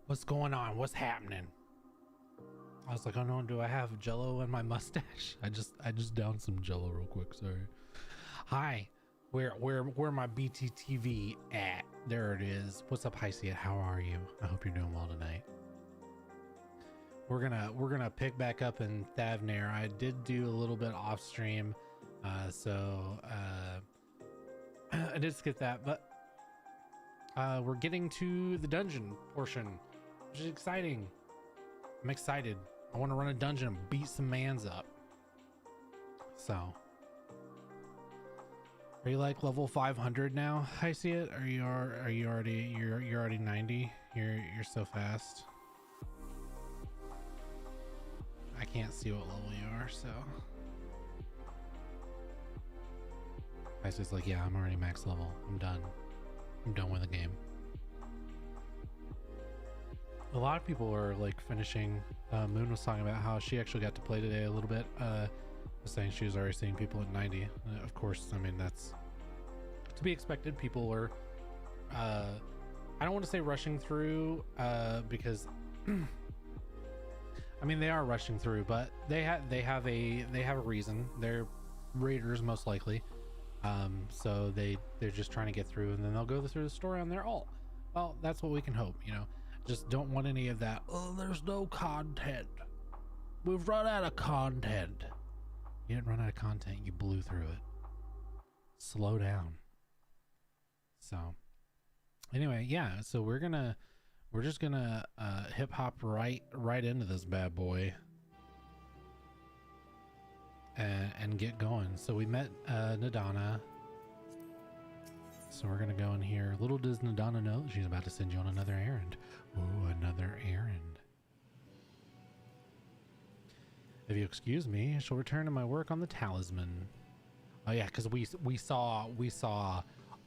What's going on? What's happening? I was like, oh no, do I have Jello in my mustache? I just downed some Jello real quick. Sorry. Hi, where my BTTV at? There it is. What's up, Hyciat? How are you? I hope you're doing well tonight. We're gonna pick back up in Thavnair. I did do a little bit off stream, so I did skip that, but we're getting to the dungeon portion, which is exciting. I'm excited. I want to run a dungeon and beat some mans up. So, are you like level 500 now? I see it. Are you already you're already 90? You're so fast. I can't see what level you are, so. I was like, yeah, I'm already max level. I'm done. I'm done with the game. A lot of people are like finishing. Moon was talking about how she actually got to play today a little bit. Was saying she was already seeing people at 90. Of course, I mean, that's to be expected. People are, I don't want to say rushing through, because I mean, they are rushing through, but they have a reason. They're raiders most likely. So they're just trying to get through, and then they'll go through the story on their alt. Well, that's what we can hope, you know. Just don't want any of that. Oh, there's no content. We've run out of content. You didn't run out of content. You blew through it. Slow down. So anyway, yeah. So we're just gonna hip hop right into this bad boy and get going. So we met Nadana. So we're gonna go in here. Little does Nadana know that she's about to send you on another errand. Ooh, another errand. If you excuse me, I shall return to my work on the talisman. Oh yeah, because we saw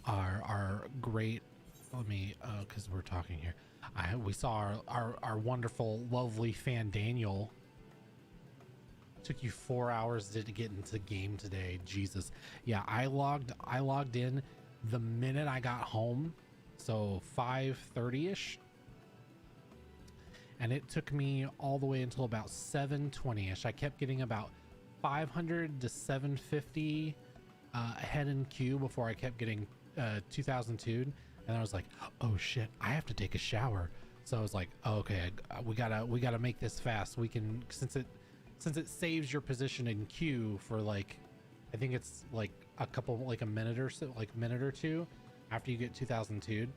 our great. Let me, because we're talking here. We saw our wonderful, lovely fan Daniel. Took you 4 hours to get into the game today. Jesus. Yeah, I logged in the minute I got home, so 5:30ish, and it took me all the way until about 7:20ish. I kept getting about 500 to 750 ahead in queue before I kept getting 2002'd, and I was like, oh shit, I have to take a shower. So I was like, oh, okay, we gotta make this fast. We can, since it saves your position in queue for like, I think it's like a couple, like a minute or so, like minute or two after you get 2002'd.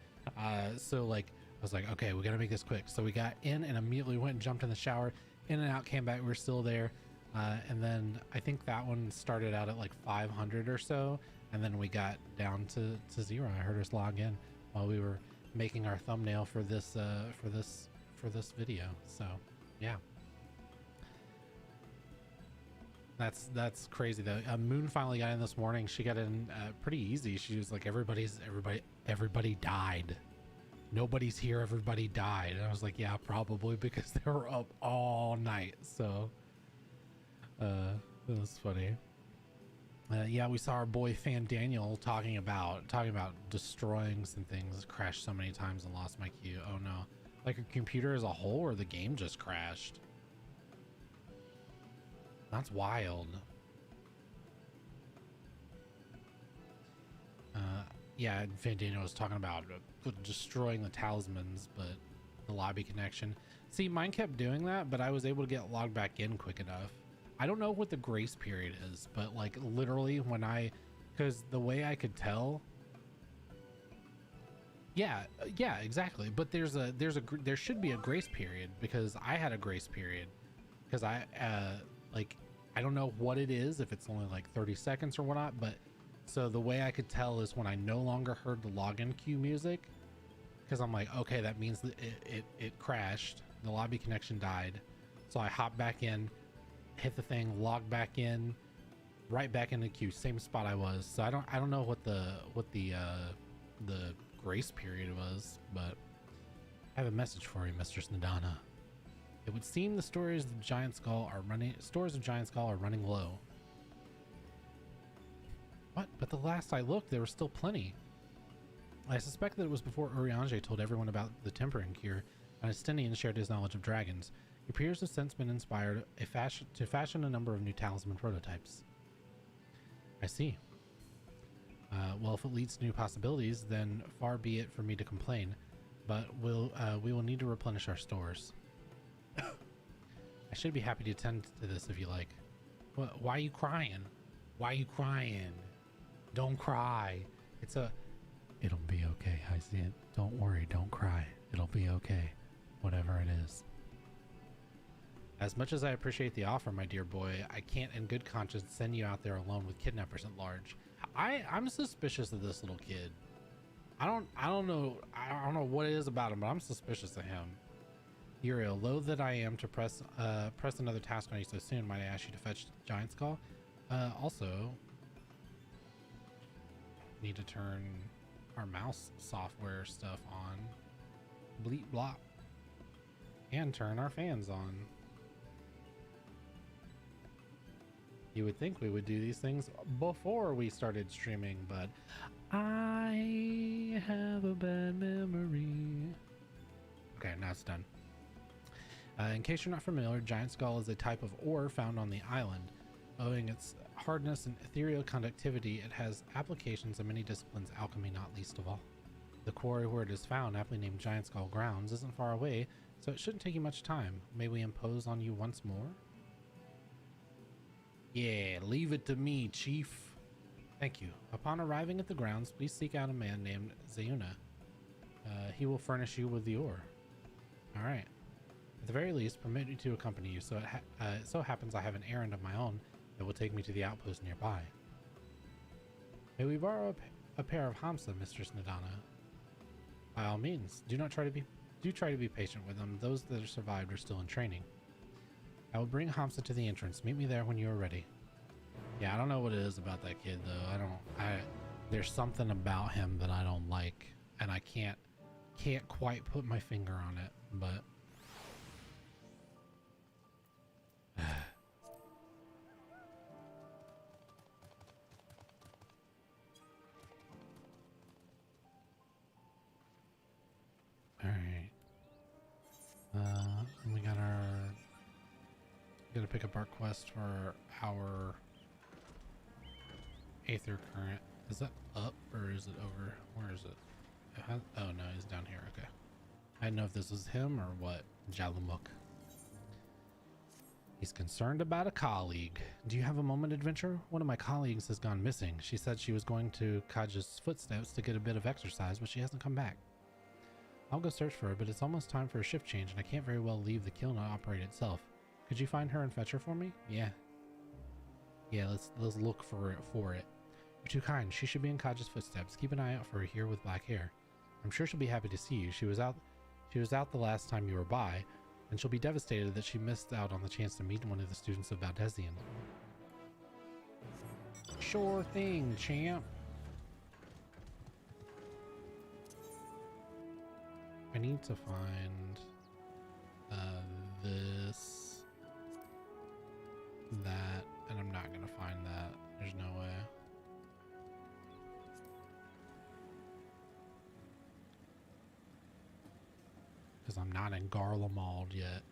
So like, I was like, okay, we gotta make this quick. So we got in and immediately went and jumped in the shower, in and out, came back, we were still there. And then I think that one started out at like 500 or so. And then we got down to 0. I heard us log in while we were making our thumbnail for this video. So yeah. That's crazy though. Moon finally got in this morning. She got in pretty easy. She was like, everybody died. Nobody's here. Everybody died. And I was like, yeah, probably because they were up all night. So it was funny. Yeah, we saw our boy fan Daniel talking about destroying some things. Crashed so many times and lost my queue. Oh no, like a computer as a whole, or the game just crashed. That's wild. Yeah, Fandino was talking about destroying the talismans, but the lobby connection. See, mine kept doing that, but I was able to get logged back in quick enough. I don't know what the grace period is, but like literally when because the way I could tell. Yeah, exactly. But there should be a grace period, because I had a grace period, because I don't know what it is, if it's only like 30 seconds or whatnot, but so the way I could tell is when I no longer heard the login queue music, because I'm like, okay, that means that it crashed, the lobby connection died. So I hopped back in, hit the thing, logged back in, right back in the queue, same spot I was. So I don't know what the grace period was, but I have a message for you, Mistress Nadana. It would seem the stores of Giant Skull are running low. What? But the last I looked, there was still plenty. I suspect that it was before Urianger told everyone about the tempering cure. An Estinian shared his knowledge of dragons. Your peers have since been inspired to fashion a number of new talisman prototypes. I see. Well, if it leads to new possibilities, then far be it for me to complain. But we will need to replenish our stores. I should be happy to attend to this if you like. Why are you crying? Why are you crying? Don't cry. It'll be okay, Hyacinth. Don't worry, don't cry. It'll be okay. Whatever it is. As much as I appreciate the offer, my dear boy, I can't in good conscience send you out there alone with kidnappers at large. I'm suspicious of this little kid. I don't know what it is about him, but I'm suspicious of him. Uriel, loath that I am to press another task on you so soon, might I ask you to fetch Giant Skull? Also, need to turn our mouse software stuff on. Bleep blop. And turn our fans on. You would think we would do these things before we started streaming, but I have a bad memory. Okay, now it's done. In case you're not familiar, Giant Skull is a type of ore found on the island. Owing its hardness and ethereal conductivity, it has applications in many disciplines, alchemy not least of all. The quarry where it is found, aptly named Giant Skull Grounds, isn't far away, so it shouldn't take you much time. May we impose on you once more? Yeah, leave it to me, Chief. Thank you. Upon arriving at the grounds, please seek out a man named Zeuna. He will furnish you with the ore. All right. At the very least, permit me to accompany you, so it so happens I have an errand of my own that will take me to the outpost nearby. May we borrow a pair of Hamsa, Mistress Nadana? By all means, do try to be patient with them. Those that have survived are still in training. I will bring Hamsa to the entrance. Meet me there when you are ready. Yeah, I don't know what it is about that kid though. There's something about him that I don't like, and I can't quite put my finger on it, but all right. We gotta pick up our quest for our Aether Current. Is that up or is it over? Where is it? Oh no, he's down here. Okay. I didn't know if this was him or what. Jalamuk. He's concerned about a colleague. Do you have a moment, adventure? One of my colleagues has gone missing. She said she was going to Kaja's footsteps to get a bit of exercise, but she hasn't come back. I'll go search for her, but it's almost time for a shift change, and I can't very well leave the kiln to operate itself. Could you find her and fetch her for me? Yeah. Yeah, let's look for it. You're too kind. She should be in Kaja's footsteps. Keep an eye out for her here with black hair. I'm sure she'll be happy to see you. She was out the last time you were by, and she'll be devastated that she missed out on the chance to meet one of the students of Valdezian. Sure thing, champ. I need to find this, that, and I'm not gonna find that. There's no way. Because I'm not in Garlemald yet.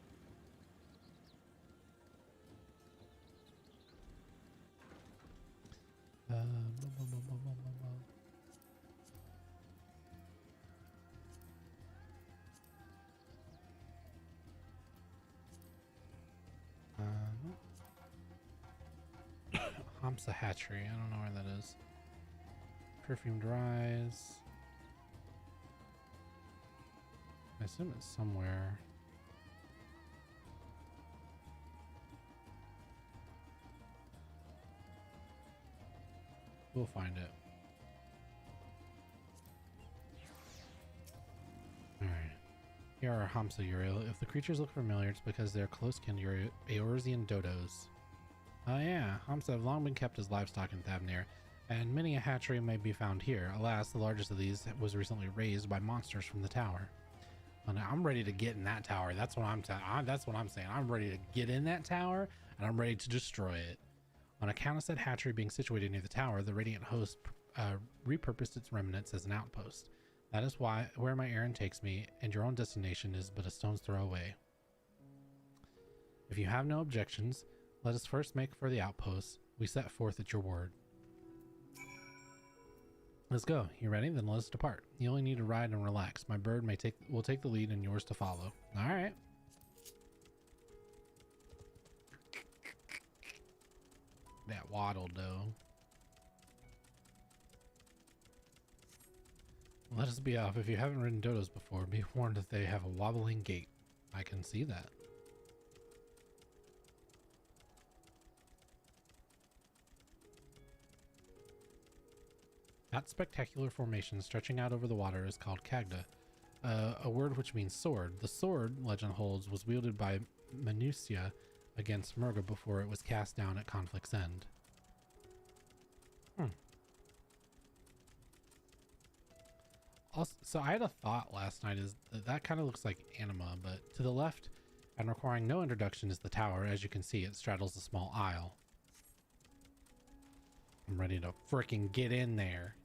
Hamsa Hatchery. I don't know where that is. Perfumed Rise. I assume it's somewhere. We'll find it. Alright. Here are Hamsa Uriel. If the creatures look familiar, it's because they're close kin to Eorzean dodos. Oh yeah, Hamsa have long been kept as livestock in Thavnair, and many a hatchery may be found here. Alas, the largest of these was recently raised by monsters from the tower. And I'm ready to get in that tower. That's what I'm saying. I'm ready to get in that tower, and I'm ready to destroy it. On account of said hatchery being situated near the tower, the Radiant Host repurposed its remnants as an outpost. That is where my errand takes me, and your own destination is but a stone's throw away. If you have no objections, let us first make for the outpost. We set forth at your word. Let's go. You ready? Then let us depart. You only need to ride and relax. My bird will take the lead and yours to follow. All right. That waddle though. Let us be off. If you haven't ridden dodos before, be warned that they have a wobbling gait. I can see that. That spectacular formation stretching out over the water is called Kagda, a word which means sword. The sword, legend holds, was wielded by Manusia against Murga before it was cast down at conflict's end. Also, so I had a thought last night is that kind of looks like anima, but to the left and requiring no introduction is the tower. As you can see, it straddles a small isle. I'm ready to frickin' get in there.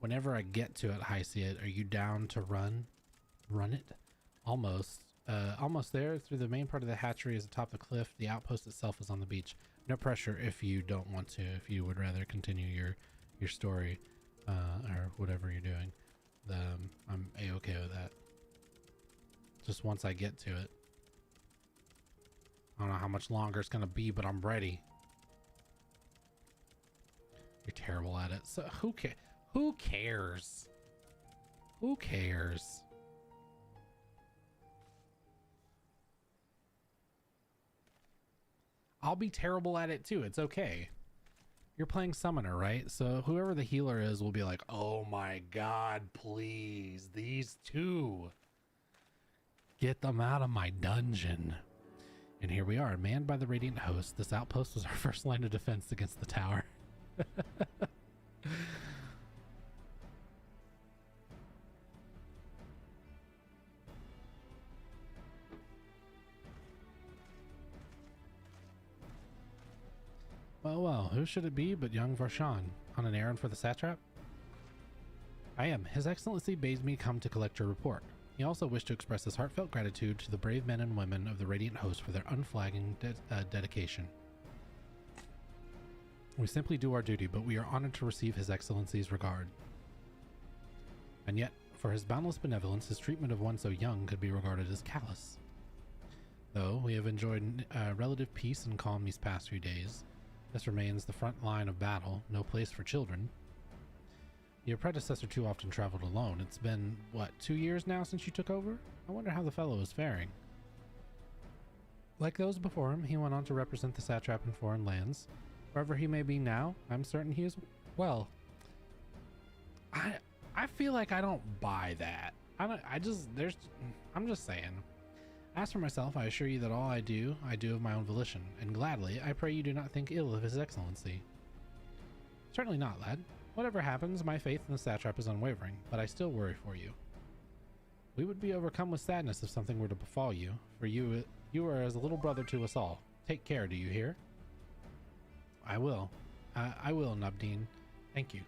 Whenever I get to it, Hysiat, are you down to run? Run it? Almost. Almost there. Through the main part of the hatchery is atop the cliff. The outpost itself is on the beach. No pressure if you don't want to. If you would rather continue your story, or whatever you're doing, I'm a-okay with that. Just once I get to it. I don't know how much longer it's gonna be, but I'm ready. You're terrible at it. So who cares? Who cares? Who cares? I'll be terrible at it too. It's okay. You're playing summoner, right? So whoever the healer is will be like, oh my god, please, these two. Get them out of my dungeon. And here we are, manned by the Radiant Host. This outpost was our first line of defense against the tower. Well, who should it be but young Varshan? On an errand for the satrap? I am. His Excellency bade me come to collect your report. He also wished to express his heartfelt gratitude to the brave men and women of the Radiant Host for their unflagging dedication. We simply do our duty, but we are honored to receive His Excellency's regard. And yet, for his boundless benevolence, his treatment of one so young could be regarded as callous. Though we have enjoyed relative peace and calm these past few days, this remains the front line of battle, no place for children. Your predecessor too often traveled alone. It's been, what, 2 years now since you took over? I wonder how the fellow is faring. Like those before him, he went on to represent the satrap in foreign lands. Wherever he may be now, I'm certain he is well. I feel like I don't buy that. I'm just saying. As for myself, I assure you that all I do of my own volition, and gladly, I pray you do not think ill of His Excellency. Certainly not, lad. Whatever happens, my faith in the satrap is unwavering, but I still worry for you. We would be overcome with sadness if something were to befall you, for you are as a little brother to us all. Take care, do you hear? I will. I will, Nabdeen. Thank you.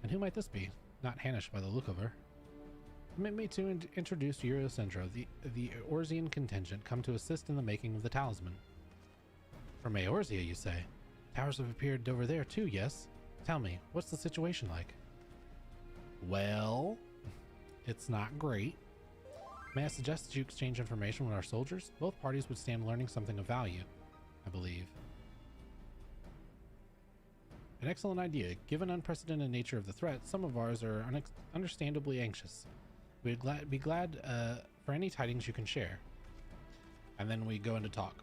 And who might this be? Not Hanish by the look of her. Permit me to introduce Eurocentro, the Eorzean contingent come to assist in the making of the talisman. From Eorzea, you say? Towers have appeared over there too, yes? Tell me, what's the situation like? Well, it's not great. May I suggest that you exchange information with our soldiers? Both parties would stand learning something of value, I believe. An excellent idea. Given unprecedented nature of the threat, some of ours are understandably anxious. We'd be glad for any tidings you can share. And then we go into talk.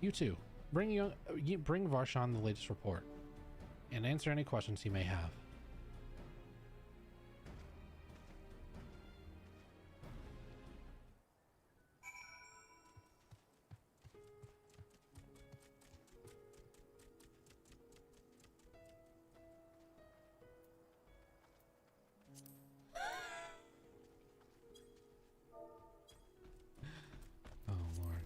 You too. Bring Varshan the latest report, and answer any questions he may have. Oh Lord.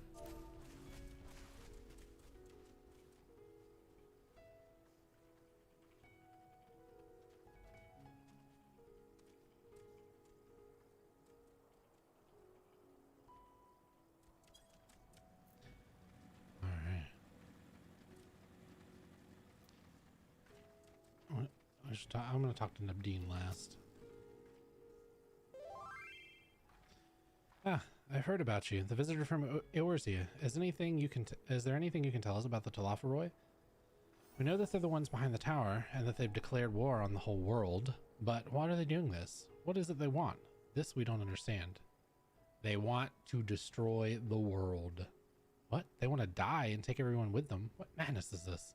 should talk. I'm gonna talk to Nabdeen last. Ah, I've heard about you, the visitor from Eorzea. Is there anything you can tell us about the Talafaroi? We know that they're the ones behind the tower, and that they've declared war on the whole world. But why are they doing this? What is it they want? This we don't understand. They want to destroy the world. What? They want to die and take everyone with them? What madness is this?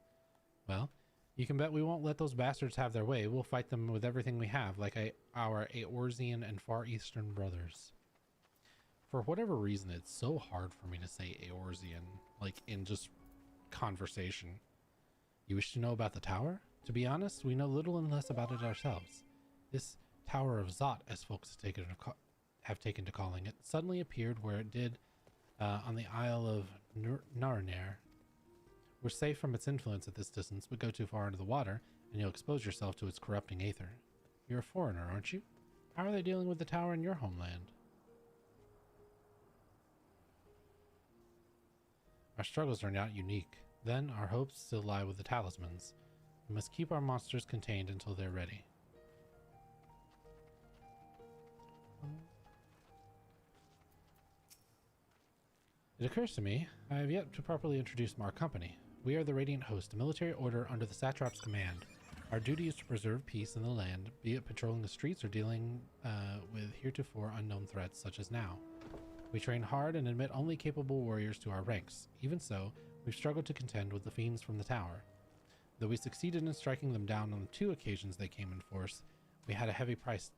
Well, you can bet we won't let those bastards have their way. We'll fight them with everything we have, like our Eorzean and Far Eastern brothers. For whatever reason, it's so hard for me to say Eorzean, like in just conversation. You wish to know about the tower? To be honest, we know little and less about it ourselves. This Tower of Zot, as folks have taken to calling it, suddenly appeared where it did on the Isle of Thavnair. We're safe from its influence at this distance, but go too far into the water, and you'll expose yourself to its corrupting aether. You're a foreigner, aren't you? How are they dealing with the tower in your homeland? Our struggles are not unique. Then, our hopes still lie with the talismans. We must keep our monsters contained until they're ready. It occurs to me, I have yet to properly introduce our company. We are the Radiant Host, a military order under the Satrap's command. Our duty is to preserve peace in the land, be it patrolling the streets or dealing with heretofore unknown threats such as now. We train hard and admit only capable warriors to our ranks. Even so, we've struggled to contend with the fiends from the tower. Though we succeeded in striking them down on 2 occasions they came in force, we had a heavy price.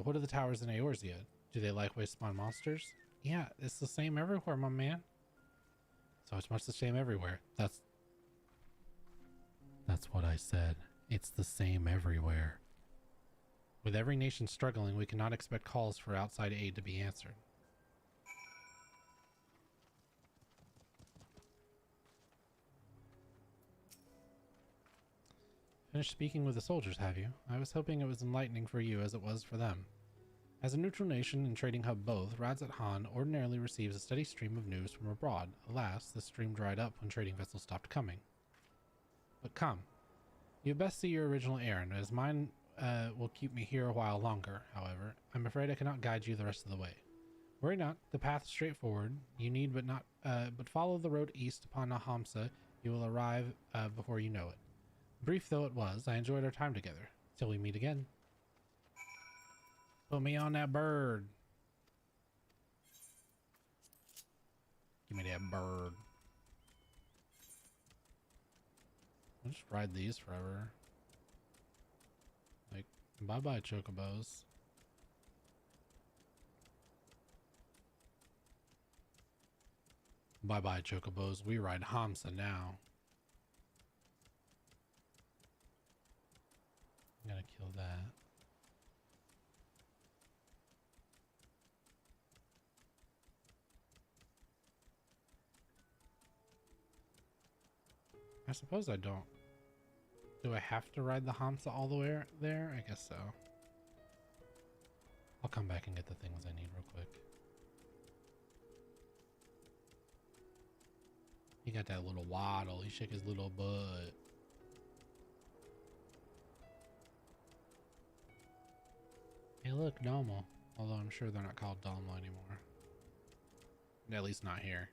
What are the towers in Eorzea? Do they likewise spawn monsters? Yeah, it's the same everywhere, my man. So it's much the same everywhere. That's what I said. It's the same everywhere. With every nation struggling, we cannot expect calls for outside aid to be answered. Finished speaking with the soldiers, have you? I was hoping it was enlightening for you as it was for them. As a neutral nation and trading hub both, Radzat Han ordinarily receives a steady stream of news from abroad. Alas, this stream dried up when trading vessels stopped coming. But come. You best see your original errand, as mine will keep me here a while longer, however. I'm afraid I cannot guide you the rest of the way. Worry not, the path is straightforward. You need but follow the road east upon Ahamsa. You will arrive before you know it. Brief though it was, I enjoyed our time together. Till we meet again. Put me on that bird. Give me that bird. I'll just ride these forever. Like, bye-bye, chocobos. Bye-bye, chocobos. We ride Hamsa now. I'm gonna kill that. I suppose I don't. Do I have to ride the Hamsa all the way there? I guess so. I'll come back and get the things I need real quick. He got that little waddle. He shook his little butt. Hey look, Domo. Although I'm sure they're not called Domo anymore. At least not here.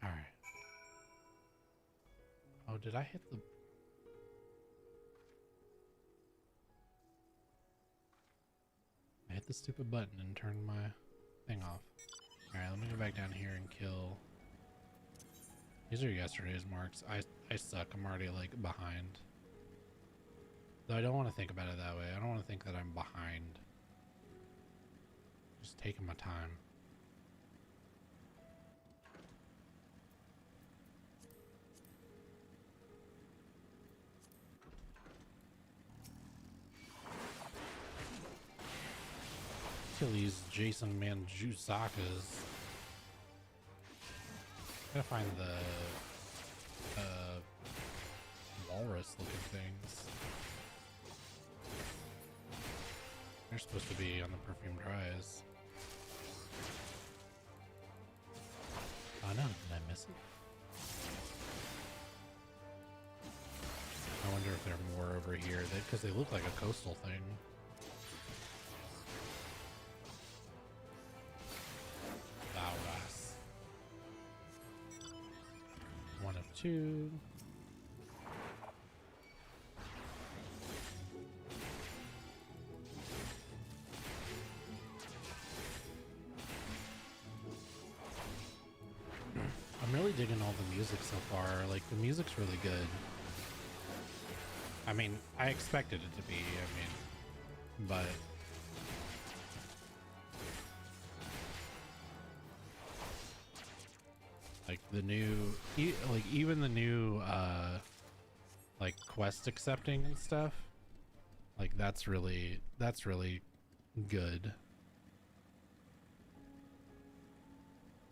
Alright. Oh, did I hit the... I hit the stupid button and turned my thing off. Alright, let me go back down here and kill... These are yesterday's marks. I suck. I'm already like behind. Though I don't want to think about it that way. I don't want to think that I'm behind. Just taking my time. Kill these Jason Manjusakas. Gotta find the walrus looking things. They're supposed to be on the perfumed rise. Oh no, did I miss it? I wonder if there are more over here, because they look like a coastal thing. Valras. 1 of 2. I'm really digging all the music so far. Like, the music's really good. I mean, I expected it to be, but like the new, like even the new, like quest accepting and stuff, like that's really good.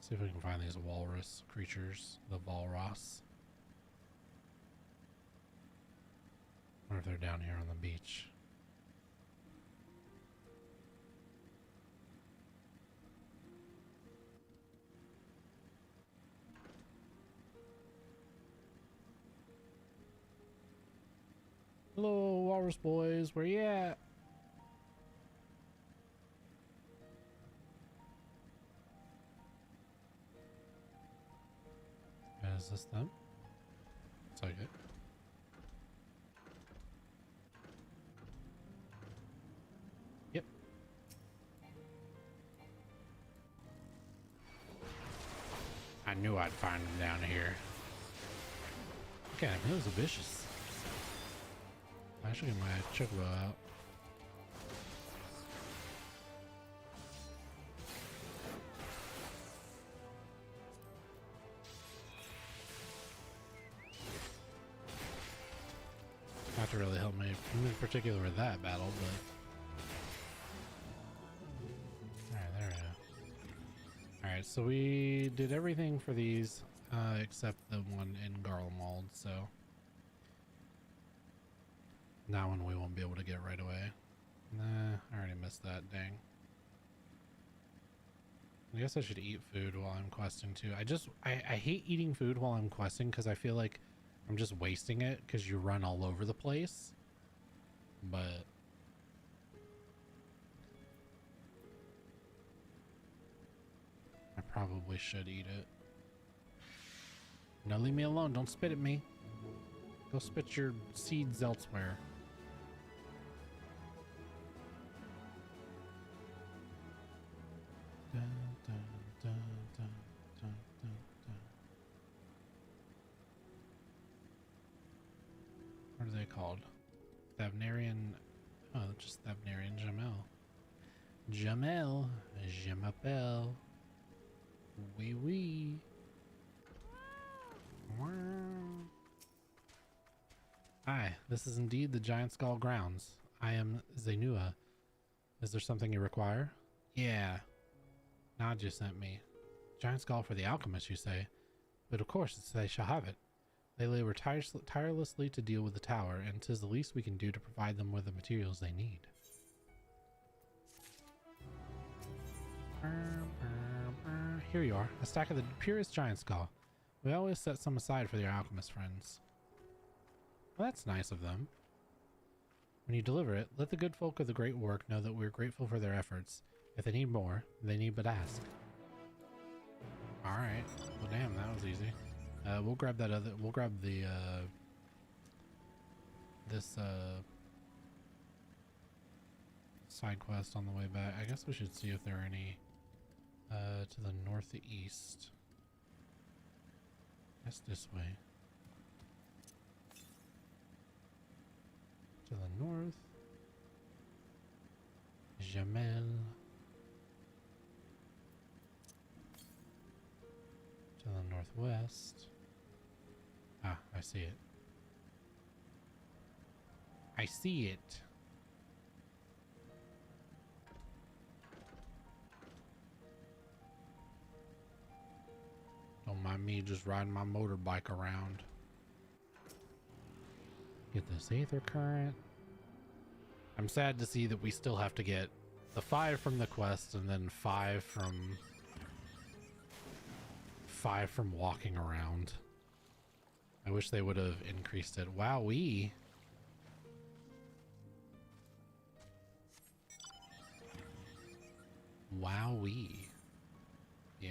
See if we can find these walrus creatures, the Valras. I wonder if they're down here on the beach. Hello, walrus boys, where you at? Is this them? Looks like it. Yep. I knew I'd find them down here. Okay, that was vicious. I should get my chocobo out. Not to really help me in particular with that battle, but alright, there we go. Alright, so we did everything for these except the one in Garlemald, so that one we won't be able to get right away. Nah, I already missed that, dang. I guess I should eat food while I'm questing too. I hate eating food while I'm questing because I feel like I'm just wasting it because you run all over the place. But I probably should eat it. No, leave me alone. Don't spit at me. Go spit your seeds elsewhere. Dun, dun, dun, dun, dun, dun, dun. What are they called? Thavnairian. Oh, just Thavnairian Jamel. Jamel. Je m'appelle. Oui, oui. Hi, this is indeed the Giant Skull grounds. I am Zenua. Is there something you require? Yeah. Nadja sent me. Giant Skull for the alchemist, you say? But of course, they shall have it. They labor tirelessly to deal with the tower, and 'tis the least we can do to provide them with the materials they need. Here you are, a stack of the purest Giant Skull. We always set some aside for your alchemist friends. Well, that's nice of them. When you deliver it, let the good folk of the great work know that we're grateful for their efforts. If they need more, they need but ask. Alright. Well, damn, that was easy. We'll grab that other... We'll grab the, this, side quest on the way back. I guess we should see if there are any, to the northeast. That's this way. To the north. Jamel. To the northwest. Ah, I see it. I see it. Don't mind me just riding my motorbike around. Get this aether current. I'm sad to see that we still have to get the 5 from the quest and then 5 5 from walking around. I wish they would have increased it. Wowee. Wowee. Yeah.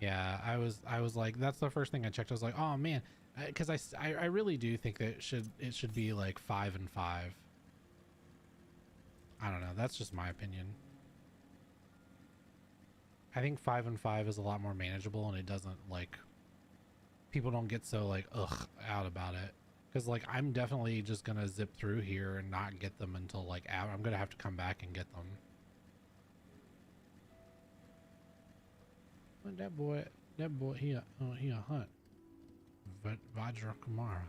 Yeah, I was like, that's the first thing I checked. I was like, oh man, because I really do think that it should be like 5 and 5. I don't know. That's just my opinion. I think 5 and 5 is a lot more manageable, and it doesn't like, people don't get so like out about it. Because like I'm definitely just gonna zip through here and not get them until like I'm gonna have to come back and get them. Well, that boy, he a hunt. Vajra Kumara.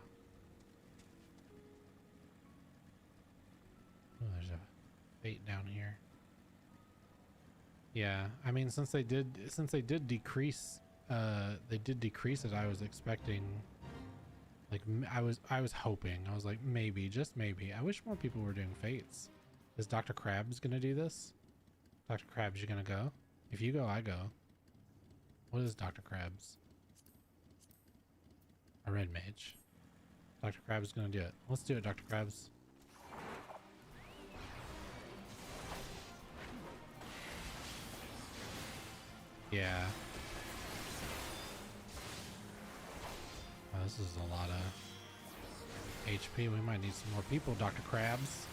Oh, there's a fate down here. Yeah, I mean, since they did decrease, they did decrease it. I was expecting, like, I was hoping. I was like, maybe, just maybe. I wish more people were doing fates. Is Dr. Krabs gonna do this? Dr. Krabs, you gonna go? If you go, I go. What is Dr. Krabs? A red mage. Dr. Krabs is gonna do it. Let's do it, Dr. Krabs. Yeah. Oh, this is a lot of HP. We might need some more people, Dr. Krabs.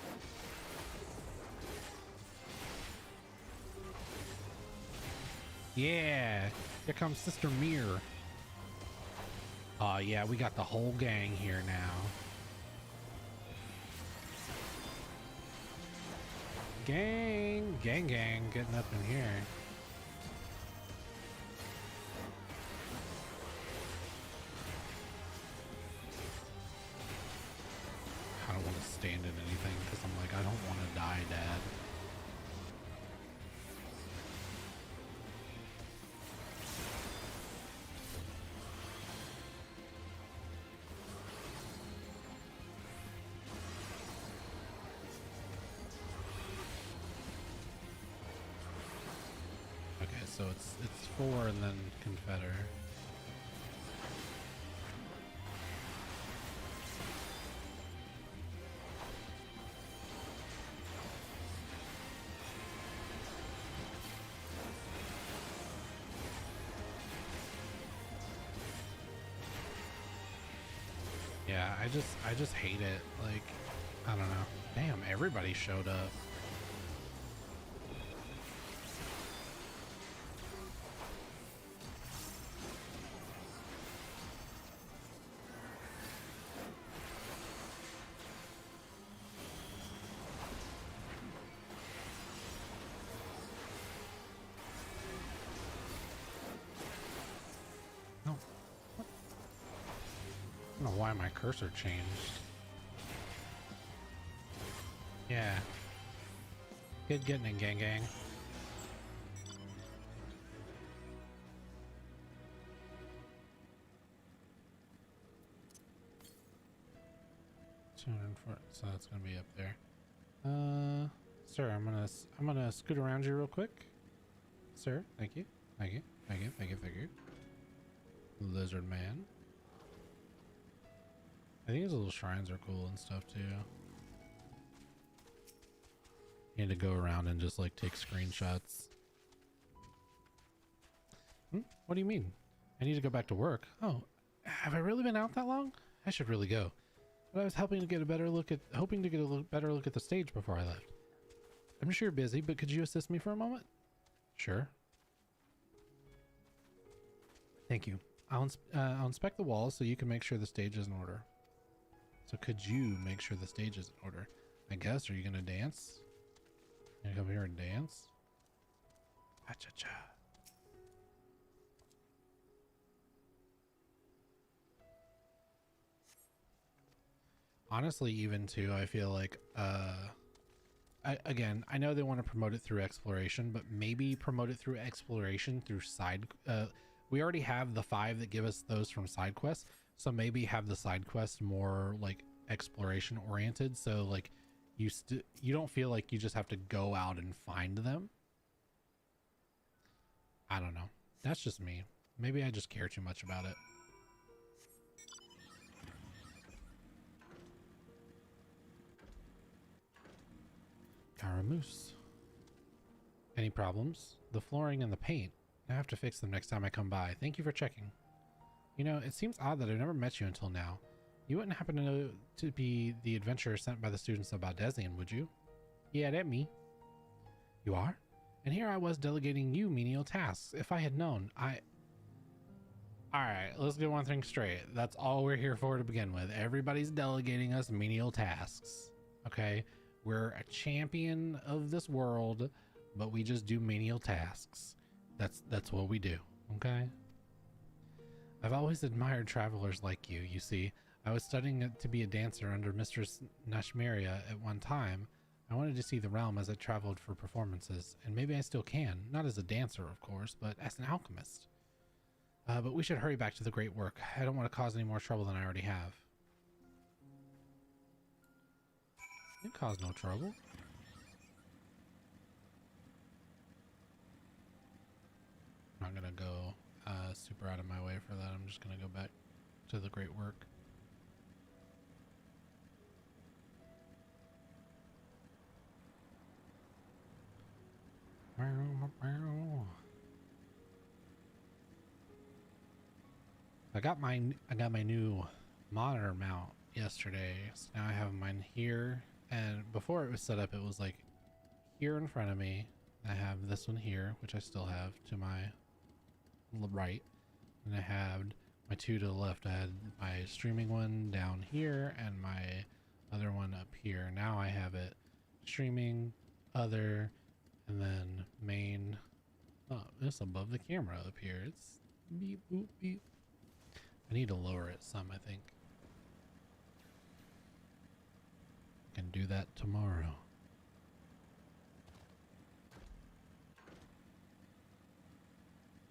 Yeah. Here comes Sister Mir. Oh, yeah, we got the whole gang here now. Gang, getting up in here. I don't want to stand in anything because I'm like, I don't want to die, Dad. Okay, so it's 4 and then Confederate. Yeah, I just hate it. Like, I don't know. Damn, everybody showed up. No. What? I don't know why my cursor changed. Yeah. Good getting in, gang. 204, so that's gonna be up there. Sir, I'm gonna scoot around you real quick. Sir, thank you. Lizard man. I think his little shrines are cool and stuff too. You need to go around and just like take screenshots. What do you mean? I need to go back to work. Oh, have I really been out that long? I should really go. But I was hoping to get a better look at the stage before I left. I'm sure you're busy, but could you assist me for a moment? Sure. Thank you. I'll inspect the walls so you can make sure the stage is in order. So could you make sure the stage is in order? I guess. Are you gonna dance? You gonna come here and dance? Cha-cha-cha. Honestly, even too, I feel like again, I know they want to promote it through exploration, but maybe promote it through exploration through side we already have the 5 that give us those from side quests, so maybe have the side quests more like exploration oriented, so like you don't feel like you just have to go out and find them. I don't know, that's just me. Maybe I just care too much about it. Caramoose. Any problems? The flooring and the paint. I have to fix them next time I come by. Thank you for checking. You know, it seems odd that I've never met you until now. You wouldn't happen to know to be the adventurer sent by the students of Baldesion, would you? Yeah, that me. You are? And here I was delegating you menial tasks. If I had known, Alright, let's get one thing straight. That's all we're here for to begin with. Everybody's delegating us menial tasks. Okay? We're a champion of this world, but we just do menial tasks. That's what we do. Okay? I've always admired travelers like you. You see, I was studying to be a dancer under Mistress Nashmeria at one time. I wanted to see the realm as I traveled for performances, and maybe I still can. Not as a dancer, of course, but as an alchemist. But we should hurry back to the great work. I don't want to cause any more trouble than I already have. You cause no trouble. I'm not gonna go super out of my way for that. I'm just gonna go back to the great work. I got my new monitor mount yesterday, so now I have mine here, and before it was set up it was like here in front of me. I have this one here, which I still have to my right, and I had my two to the left. I had my streaming one down here and my other one up here. Now I have it streaming, other, and then main. Oh, it's above the camera up here. It's beep boop beep. I need to lower it some, I think. I can do that tomorrow.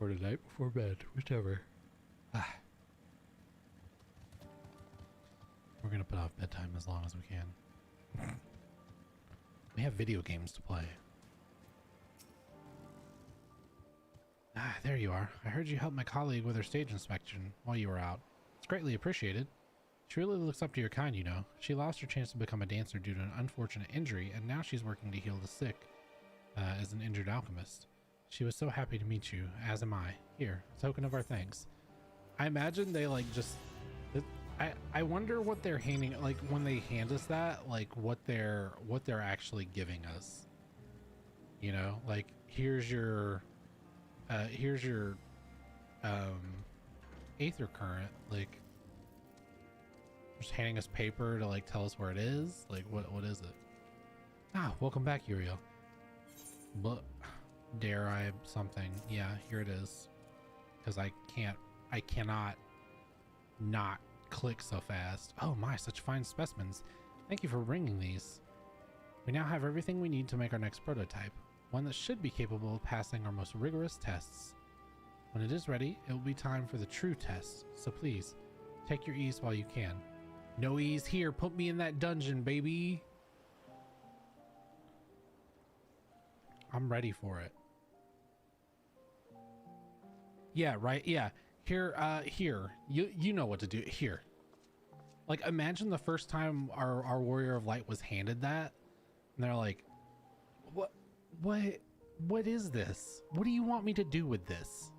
Or tonight before bed, whichever. We're gonna put off bedtime as long as we can. We have video games to play. There you are. I heard you helped my colleague with her stage inspection while you were out. It's greatly appreciated. She really looks up to your kind, you know. She lost her chance to become a dancer due to an unfortunate injury, and now she's working to heal the sick as an injured alchemist. She was so happy to meet you, as am I. Here, a token of our thanks. I imagine they like just... I wonder what they're handing, like when they hand us that, like what they're actually giving us. You know, like here's your Aether current, like just handing us paper to like tell us where it is. Like what is it? Ah, welcome back, Uriel. But dare I something? Yeah, here it is. Because I cannot not click so fast. Oh my, such fine specimens. Thank you for bringing these. We now have everything we need to make our next prototype. One that should be capable of passing our most rigorous tests. When it is ready, it will be time for the true test. So please, take your ease while you can. No ease here. Put me in that dungeon, baby. I'm ready for it. Yeah, right. Yeah. Here. You know what to do. Here. Like, imagine the first time our Warrior of Light was handed that, and they're like, what is this? What do you want me to do with this?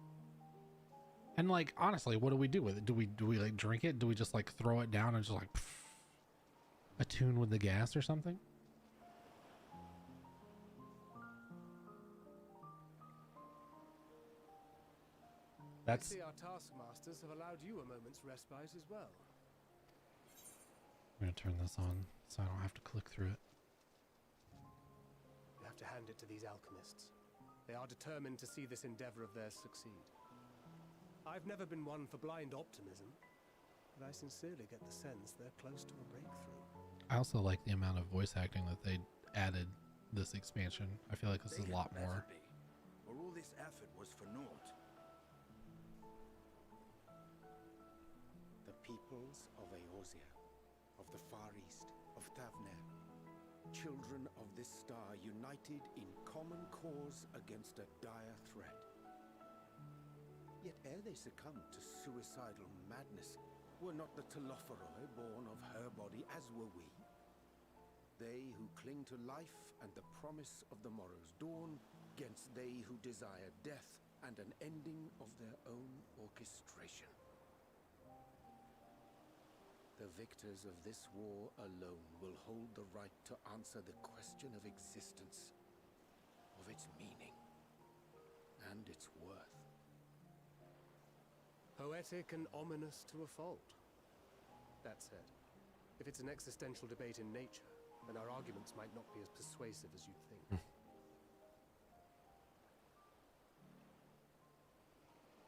And like, honestly, what do we do with it? Do we like drink it? Do we just like throw it down and just like attune with the gas or something? That's... I see our taskmasters have allowed you a moment's respite as well. I'm gonna turn this on so I don't have to click through it. You have to hand it to these alchemists. They are determined to see this endeavor of theirs succeed. I've never been one for blind optimism, but I sincerely get the sense they're close to a breakthrough. I also like the amount of voice acting that they added this expansion. I feel like this is a lot more. Or all this effort was for naught. The peoples of Eorzea, of the Far East, of Thavnair, children of this star united in common cause against a dire threat. Yet ere they succumbed to suicidal madness, were not the Telophoroi born of her body as were we? They who cling to life and the promise of the morrow's dawn, against they who desire death and an ending of their own orchestration. The victors of this war alone will hold the right to answer the question of existence, of its meaning, and its worth. Poetic and ominous to a fault. That said, if it's an existential debate in nature, then our arguments might not be as persuasive as you'd think.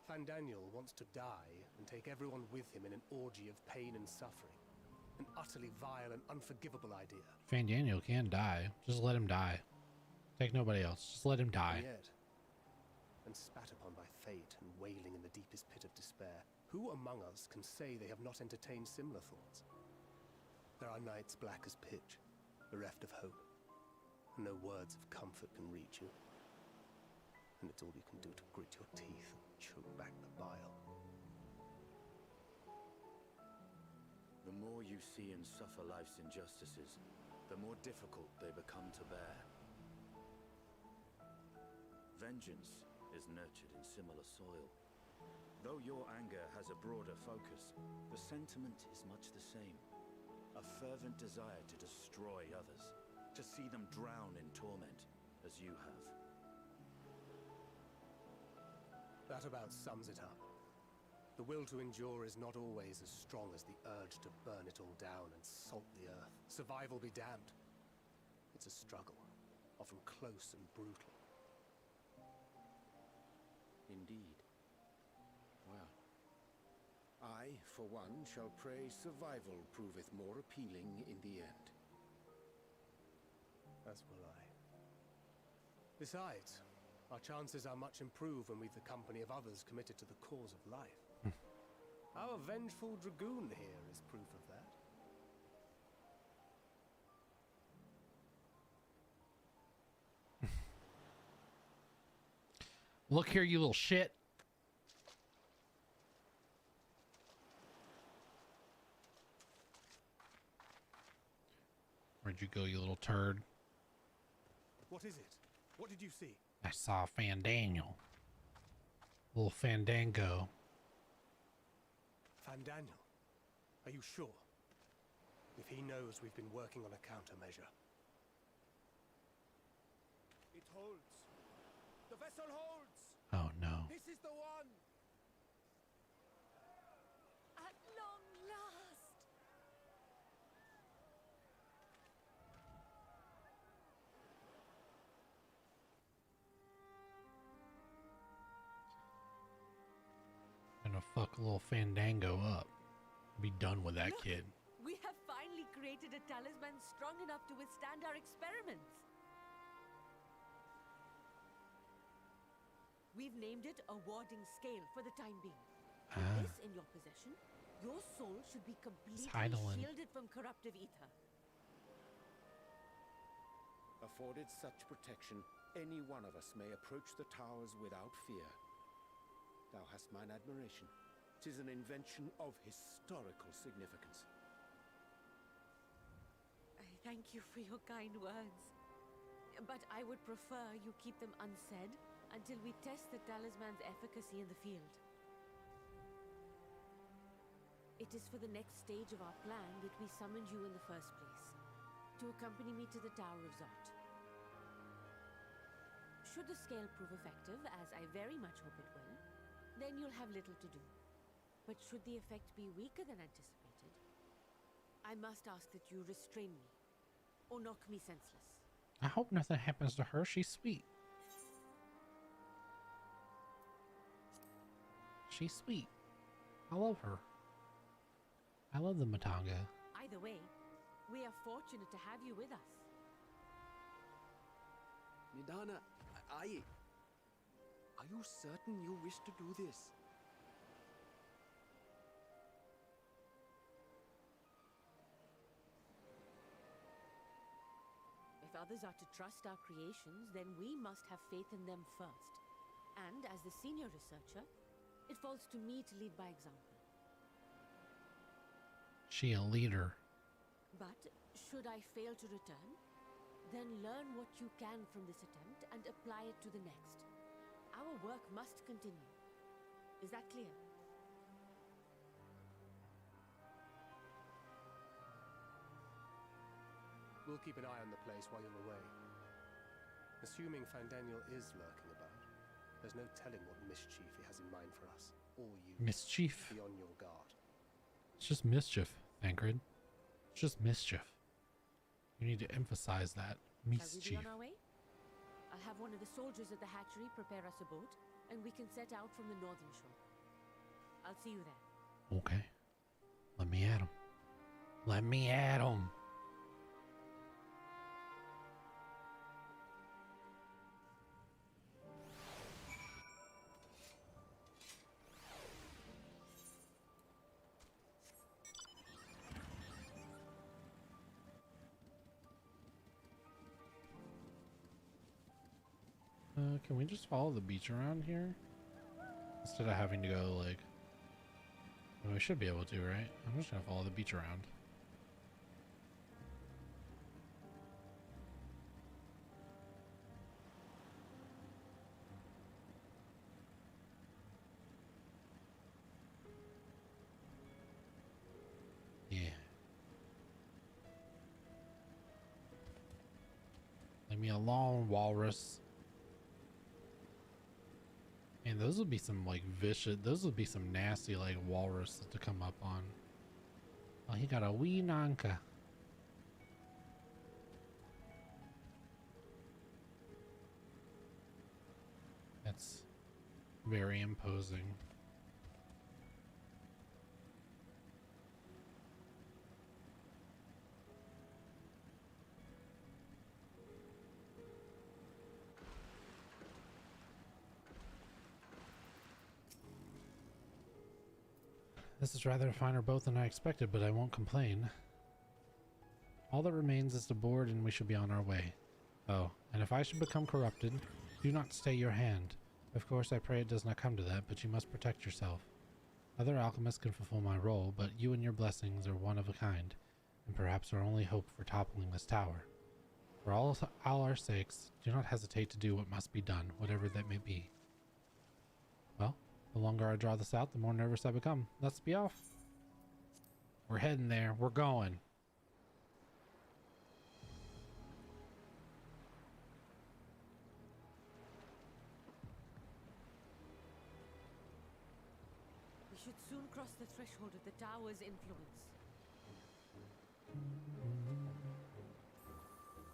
Thavnair wants to die and take everyone with him in an orgy of pain and suffering. An utterly vile and unforgivable idea. Thavnair can die. Just let him die. Take nobody else. Just let him die. Yet, and spat upon by fate and wailing in the deepest pit of despair, who among us can say they have not entertained similar thoughts? There are nights black as pitch, bereft of hope, and no words of comfort can reach you. And it's all you can do to grit your teeth and choke back the bile. The more you see and suffer life's injustices, the more difficult they become to bear. Vengeance is nurtured in similar soil. Though your anger has a broader focus, the sentiment is much the same. A fervent desire to destroy others, to see them drown in torment, as you have. That about sums it up. The will to endure is not always as strong as the urge to burn it all down and salt the earth. Survival be damned. It's a struggle, often close and brutal. Indeed. Well, I, for one, shall pray survival proveth more appealing in the end. As will I. Besides, our chances are much improved when we've the company of others committed to the cause of life. Our vengeful dragoon here is proof of that. Look here, you little shit. Where'd you go, you little turd? What is it? What did you see? I saw Fandaniel. Little Fandango. Thavnair, are you sure? If he knows we've been working on a countermeasure. It holds. The vessel holds. Oh no. This is the one. At long last! Gonna fuck a little Fandango up. Be done with that Look, kid. We have finally created a talisman strong enough to withstand our experiments. We've named it a warding scale for the time being. With Ah. this in your possession, your soul should be completely Heidelin. shielded from corruptive ether. Afforded such protection, any one of us may approach the towers without fear. Thou hast mine admiration. 'Tis an invention of historical significance. I thank you for your kind words. But I would prefer you keep them unsaid until we test the talisman's efficacy in the field. It is for the next stage of our plan that we summoned you in the first place, to accompany me to the Tower of Zot. Should the scale prove effective, as I very much hope it will, then you'll have little to do. But should the effect be weaker than anticipated, I must ask that you restrain me, or knock me senseless. I hope nothing happens to her. She's sweet. She's sweet. I love her. I love the Matanga. Either way, we are fortunate to have you with us. Nidana, are you certain you wish to do this? If others are to trust our creations, then we must have faith in them first. And as the senior researcher, It falls to me to lead by example. She a leader. But should I fail to return, then learn what you can from this attempt and apply it to the next. Our work must continue. Is that clear? We'll keep an eye on the place while you're away. Assuming Fandaniel is lurking about, there's no telling what mischief he has in mind for us, or you. Mischief? Be on your guard. It's just mischief, Thancred. It's just mischief. You need to emphasize that. Shall we be Mischief. on our way? I'll have one of the soldiers at the hatchery prepare us a boat, and we can set out from the northern shore. I'll see you there. Okay. Let me at him. Let me at him. Can we just follow the beach around here? Instead of having to go like... Well, we should be able to, right? I'm just gonna follow the beach around. Yeah. Leave me alone, walrus. And those would be some like vicious, those would be some nasty like walrus to come up on. Oh, he got a wee Nanka. That's very imposing. This is rather a finer boat than I expected, but I won't complain. All that remains is to board and we should be on our way. Oh, and if I should become corrupted, do not stay your hand. Of course, I pray it does not come to that, but you must protect yourself. Other alchemists can fulfill my role, but you and your blessings are one of a kind, and perhaps our only hope for toppling this tower. For all our sakes, do not hesitate to do what must be done, whatever that may be. Well, the longer I draw this out, the more nervous I become. Let's be off. We're heading there. We're going. We should soon cross the threshold of the tower's influence.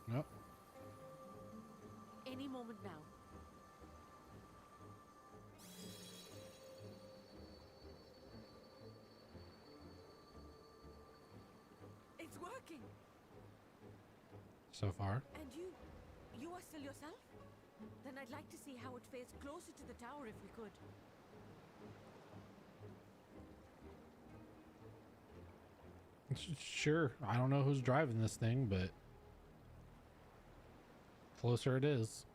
Nope. Any moment now. It's working! So far. And you are still yourself? Then I'd like to see how it fares closer to the tower if we could. Sure. I don't know who's driving this thing, but closer it is.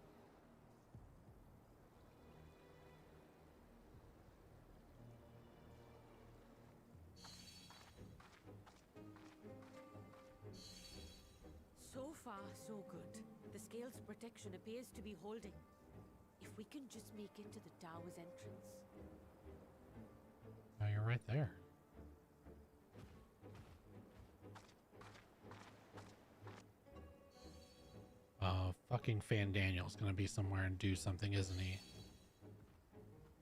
So far, so good. The scale's protection appears to be holding. If we can just make it to the tower's entrance. Oh, you're right there. Fucking Fandaniel's gonna be somewhere and do something, isn't he?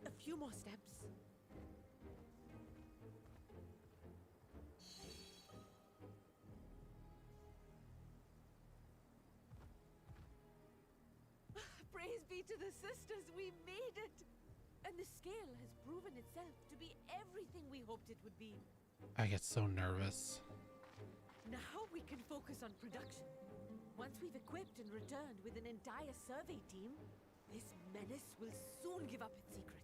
A few more steps. Praise be to the sisters, we made it! And the scale has proven itself to be everything we hoped it would be. I get so nervous. Now we can focus on production. Once we've equipped and returned with an entire survey team, this menace will soon give up its secrets.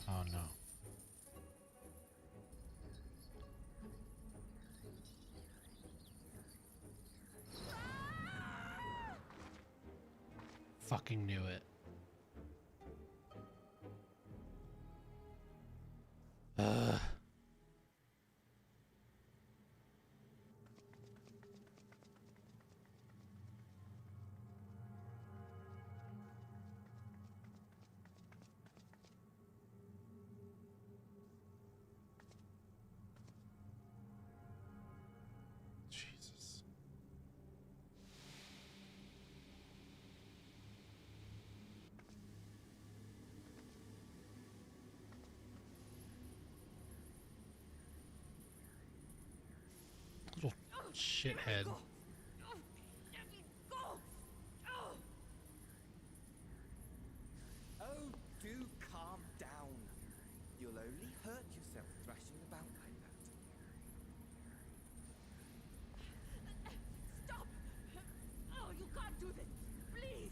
Oh no. Fucking knew it. Ugh. Jesus. Little shithead. Oh, do calm down. You'll only hurt yourself thrashing about like that. Stop! Oh, you can't do this! Please!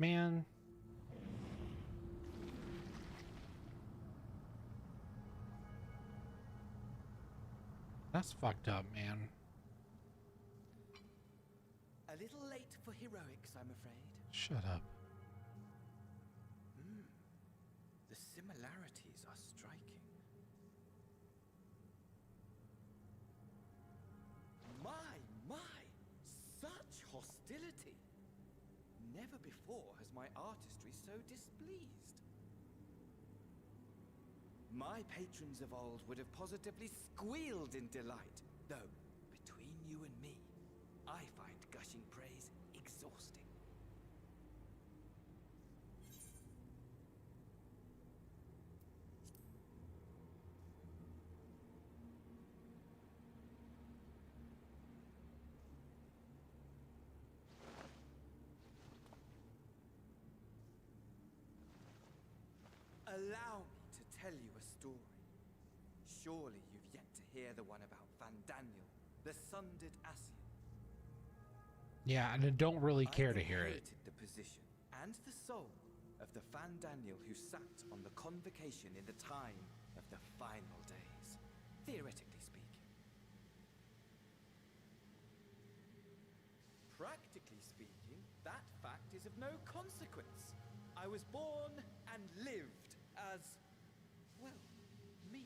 Man. That's fucked up, man. A little late for heroics, I'm afraid. Shut up. The similarities are striking. My! Such hostility! Never before has my artistry so displeased. My patrons of old would have positively squealed in delight, though, between you and me, I find gushing praise exhausting. Allow me to tell you a story. Surely you've yet to hear the one about Van Daniel, the sundered Ascian. Yeah, and I don't really care to hear it. I inherited the position and the soul of the Van Daniel who sat on the convocation in the time of the final days, theoretically speaking. Practically speaking, that fact is of no consequence. I was born and lived as, well, me.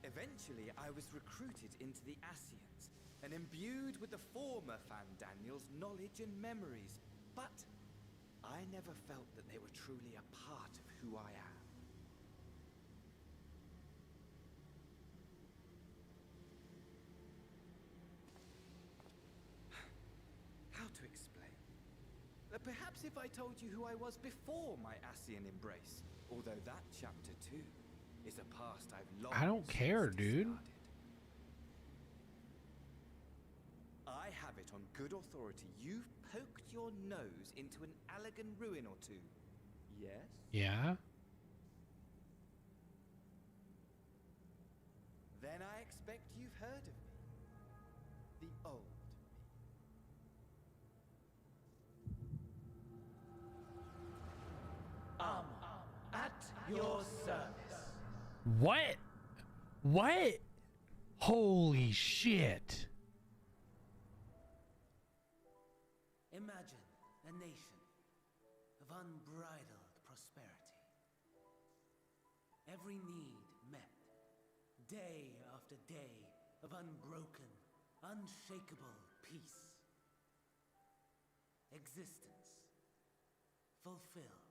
Eventually, I was recruited into the Ascians and imbued with the former Van Daniel's knowledge and memories, but I never felt that they were truly a part of who I am. How to explain? Perhaps if I told you who I was before my Ascian embrace, although that chapter too is a past I've long I don't care, since dude. discarded. I have it on good authority you've poked your nose into an Allegan ruin or two. Yes? Yeah? Then I expect you've heard of me. The old me. At your service. What? What? Holy shit. Imagine a nation of unbridled prosperity. Every need met, day after day of unbroken, unshakable peace. Existence fulfilled.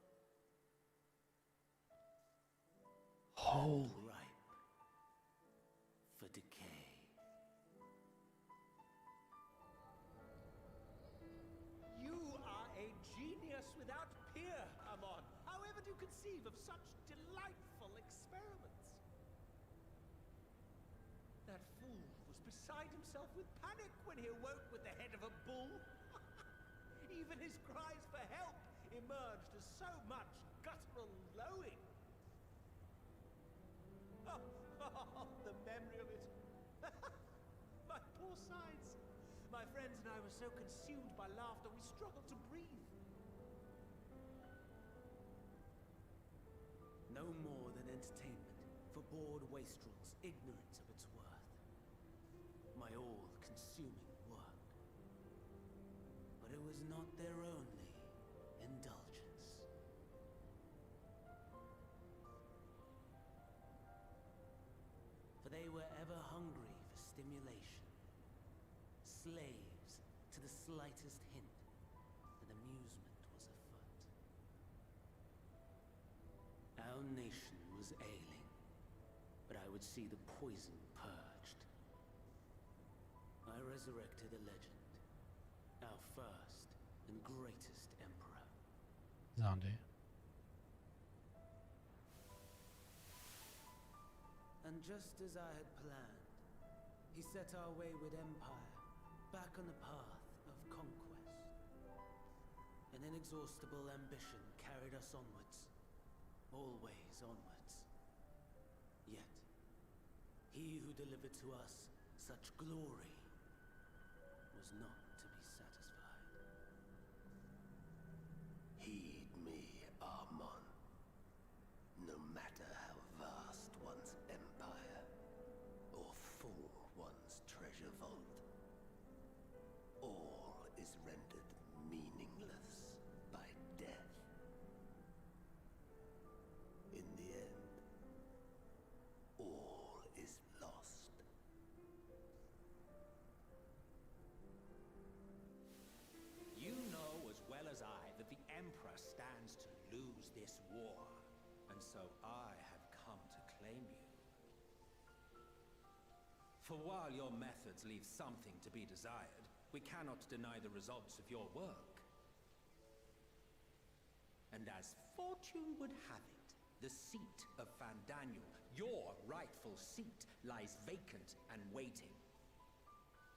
Holy. Ripe for decay. You are a genius without peer, Amon. However do you conceive of such delightful experiments? That fool was beside himself with panic when he awoke with the head of a bull. Even his cries for help emerged as so much guttural lowing. Oh, the memory of it. My poor sides. My friends and I were so consumed by laughter we struggled to breathe. No more than entertainment for bored wastrels ignorant of its worth. My all-consuming work. But it was not their only indulgence. For they were ever hungry for stimulation, slaves to the slightest hint that amusement was afoot. Our nation was ailing, but I would see the poison purged. I resurrected a legend, our first and greatest emperor. Zombie. And just as I had planned, he set our wayward empire back on the path of conquest. An inexhaustible ambition carried us onwards, always onwards. Yet, he who delivered to us such glory was not to be satisfied. Heed me, Armon. No matter how vast one's empire, or full one's treasure vault, all is rendered meaningless by death. In the end, all is lost. You know as well as I that the Emperor stands to lose this war, and so I have come to claim you. For while your methods leave something to be desired, we cannot deny the results of your work. And as fortune would have it, the seat of Fandaniel, your rightful seat, lies vacant and waiting.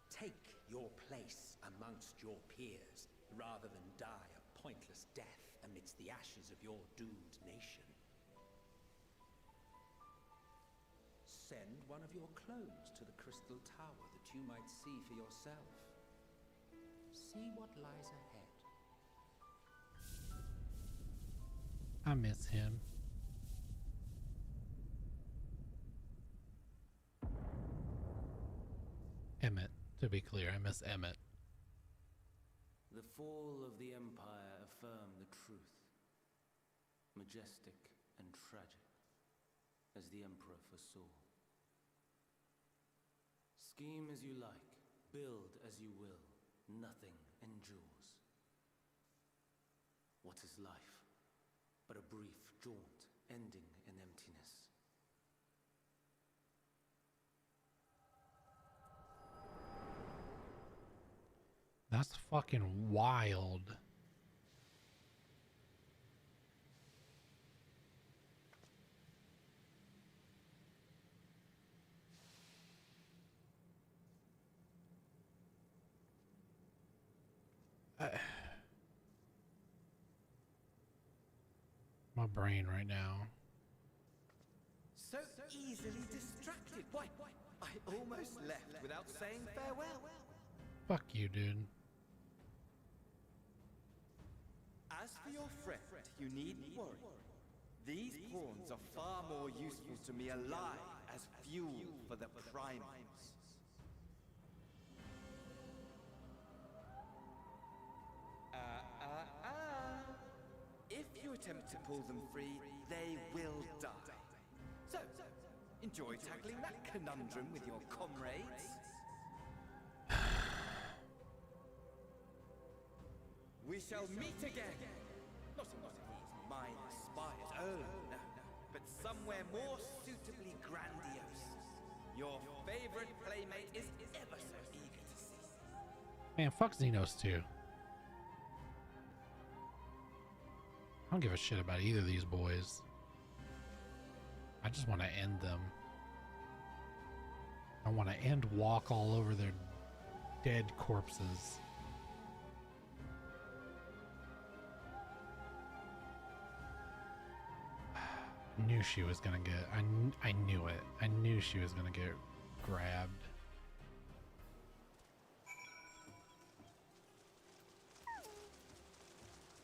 Take your place amongst your peers, rather than die a pointless death amidst the ashes of your doomed nation. Send one of your clones to the Crystal Tower that you might see for yourself. See what lies ahead. I miss him. Emmett, to be clear, I miss Emmett. The fall of the Empire affirmed the truth. Majestic and tragic, as the Emperor foresaw. Scheme as you like, build as you will, nothing endures. What is life but a brief jaunt ending in emptiness? That's fucking wild. My brain right now. So easily distracted. Why, I almost left without saying farewell. Fuck you, dude. As for your friend, you needn't worry. These pawns are far more useful to me alive as fuel for the primals. If you attempt to pull them free, they will die. So, enjoy tackling that conundrum with your comrades. We shall meet again. Not in one of these minor spires, oh no, but somewhere more suitably grandiose. Your favorite playmate is ever so eager to see. Man, fuck Xenos too. I don't give a shit about either of these boys. I just want to end them. I want to end walk all over their dead corpses. I knew she was gonna get. I knew it. I knew she was gonna get grabbed.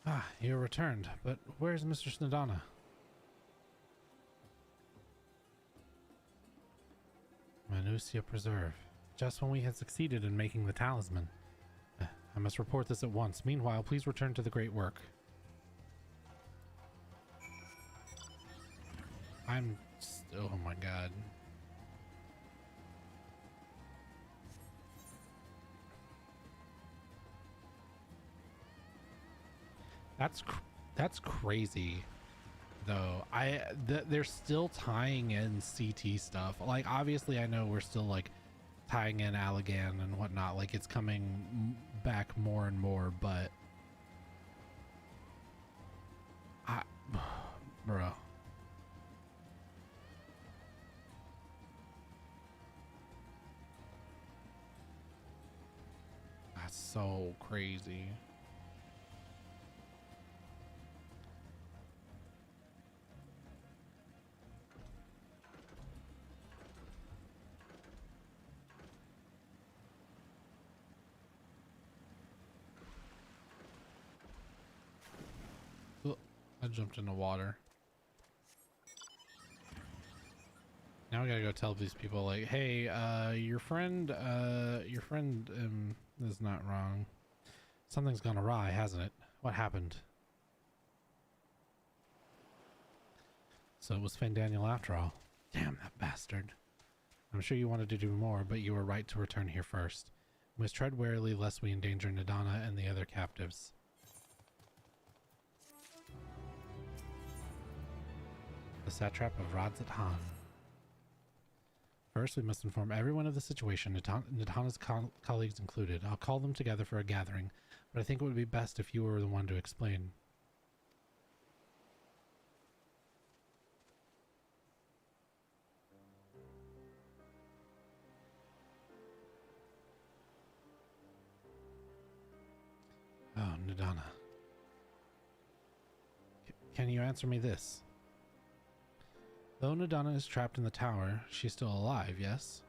Ah, you returned, but where's Mr. Snedana? Manusia Preserve. Just when we had succeeded in making the talisman. I must report this at once. Meanwhile, please return to the great work. Oh my god. That's crazy, though. They're still tying in CT stuff. Like, obviously, I know we're still like tying in Allegan and whatnot. Like, it's coming back more and more, but bro. That's so crazy. I jumped in the water. Now we gotta go tell these people, like, hey, your friend is not wrong. Something's gone awry, hasn't it? What happened? So it was Fandaniel after all. Damn that bastard. I'm sure you wanted to do more, but you were right to return here first. We must tread warily lest we endanger Nadana and the other captives. The satrap of Radzat Han. First, we must inform everyone of the situation, Nadana's colleagues included. I'll call them together for a gathering, but I think it would be best if you were the one to explain. Oh, Nadana. Can you answer me this? Though Nadana is trapped in the tower, she's still alive, yes?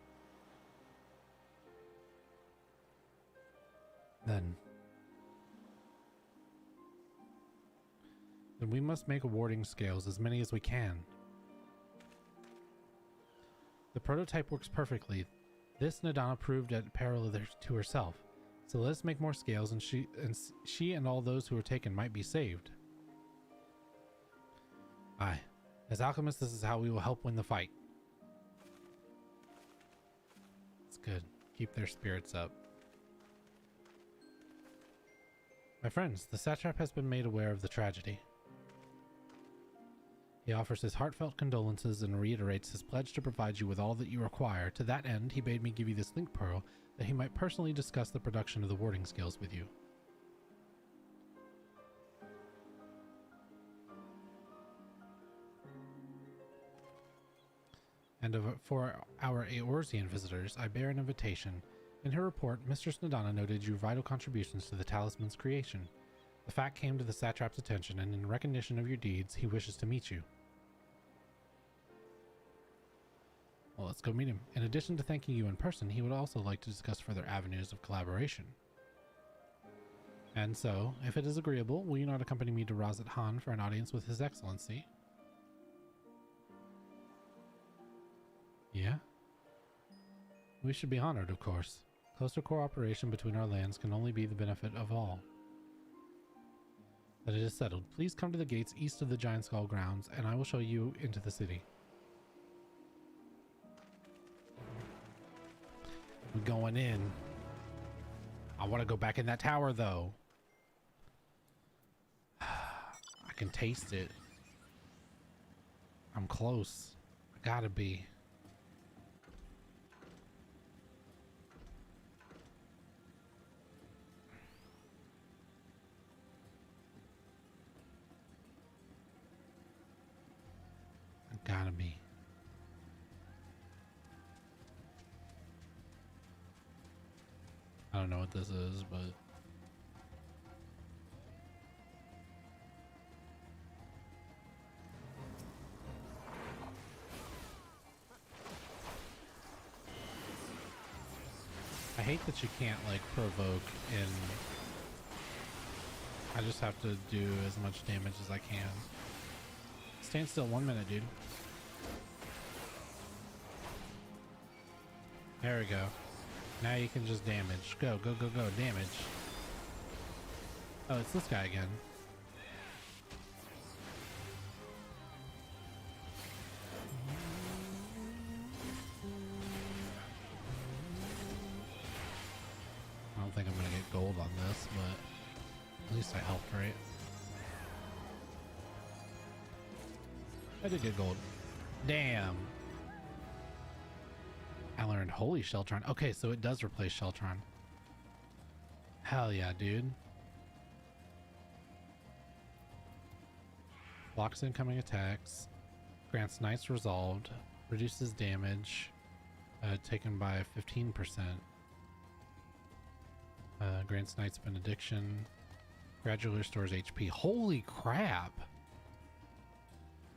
Then we must make warding scales, as many as we can. The prototype works perfectly. This Nadana proved at peril to herself. So let us make more scales, and she and all those who were taken might be saved. Aye. As alchemists, this is how we will help win the fight. It's good. Keep their spirits up. My friends, the satrap has been made aware of the tragedy. He offers his heartfelt condolences and reiterates his pledge to provide you with all that you require. To that end, he bade me give you this link pearl that he might personally discuss the production of the warding scales with you. And for our Eorzean visitors, I bear an invitation. In her report, Mistress Nadana noted your vital contributions to the talisman's creation. The fact came to the satrap's attention, and in recognition of your deeds, he wishes to meet you. Well, let's go meet him. In addition to thanking you in person, he would also like to discuss further avenues of collaboration. And so, if it is agreeable, will you not accompany me to Radzat Han for an audience with His Excellency? Yeah? We should be honored, of course. Closer cooperation between our lands can only be the benefit of all. That it is settled. Please come to the gates east of the Giant Skull grounds, and I will show you into the city. We're going in. I want to go back in that tower, though. I can taste it. I'm close. I gotta be. Gotta be. I don't know what this is, but I hate that you can't like provoke in I just have to do as much damage as I can. Stand still 1 minute, dude. There we go. Now you can just damage. Go, go, go, go. Damage. Oh, it's this guy again. I don't think I'm gonna get gold on this, but at least I helped, right? I did get gold. Damn. I learned Holy Sheltron. Okay, so it does replace Sheltron. Hell yeah, dude. Blocks incoming attacks. Grants Knights Resolved. Reduces damage taken by 15%. Grants Knight's Benediction. Gradually restores HP. Holy crap!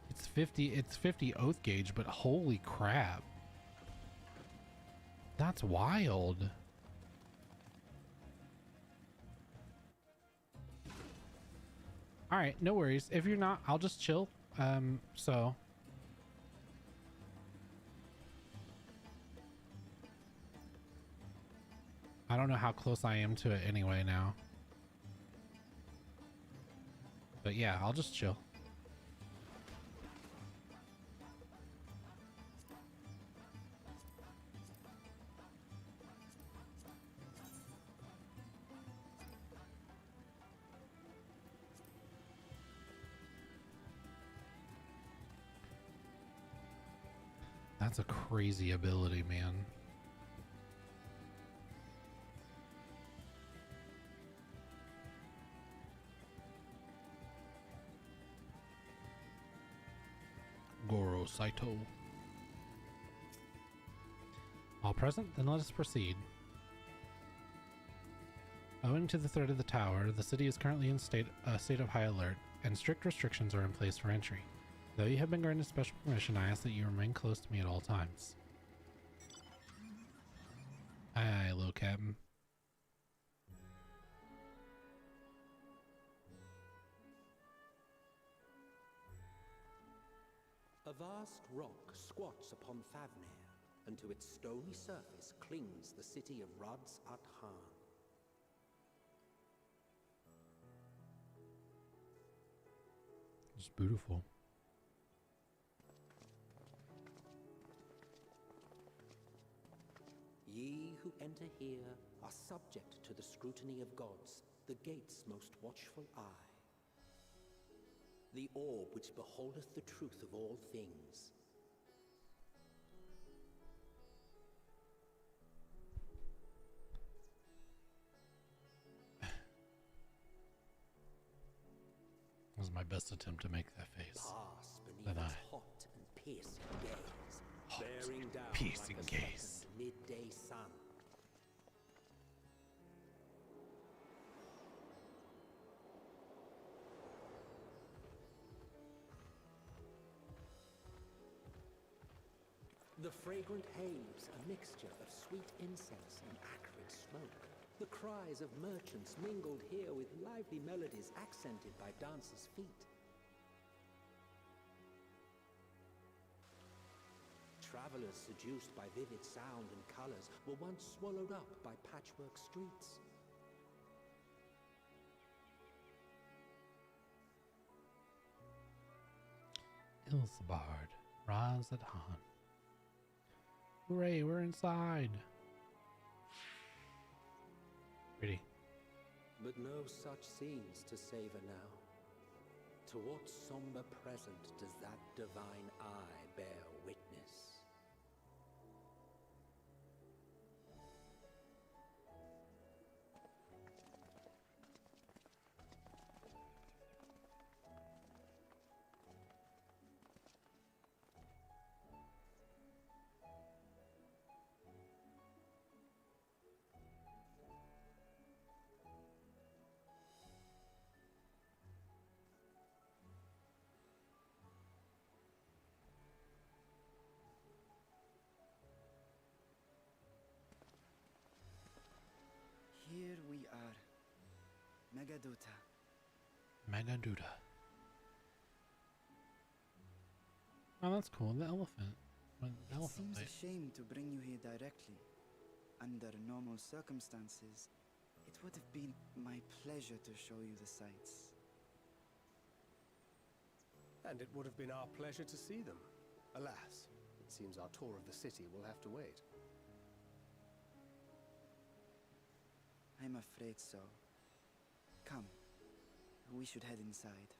It's 50 oath gauge, but holy crap. That's wild. All right, no worries. If you're not, I'll just chill. So I don't know how close I am to it anyway now. But yeah, I'll just chill. That's a crazy ability, man. Goro Saito. All present? Then let us proceed. Owing to the threat of the tower, the city is currently in a state of high alert, and strict restrictions are in place for entry. Though you have been granted special permission, I ask that you remain close to me at all times. Aye, aye, little captain. A vast rock squats upon Thavnair, and to its stony surface clings the city of Rads at Han. It's beautiful. Ye who enter here are subject to the scrutiny of gods, the gate's most watchful eye. The orb which beholdeth the truth of all things. That was my best attempt to make that face. Pass beneath its hot and piercing gaze, bearing down piercing like a gaze. second midday sun. The fragrant haze, a mixture of sweet incense and acrid smoke. The cries of merchants mingled here with lively melodies accented by dancers' feet. Travelers seduced by vivid sound and colors were once swallowed up by patchwork streets. Ilsabard, Raz at Han. Hooray, we're inside. Pretty. But no such scenes to savor now. To what somber present does that divine eye bear witness? Here we are. Megadota, Magaduda. Oh, that's cool. The elephant. The It elephant seems fight. a shame to bring you here directly. Under normal circumstances, it would have been my pleasure to show you the sights. And it would have been our pleasure to see them. Alas, it seems our tour of the city will have to wait. I'm afraid so. Come, we should head inside.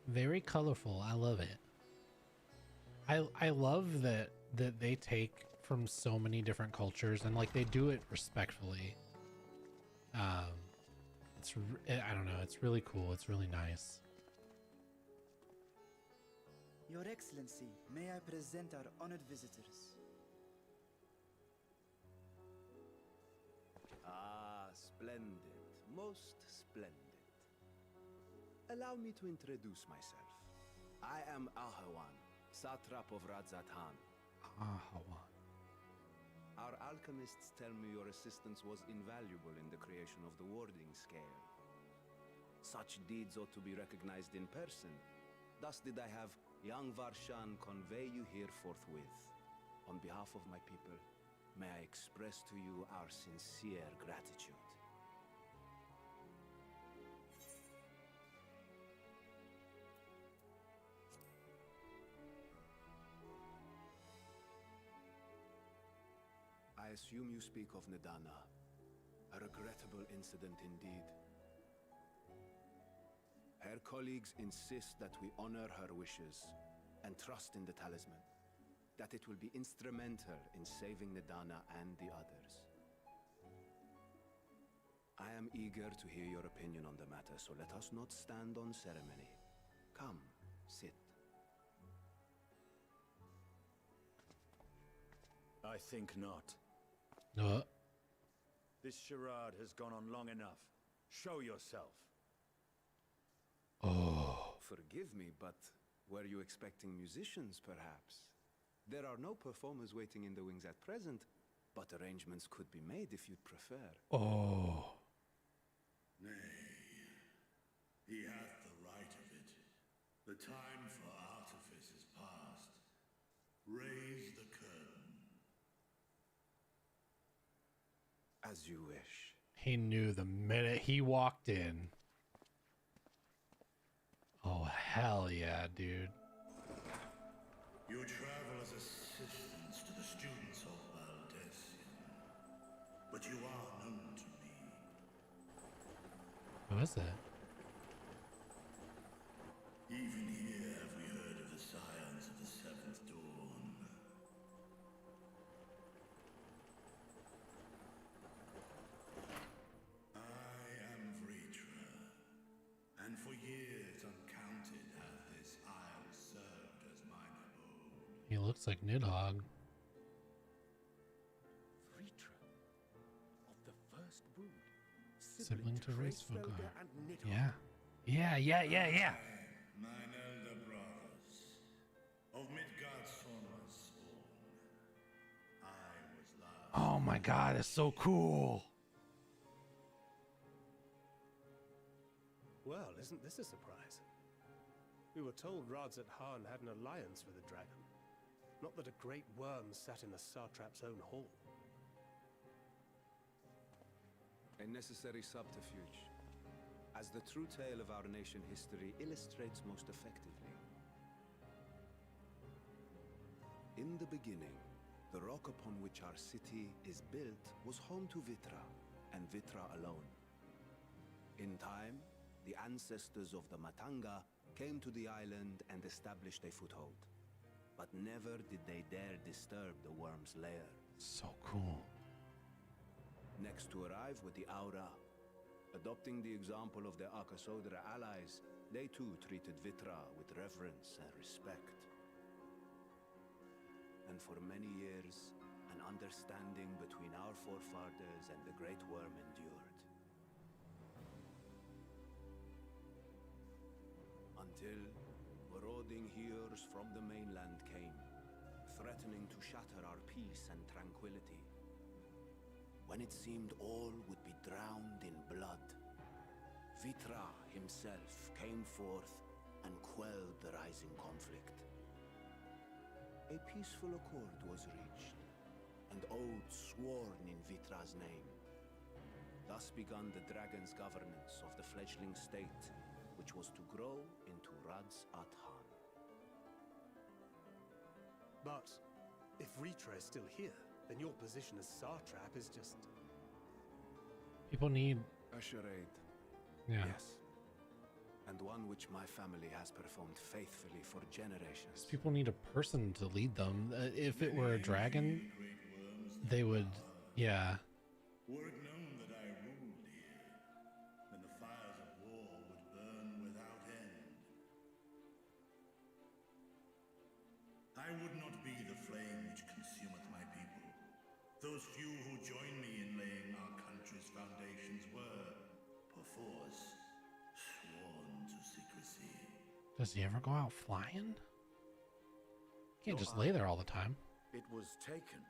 Very colorful. I love it. I love that they take from so many different cultures and like they do it respectfully. I don't know. It's really cool. It's really nice. Your Excellency, may I present our honored visitors? Ah, splendid. Most splendid. Allow me to introduce myself. I am Ahawan, satrap of Radzatan. Ahawan. Our alchemists tell me your assistance was invaluable in the creation of the warding scale. Such deeds ought to be recognized in person. Thus did I have young Varshan convey you here forthwith. On behalf of my people, may I express to you our sincere gratitude. I assume you speak of Nidana. A regrettable incident indeed. Her colleagues insist that we honor her wishes and trust in the talisman, that it will be instrumental in saving Nidana and the others. I am eager to hear your opinion on the matter, so let us not stand on ceremony. Come, sit. I think not. This charade has gone on long enough. Show yourself. Oh. Forgive me, but were you expecting musicians, perhaps? There are no performers waiting in the wings at present, but arrangements could be made if you'd prefer. Oh. Nay, he hath the right of it. The time for artifice is past. Raise the curtain. As you wish. He knew the minute he walked in. Oh, hell yeah, dude. You travel as assistants to the students of Valdesian, but you are known to me. Who is that? Even here have we heard of the scions of the Seventh Dawn. I am Vritra, and for years uncounted hath this isle served as mine abode. He looks like Nidhogg. Vritra, of the first brood, Sibling to Racefolk. and Nidhogg. Yeah. Yeah. Mine elder brothers, of Midgard's former spawn, I was last. Oh my god, it's so cool. Well, isn't this a surprise? We were told Radzat Han had an alliance with a dragon. Not that a great worm sat in the satrap's own hall. A necessary subterfuge, as the true tale of our nation history illustrates most effectively. In the beginning, the rock upon which our city is built was home to Vitra, and Vitra alone. In time, the ancestors of the Matanga came to the island and established a foothold. But never did they dare disturb the worm's lair. So cool. Next to arrive with the Aura, adopting the example of their Akasodra allies, they too treated Vitra with reverence and respect. And for many years, an understanding between our forefathers and the Great Worm endured. Until Borod marauding heroes from the mainland came, threatening to shatter our peace and tranquility. When it seemed all would be drowned in blood, Vitra himself came forth and quelled the rising conflict. A peaceful accord was reached, and oaths sworn in Vitra's name. Thus began the dragon's governance of the fledgling state, which was to grow into Radz at Han. But if Vitra is still here, then your position as Satrap is just... People need a charade. Yeah. Yes. And one which my family has performed faithfully for generations. People need a person to lead them. If it were a dragon, they would, yeah. Were it known that I ruled here, then the fires of war would burn without end. I would not be the flame which consumeth my people. Those few who join me in laying our country's foundations were, perforce, sworn to secrecy. Does he ever go out flying? Can't just lay there all the time. It was taken.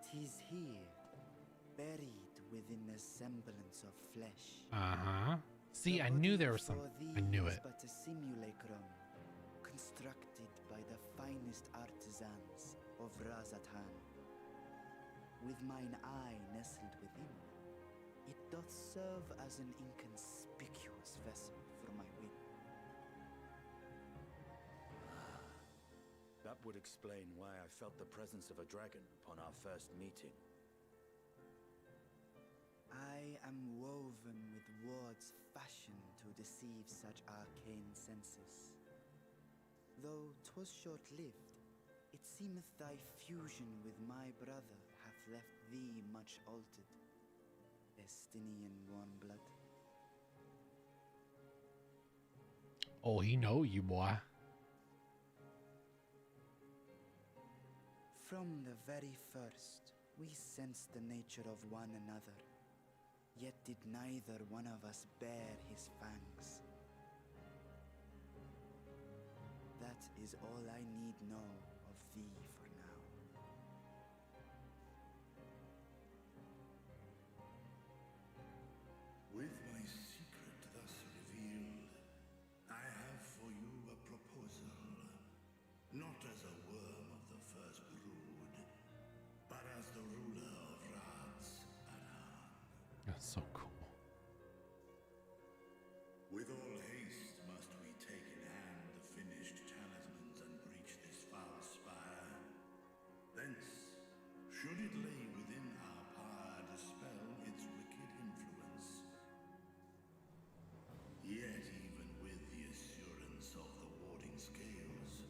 "'Tis here, buried within a semblance of flesh." Uh-huh. See, I knew there was some. I knew it. But a simulacrum, constructed by the finest artisans of Razatan. With mine eye nestled within, it doth serve as an inconspicuous vessel for my wit. That would explain why I felt the presence of a dragon upon our first meeting. I am woven with words fashioned to deceive such arcane senses. Though 'twas short-lived, it seemeth thy fusion with my brother hath left thee much altered, Estinian warm blood. Oh, he know you, boy. From the very first, we sensed the nature of one another, yet did neither one of us bear his fangs. That is all I need know of thee for now. With my secret thus revealed, I have for you a proposal. Not as a worm of the first brood, but as the ruler of Radz at Han. That's so cool. With all haste must we take in hand the finished talismans and breach this foul spire. Thence, should it lay within our power, dispel its wicked influence. Yet even with the assurance of the warding scales,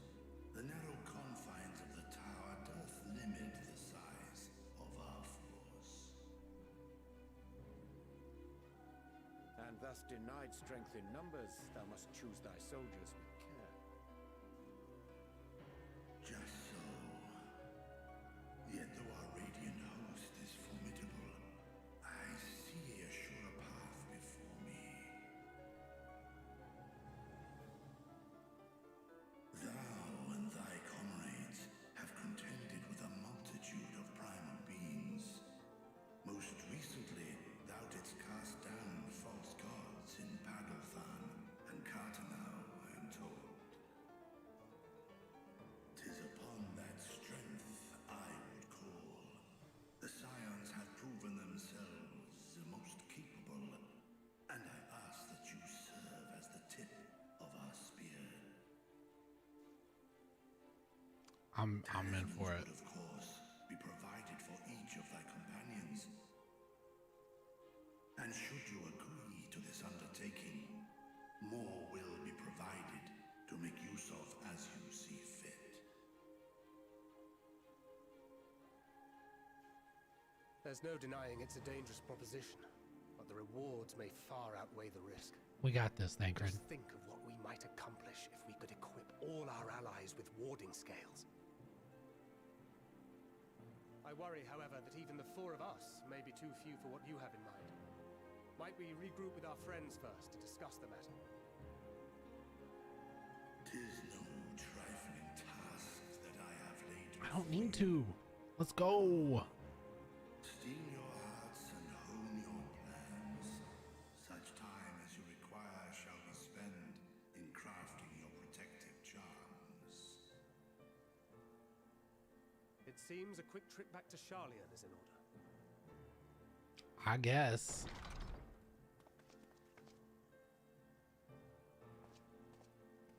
the narrow confines of the tower doth limit the size of our force. And thus denied strength in numbers, thou must choose thy soldiers with care. Just so. Yet though our radiant host is formidable, I see a surer path before me. Thou and thy comrades have contended with a multitude of primal beings. Most recently, thou didst cast down false gods in Pagalthan and Cartanau, I am told. 'Tis upon that strength I would call. The Scions have proven themselves the most capable, and I ask that you serve as the tip of our spear. I'm in for it. Would, of course, be provided for each of thy companions. And should you agree to this undertaking, more will be provided to make use of as you see fit. There's no denying it's a dangerous proposition, but the rewards may far outweigh the risk. We got this, Thancred. Just think of what we might accomplish if we could equip all our allies with warding scales. I worry, however, that even the four of us may be too few for what you have in mind. Might we regroup with our friends first to discuss the matter? 'Tis no trifling task that I have laid I don't need to. Let's go. Steel your hearts and hone your plans. Such time as you require shall be spent in crafting your protective charms. It seems a quick trip back to Charlian is in order. I guess.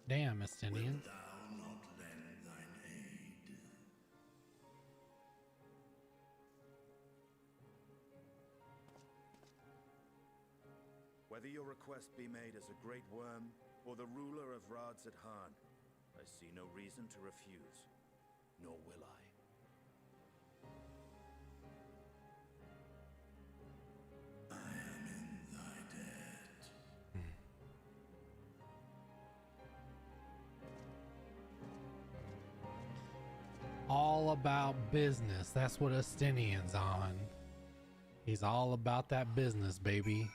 Damn, Estinian. Wilt thou not lend thine aid? Whether your request be made as a great worm or the ruler of Rads at Han, I see no reason to refuse, nor will I. I am in thy debt. All about business. That's what Estinian's on. He's all about that business, baby.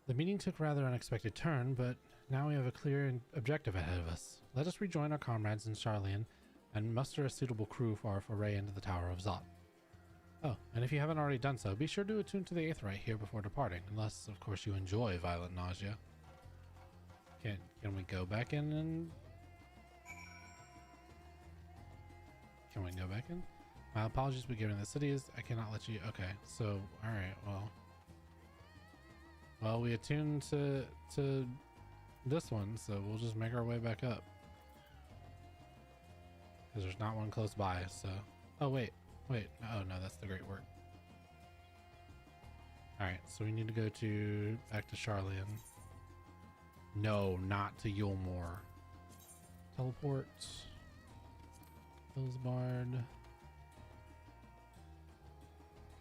The meeting took a rather unexpected turn, but now we have a clear objective ahead of us. Let us rejoin our comrades in Charlian and muster a suitable crew for our foray into the Tower of Zot. Oh, and if you haven't already done so, be sure to attune to the Aetheryte here before departing, unless, of course, you enjoy violent nausea. Can we go back in and... Can we go back in? My apologies for giving the city is... I cannot let you... Okay, so, alright, well... Well, we attuned to this one, so we'll just make our way back up. Because there's not one close by, so... Oh, wait. Oh, no, that's the Great Work. Alright, so we need to go back to Charlian. No, not to Yulmore. Teleport. Hillsbard.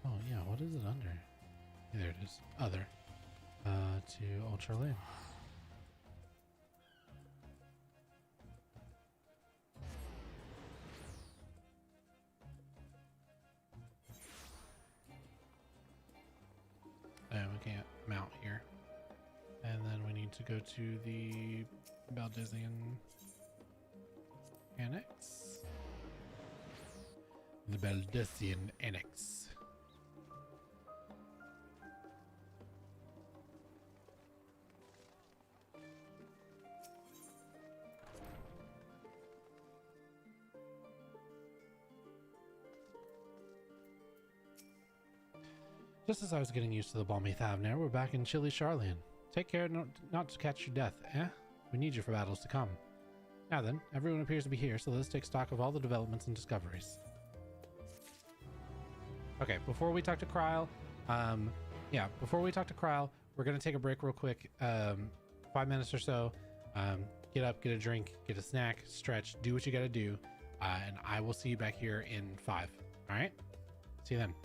Oh, yeah, what is it under? Yeah, there it is. Other. To Old Charlian. And we can't mount here. And then we need to go to the Baldesion Annex. The Baldesion Annex. Just as I was getting used to the balmy Thavnair, we're back in chilly Charlian. Take care not to catch your death, eh? We need you for battles to come. Now then, everyone appears to be here, so let's take stock of all the developments and discoveries. Okay, before we talk to Kryl, we're gonna take a break real quick, 5 minutes or so. Get up, get a drink, get a snack, stretch, do what you gotta do, and I will see you back here in 5. All right? See you then.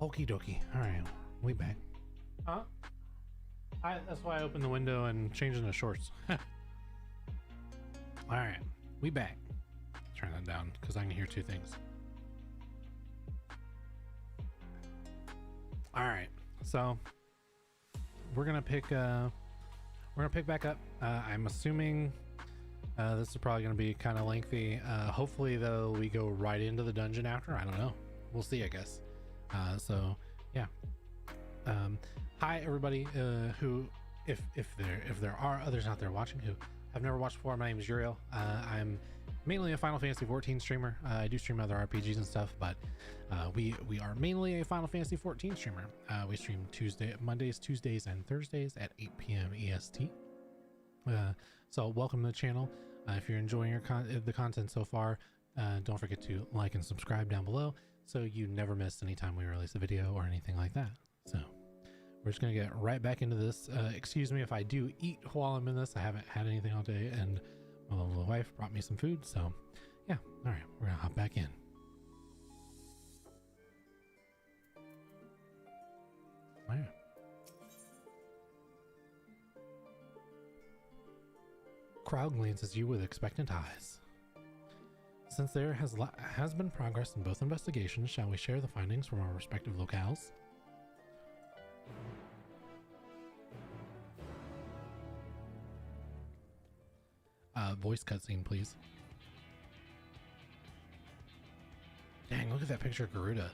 Okie dokie. All right, we back. Huh? That's why I opened the window and changed into shorts. All right, we back. Turn that down because I can hear two things. All right, so we're gonna pick back up. I'm assuming this is probably gonna be kind of lengthy. Hopefully, though, we go right into the dungeon after. I don't know. We'll see, I guess. So yeah. Hi everybody who if there are others out there watching who I've never watched before. My name is Uriel. I'm mainly a Final Fantasy 14 streamer. I do stream other RPGs and stuff, but we are mainly a Final Fantasy 14 streamer. We stream Mondays, Tuesdays, and Thursdays at 8 p.m. EST. So welcome to the channel. If you're enjoying the content so far, don't forget to like and subscribe down below so you never miss any time we release a video or anything like that. So we're just gonna get right back into this. Excuse me if I do eat while I'm in this. I haven't had anything all day, and my lovely wife brought me some food. So yeah, all right, we're gonna hop back in. All right. Crowd glances you with expectant eyes. Since there has been progress in both investigations, shall we share the findings from our respective locales? Voice cutscene, please. Dang, look at that picture of Garuda.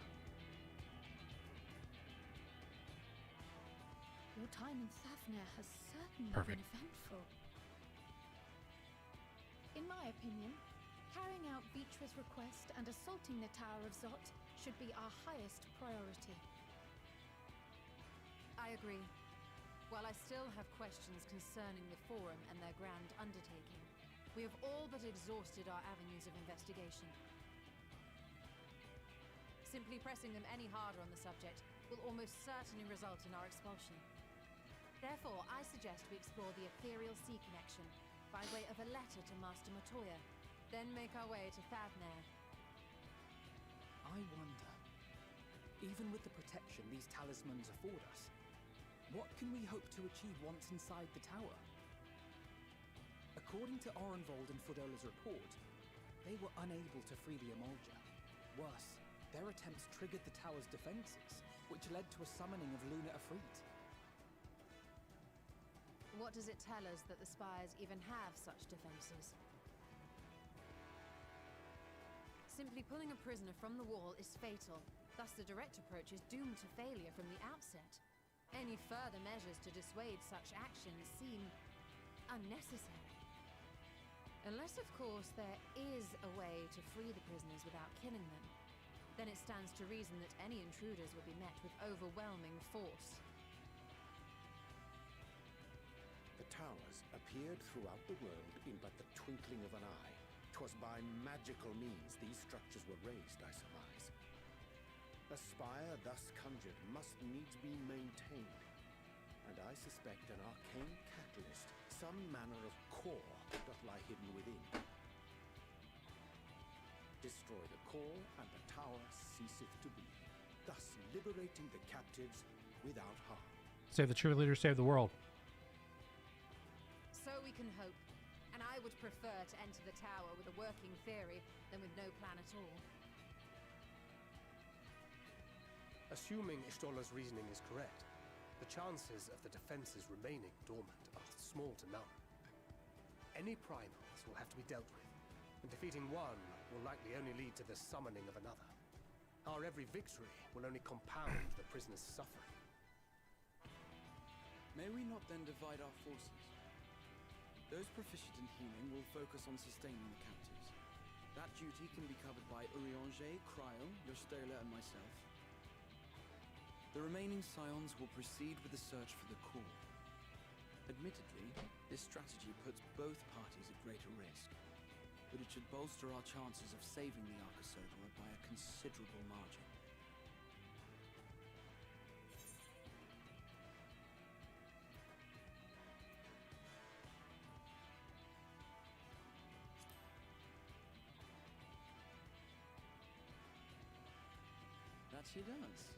Your time in Thavnair has certainly Perfect. been eventful. In my opinion, carrying out Vitra's request and assaulting the Tower of Zot should be our highest priority. I agree. While I still have questions concerning the Forum and their grand undertaking, we have all but exhausted our avenues of investigation. Simply pressing them any harder on the subject will almost certainly result in our expulsion. Therefore, I suggest we explore the Ethereal Sea connection by way of a letter to Master Matoya, then make our way to Thavnair. I wonder, even with the protection these talismans afford us, what can we hope to achieve once inside the tower? According to Orenvold and Fodola's report, they were unable to free the Emolja. Worse, their attempts triggered the tower's defenses, which led to a summoning of Luna Afrit. What does it tell us that the Spires even have such defenses? Simply pulling a prisoner from the wall is fatal, thus the direct approach is doomed to failure from the outset. Any further measures to dissuade such actions seem unnecessary. Unless, of course, there is a way to free the prisoners without killing them, then it stands to reason that any intruders will be met with overwhelming force. The towers appeared throughout the world in but the twinkling of an eye. 'Twas by magical means these structures were raised, I surmise. A spire thus conjured must needs be maintained, and I suspect an arcane catalyst, some manner of core, doth lie hidden within. Destroy the core, and the tower ceaseth to be, thus liberating the captives without harm. Save the cheerleaders, save the world. So we can hope, and I would prefer to enter the tower with a working theory than with no plan at all. Assuming Ishtola's reasoning is correct, the chances of the defenses remaining dormant are small to none. Any primals will have to be dealt with, and defeating one will likely only lead to the summoning of another. Our every victory will only compound the prisoner's suffering. May we not then divide our forces? Those proficient in healing will focus on sustaining the captives. That duty can be covered by Urianger, Cryo, Yostola, and myself. The remaining scions will proceed with the search for the core. Admittedly, this strategy puts both parties at greater risk, but it should bolster our chances of saving the Arcosodora by a considerable margin. That she does.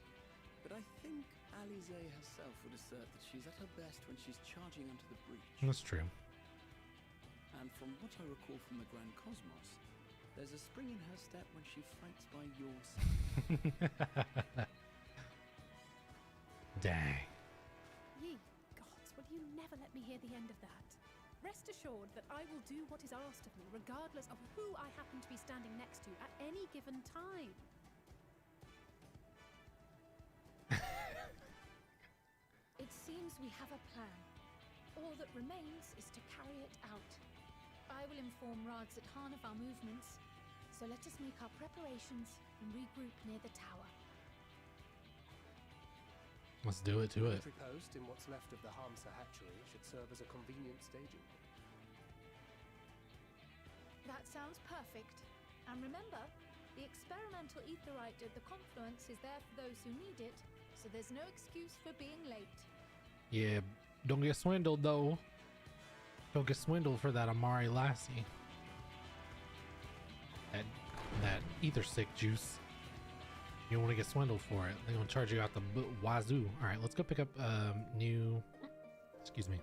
but I think Alize herself would assert that she's at her best when she's charging onto the breach. That's true. And from what I recall from the Grand Cosmos, there's a spring in her step when she fights by your side. Dang. Ye gods, will you never let me hear the end of that? Rest assured that I will do what is asked of me, regardless of who I happen to be standing next to at any given time. It seems we have a plan. All that remains is to carry it out. I will inform Rads at Han of our movements, so let us make our preparations and regroup near the tower. Let's do it to it. The military post in what's left of the Hamsa hatchery should serve as a convenient staging. That sounds perfect. And remember, the experimental etherite at the confluence is there for those who need it, so there's no excuse for being late. Yeah, don't get swindled though. Don't get swindled for that Amari Lassie. That ether stick juice. You don't want to get swindled for it. They're gonna charge you out the wazoo. All right, let's go pick up new. Excuse me.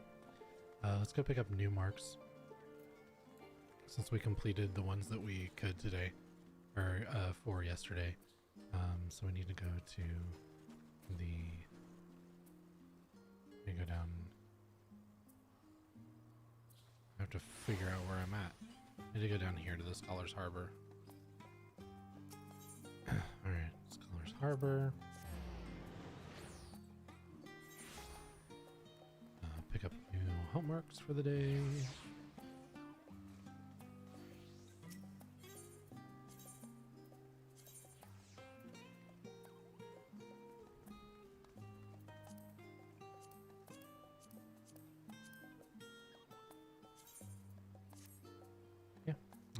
Let's go pick up new marks. Since we completed the ones that we could today, or for yesterday. So we need to go to the. Let me go down. I have to figure out where I'm at. I need to go down here to the Scholars Harbor. Alright, Scholars Harbor. Pick up new homeworks for the day.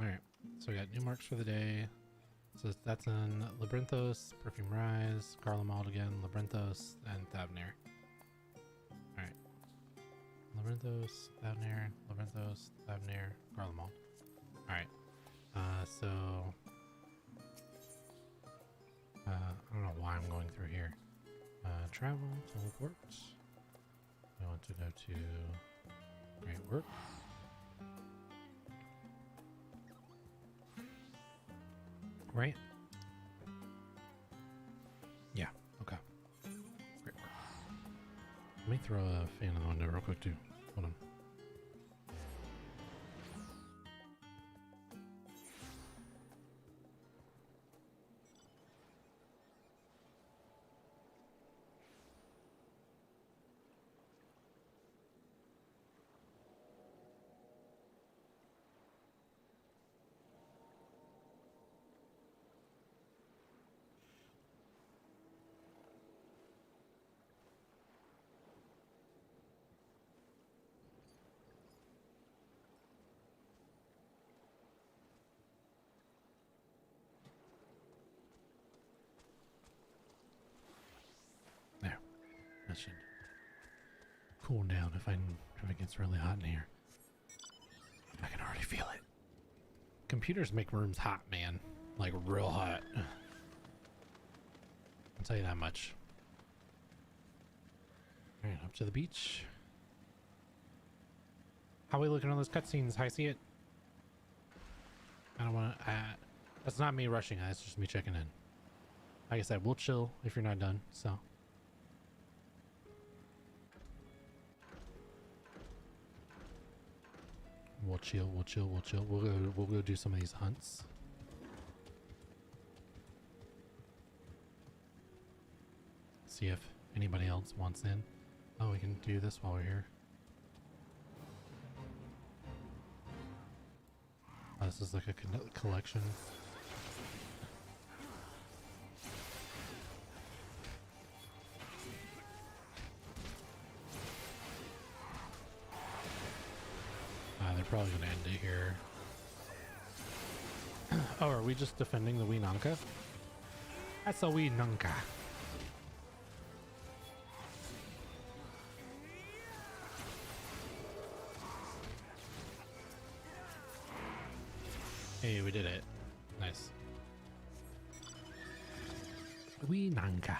Alright, so we got new marks for the day. So that's in Labyrinthos, Perfume Rise, Garlemald again, Labyrinthos, and Thavnair. Alright. Labyrinthos, Thavnair, Labyrinthos, Thavnair, Garlemald. Alright. So I don't know why I'm going through here. Travel, teleport. I want to go to Great Work. Right? Yeah, okay. Great work. Let me throw a fan in the window real quick too. Hold on. That should cool down if it gets really hot in here. I can already feel it. Computers make rooms hot, man. Like real hot. I'll tell you that much. Alright, up to the beach. How are we looking on those cutscenes? I see it. I don't want to. That's not me rushing. That's just me checking in. Like I said, we'll chill if you're not done. So. We'll chill, we'll chill, we'll chill. We'll go do some of these hunts. See if anybody else wants in. Oh, we can do this while we're here. Oh, this is like a collection. They're probably gonna end it here. Oh, are we just defending the wee Nanka? That's a wee Nanka. Hey, we did it. Nice. Wee Nanka.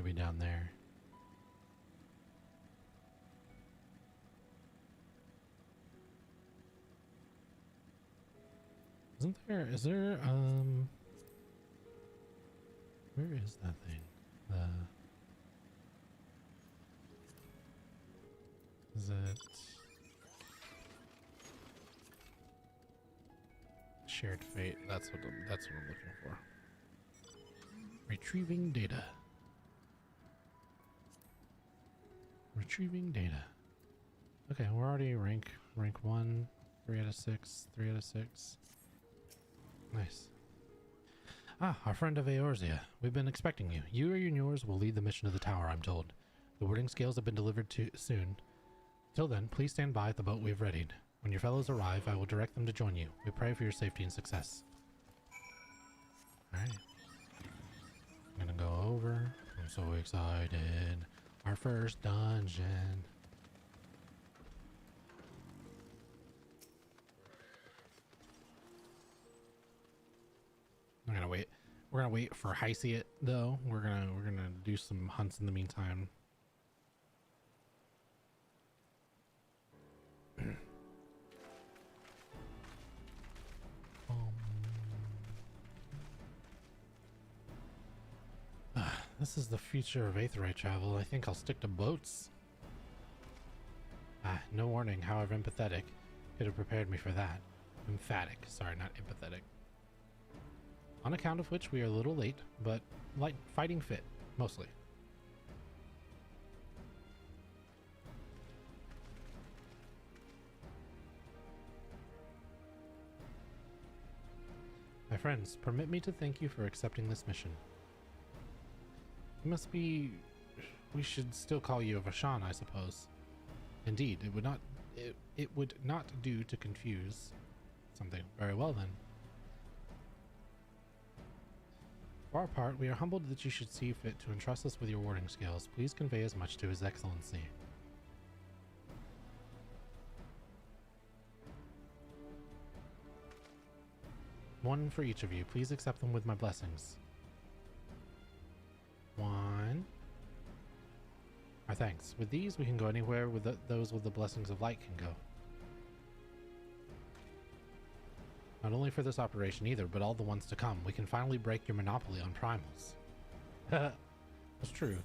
to be down there. Is there, where is that thing? Is it shared fate? That's what I'm looking for. Retrieving data. Retrieving data. Okay, we're already rank 1, 3 out of 6, 3 out of 6. Nice. Ah, our friend of Eorzea. We've been expecting you. You or yours will lead the mission to the tower, I'm told. The wording scales have been delivered soon. Till then, please stand by at the boat we have readied. When your fellows arrive, I will direct them to join you. We pray for your safety and success. Alright. I'm gonna go over. I'm so excited. Our first dungeon. I'm gonna wait. We're gonna wait for Hysiat though. We're gonna do some hunts in the meantime. This is the future of Aetheryte travel. I think I'll stick to boats. Ah, no warning, however empathetic. Could have prepared me for that. Emphatic, sorry, not empathetic. On account of which we are a little late, but like fighting fit, mostly. My friends, permit me to thank you for accepting this mission. You must be... We should still call you a Vashan, I suppose. Indeed, it would not do to confuse something. Very well then. For our part, we are humbled that you should see fit to entrust us with your warding scales. Please convey as much to His Excellency. One for each of you. Please accept them with my blessings. One. Our thanks. With these, we can go anywhere with those with the blessings of light can go. Not only for this operation either, but all the ones to come. We can finally break your monopoly on primals. That's true.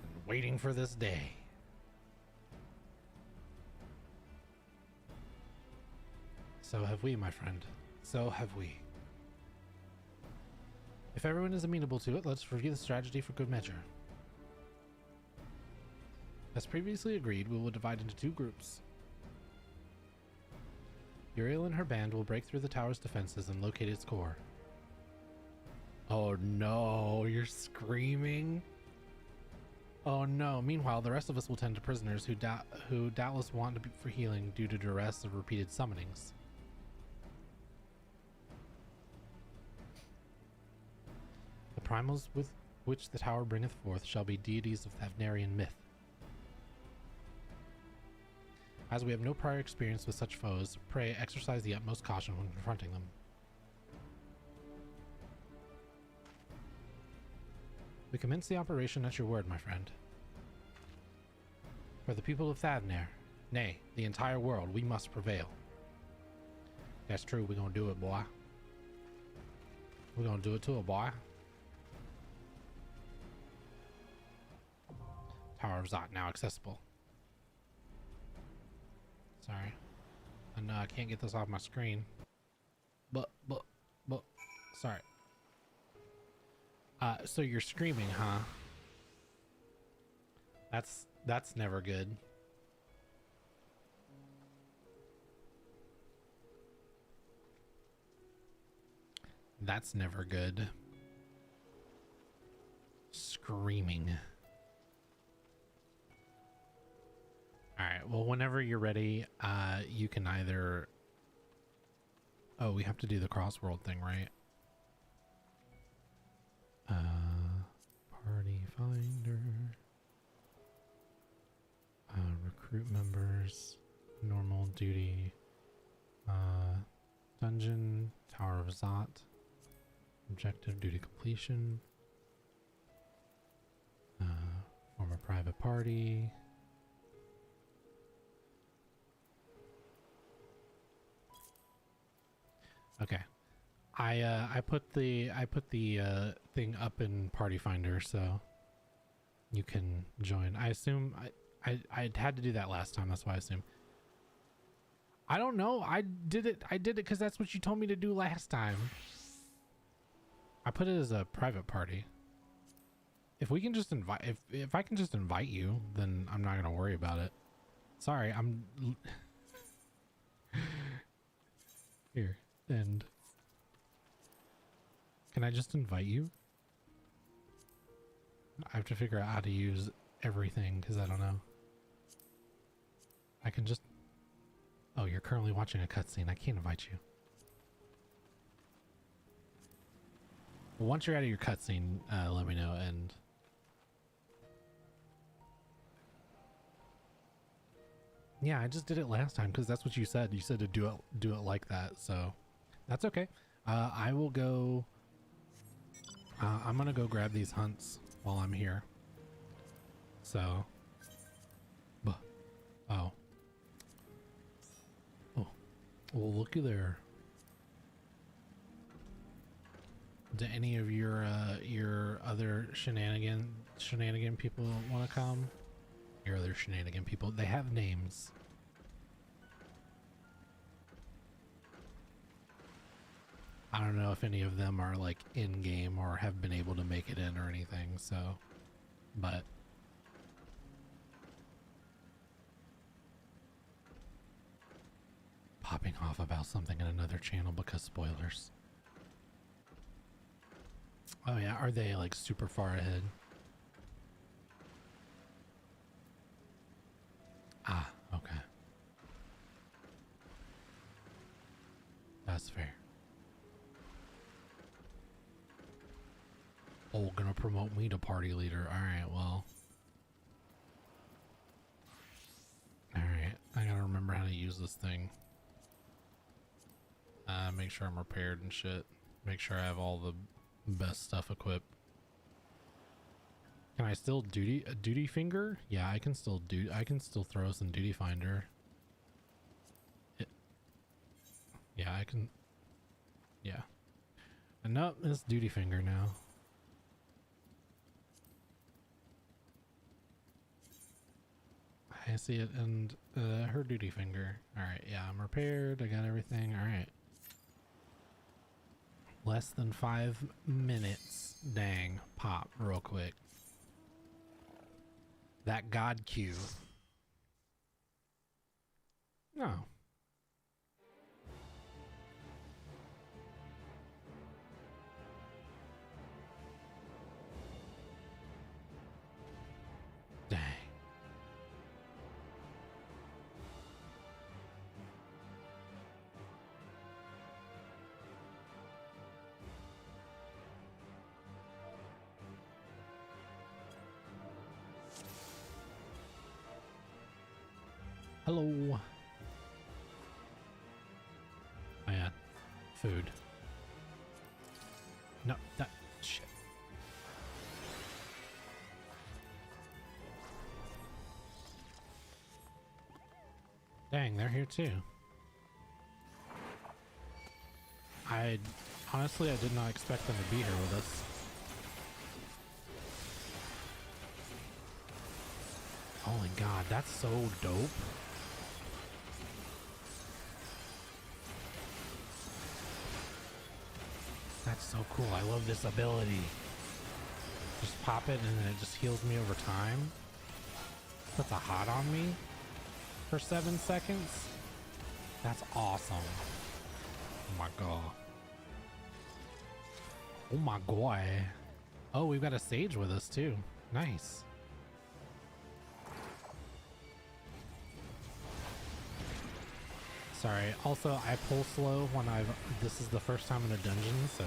Been waiting for this day. So have we, my friend. So have we. If everyone is amenable to it, let's review the strategy for good measure. As previously agreed, we will divide into 2 groups. Uriel and her band will break through the tower's defenses and locate its core. Oh no, you're screaming? Oh no. Meanwhile, the rest of us will tend to prisoners who doubtless want to be for healing due to duress of repeated summonings. The primals with which the tower bringeth forth shall be deities of Thavnairian myth. As we have no prior experience with such foes, pray exercise the utmost caution when confronting them. We commence the operation at your word, my friend. For the people of Thavnair, nay, the entire world, we must prevail. That's true, we're gonna do it, boy. We're gonna do it to it, boy. Tower of Zot now accessible. Sorry. I know I can't get this off my screen. But, sorry. So you're screaming, huh? That's never good. That's never good. Screaming. Alright, well, whenever you're ready, you can either... Oh, we have to do the crossworld thing, right? Party finder. Recruit members. Normal duty. Dungeon. Tower of Zot. Objective duty completion. Form a private party. Okay. I put the thing up in Party Finder so you can join. I assume I had to do that last time, that's why I assume. I don't know. I did it because that's what you told me to do last time. I put it as a private party. If we can just invite, if I can just invite you, then I'm not gonna worry about it. Sorry, I'm here. And can I just invite you? I have to figure out how to use everything because I don't know. I can just. Oh, you're currently watching a cutscene. I can't invite you. Well, once you're out of your cutscene, let me know. And yeah, I just did it last time because that's what you said. You said to do it like that. So that's okay. I will go. I'm gonna go grab these hunts while I'm here. So. Oh. Oh. Well, looky there. Do any of your other shenanigan people want to come? Your other shenanigan people. They have names. I don't know if any of them are like in game or have been able to make it in or anything, so, but popping off about something in another channel because spoilers. Oh yeah, are they like super far ahead? Ah, okay. That's fair. Oh, gonna promote me to party leader. Alright, well. Alright, I gotta remember how to use this thing. Make sure I'm repaired and shit. Make sure I have all the best stuff equipped. Can I still duty finger? Yeah, I can still throw some duty finder. Yeah, I can. Yeah. And nope, it's duty finger now. I see it, and her duty finger. Alright, yeah, I'm repaired. I got everything. Alright. Less than 5 minutes. Dang. Pop real quick. That God queue. No. Dang. Hello. Oh yeah. Food. No, that shit. Dang, they're here too. Honestly, I did not expect them to be here with us. Holy God, that's so dope. That's so cool. I love this ability. Just pop it and then it just heals me over time. Puts a hot on me for 7 seconds. That's awesome. Oh my God. Oh my God. Oh, we've got a sage with us too. Nice. Sorry. Also, I pull slow when this is the first time in a dungeon, so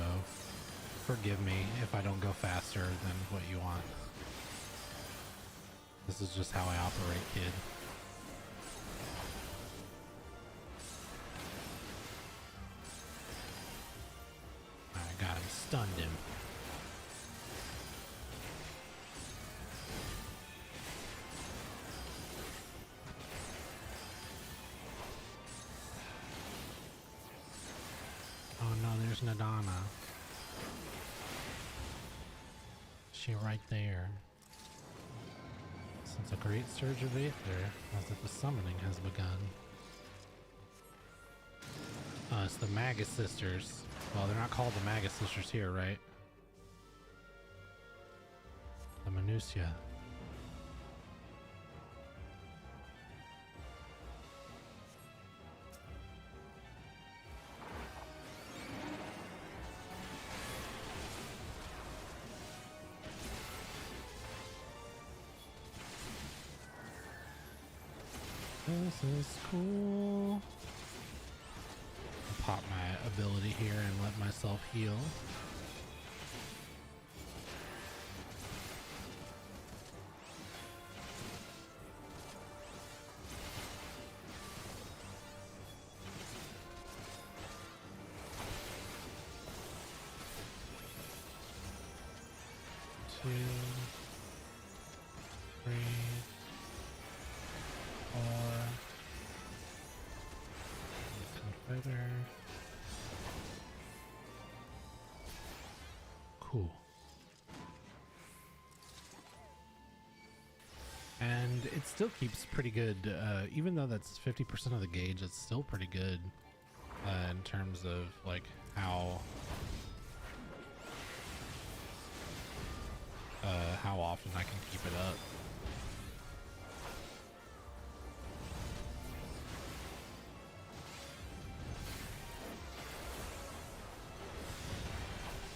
forgive me if I don't go faster than what you want. This is just how I operate, kid. I got him stunned him. Oh no, there's Nadana. She right there. Since a great surge of Aether, as if the summoning has begun. It's the Magus Sisters. Well, they're not called the Magus Sisters here, right? The Minutia. This is cool. I'll pop my ability here and let myself heal. Two, three, 4. Fighter. Cool. And it still keeps pretty good, even though that's 50% of the gauge, it's still pretty good in terms of like how often I can keep it up.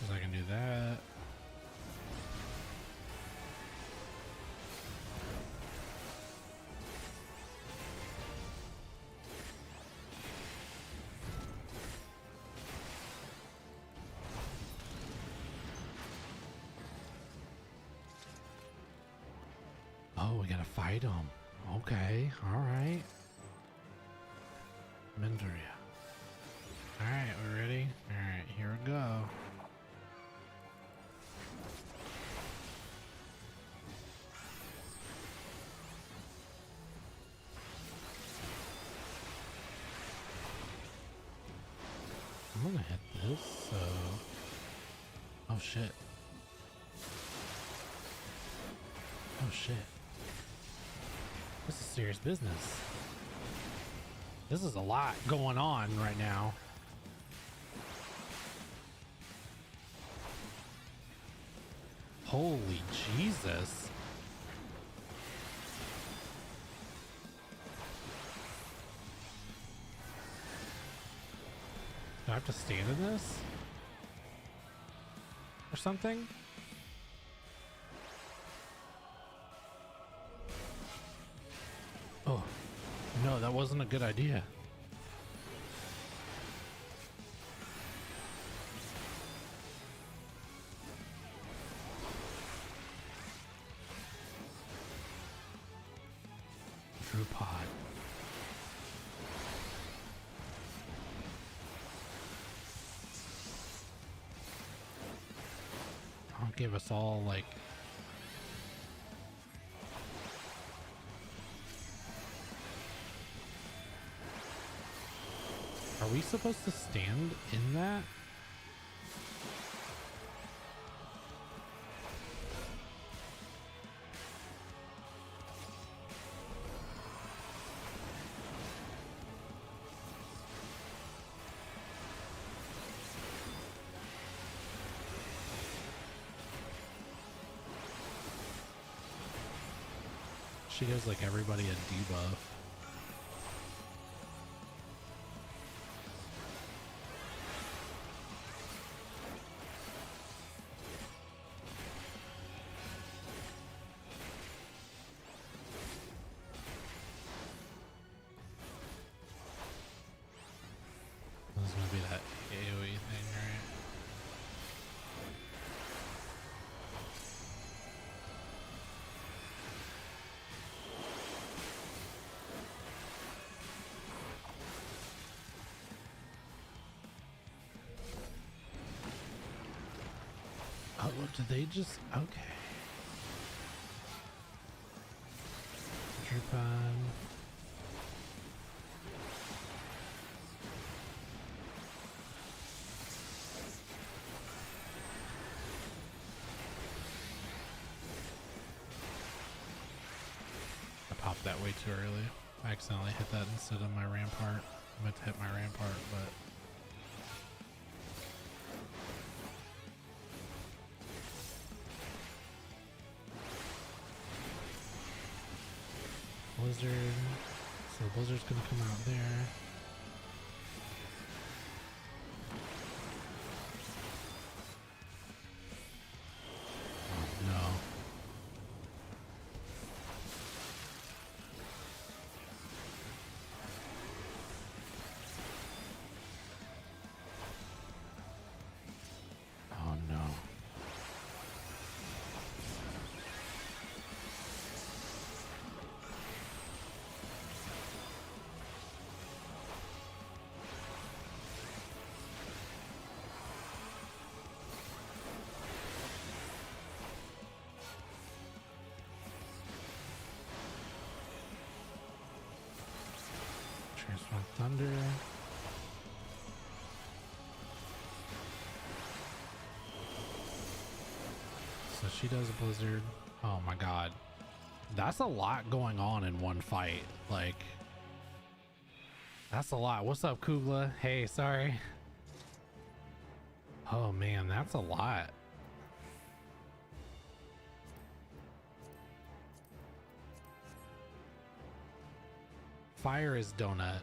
So I can do that. Oh, we gotta fight him. Okay, alright. Mendoria. Alright, we ready? Alright, here we go. I'm gonna hit this, so... Oh shit. Oh shit. This is serious business. This is a lot going on right now. Holy Jesus. Do I have to stand in this? Or something? Oh, no, that wasn't a good idea. Drew pod. I'll give us all like Are we supposed to stand in that? She gives like everybody a debuff. This is gonna be that AoE thing, right? Oh, did they just... Okay. Drupon. I popped that way too early. I accidentally hit that instead of my rampart. I meant to hit my rampart, but... Blizzard. So the blizzard's gonna come out there. Oh no. Oh no. Transform Thunder. So she does a blizzard. Oh my god. That's a lot going on in one fight. Like, that's a lot. What's up, Kugla? Hey, sorry. Oh man, that's a lot. Fire is donut.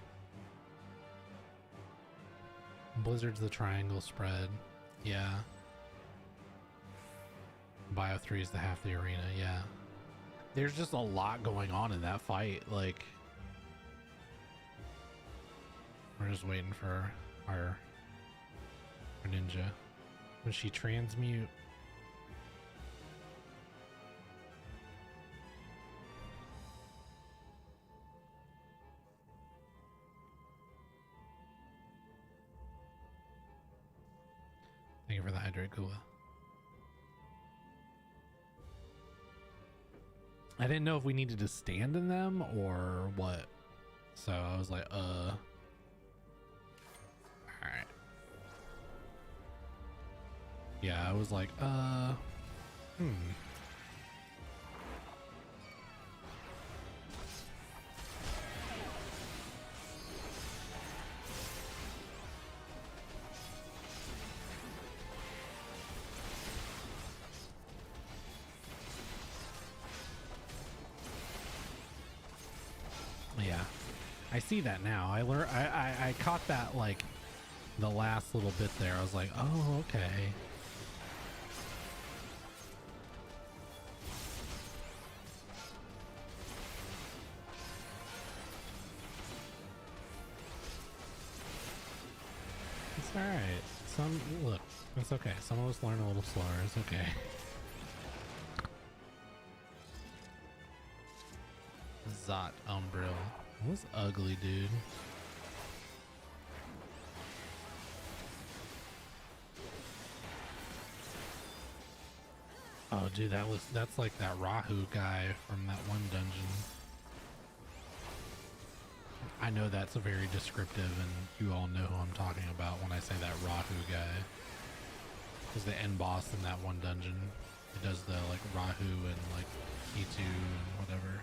Blizzard's the triangle spread. Yeah. Bio 3 is the half the arena. Yeah. There's just a lot going on in that fight. Like, we're just waiting for our ninja. When she transmute. Thank you for the hydrate, Kula. I didn't know if we needed to stand in them or what. So I was like, alright. Yeah, I was like, Yeah, I see that now. I caught that, like, the last little bit there. I was like, oh, okay. It's alright. Look, it's okay. Some of us learn a little slower. It's okay. Zot Umbril. That was ugly, dude. Oh, dude, that's like that Rahu guy from that one dungeon. I know that's a very descriptive, and you all know who I'm talking about when I say that Rahu guy. Is the end boss in that one dungeon. It does the like Rahu and like E2 and whatever.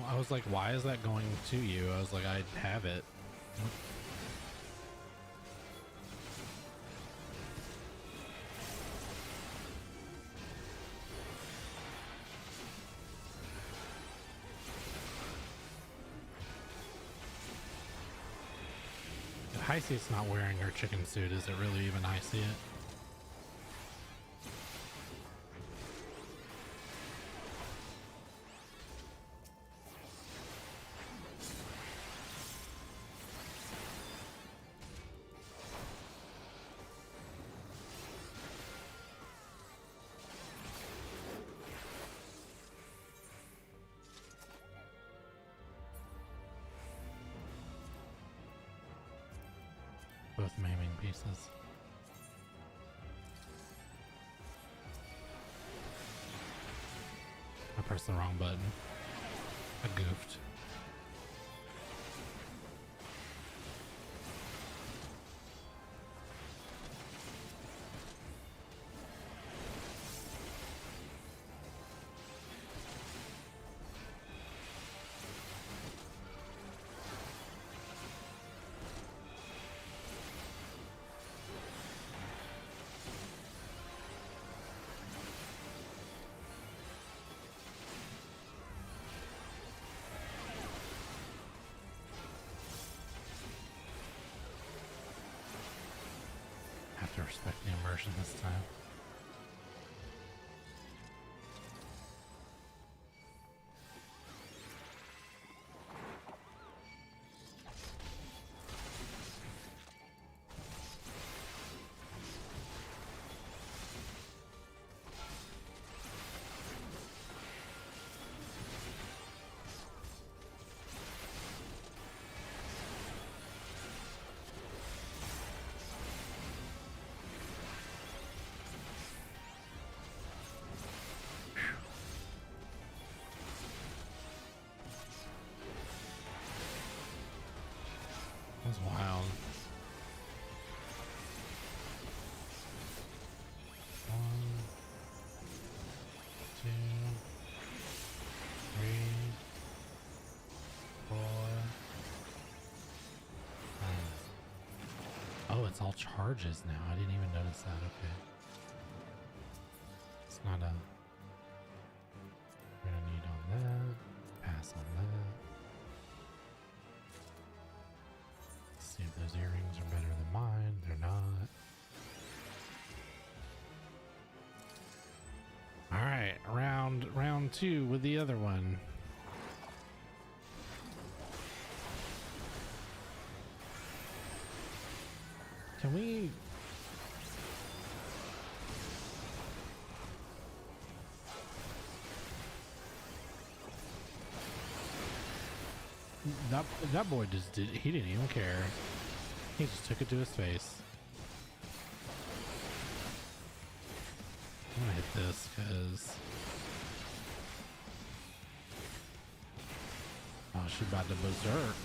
I was like, why is that going to you? I was like, I have it. Highseat's not wearing her chicken suit. Is it really even Highseat? Both maiming pieces. I pressed the wrong button. I goofed. Have to respect the immersion this time. That was wild. 1, 2, 3, 4, 5. Oh, it's all charges now. I didn't even notice that. Okay. It's not a... We're gonna need on that. Pass on that. See if those earrings are better than mine. They're not. All right, round 2 with the other one. Can we? That boy just did. He didn't even care. He just took it to his face. I'm gonna hit this because. Oh, she's about to berserk.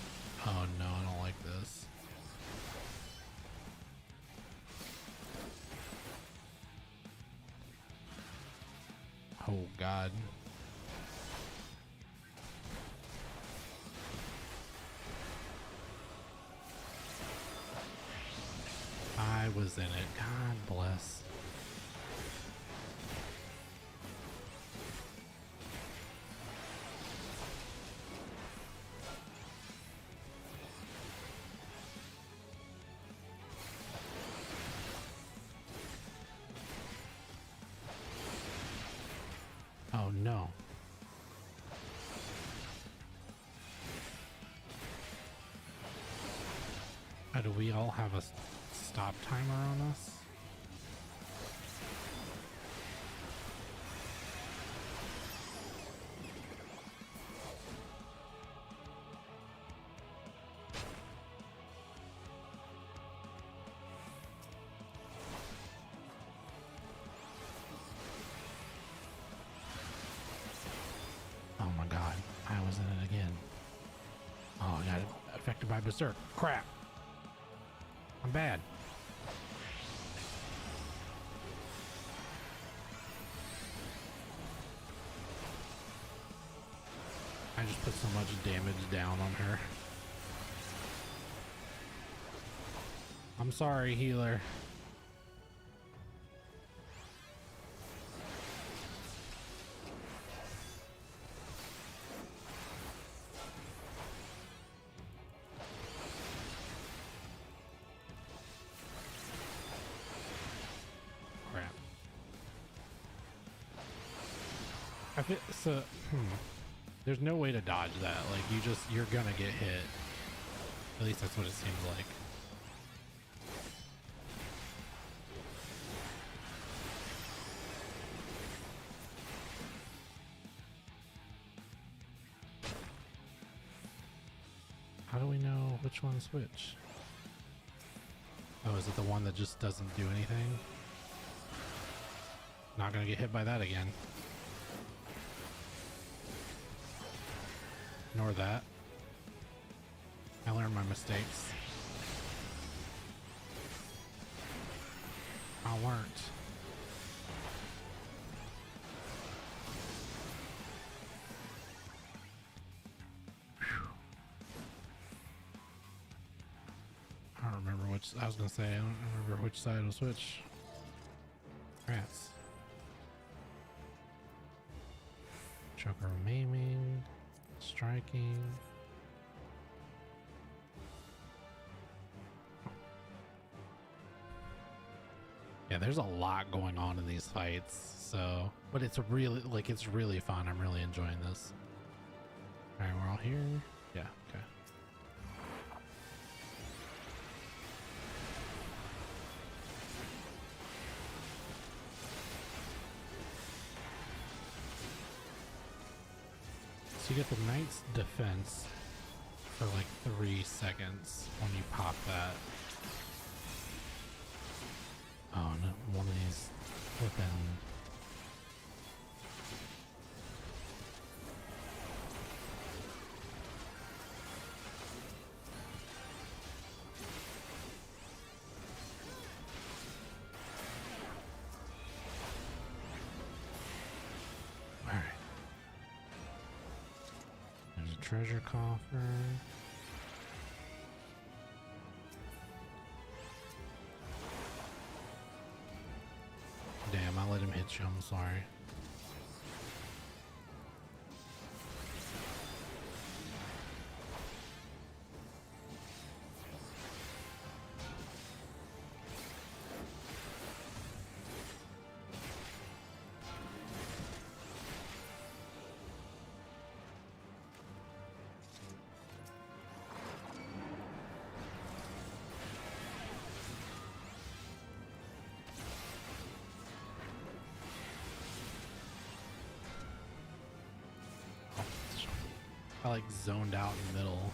Oh no, I don't like this. Oh God. I was in it. God bless. Oh no. Do we all have a stop timer on us? Oh my God, I was in it again. Oh, I got affected by berserk. Crap. I'm bad. I just put so much damage down on her. I'm sorry, healer. So, there's no way to dodge that. Like, you're gonna get hit. At least that's what it seems like. How do we know which one's which? Oh, is it the one that just doesn't do anything? Not gonna get hit by that again. Ignore that. I learned my mistakes. I learned. I don't remember which. I was gonna say I don't remember which side was which. Rats. Choker maiming, striking. Yeah, there's a lot going on in these fights, so, but it's really, like, it's really fun. I'm really enjoying this. All right, we're all here. Yeah, okay. So you get the Knight's Defense for like 3 seconds when you pop that. Oh no, one of these flipping. Alright. There's a treasure coffer. Damn, I let him hit you, I'm sorry. I like zoned out in the middle.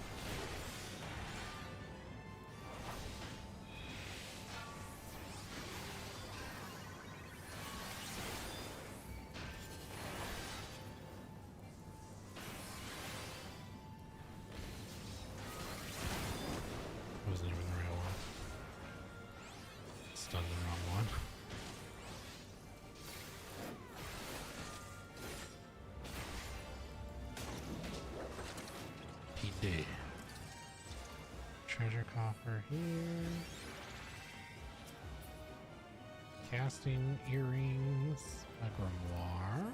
Wasn't even the real one. Stunned the wrong one. Treasure coffer here. Casting earrings. A grimoire.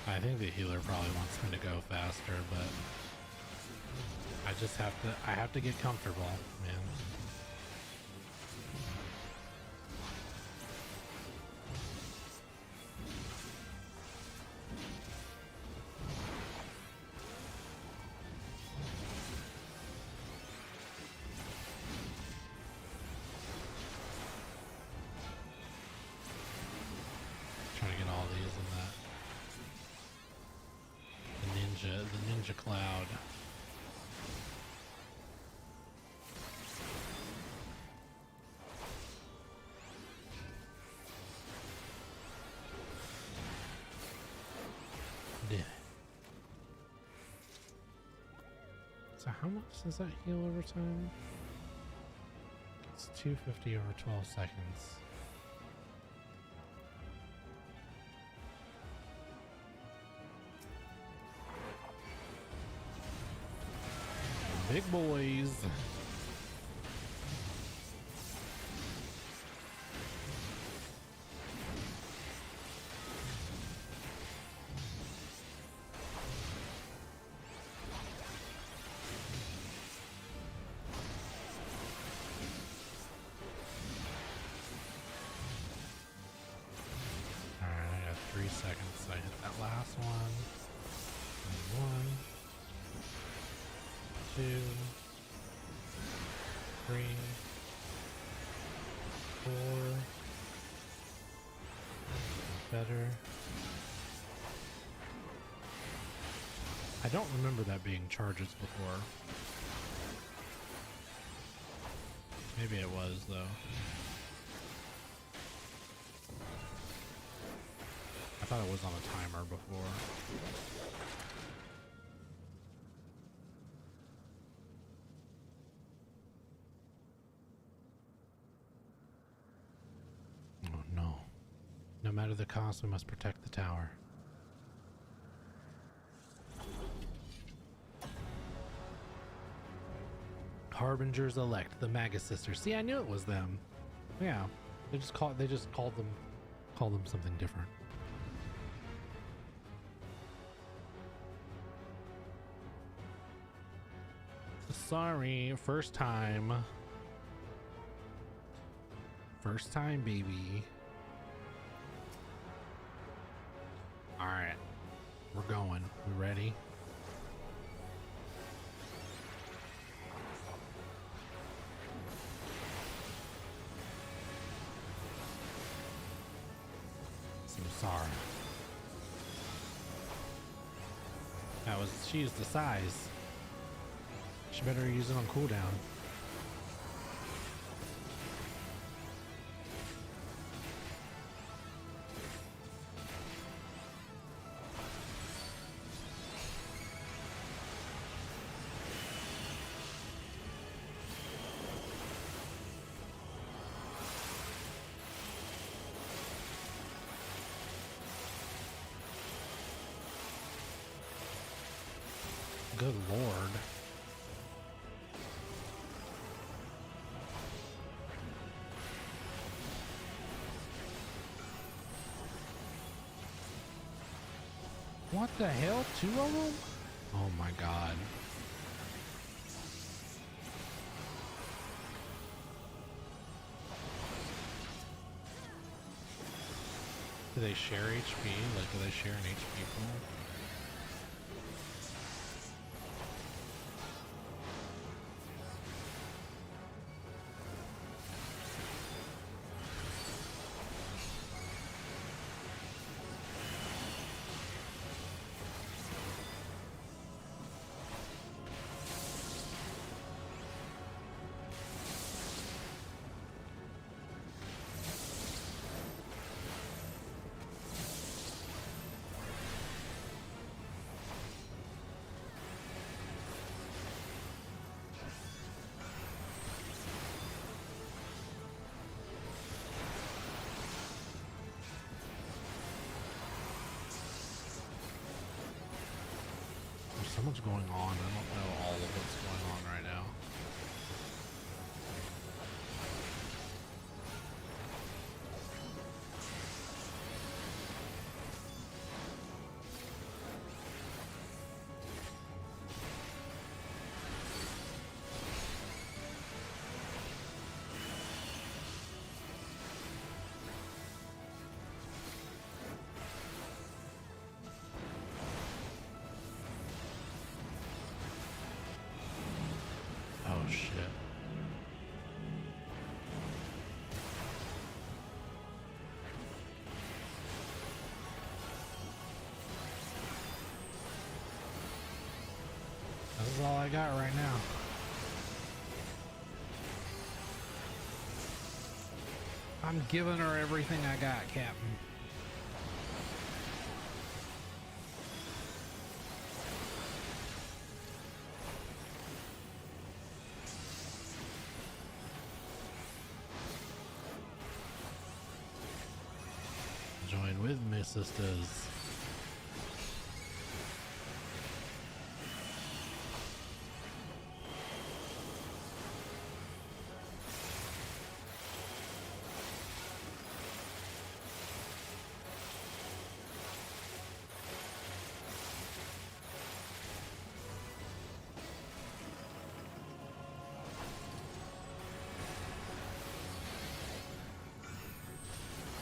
I think the healer probably wants me to go faster, but I have to get comfortable, man. Trying to get all these in that. The ninja cloud. So how much does that heal over time? It's 250 over 12 seconds. Big boys. Alright, I got 3 seconds, so I hit that last one. 1, 2, 3, 4. Better. I don't remember that being charges before. Maybe it was, though. I thought it was on a timer before. Oh no. No matter the cost, we must protect the tower. Harbingers elect, the Magus sisters. See, I knew it was them. Yeah. They just called them something different. Sorry, first time. First time, baby. All right, we're going. We ready? Sorry. She used the size. She better use it on cooldown. Good lord. What the hell? 2 of them? Oh my god. Do they share HP? Like, do they share an HP pool? So much going on. I don't know all of what's going on right now. Oh shit. This is all I got right now. I'm giving her everything I got, Captain. Join with me, sisters.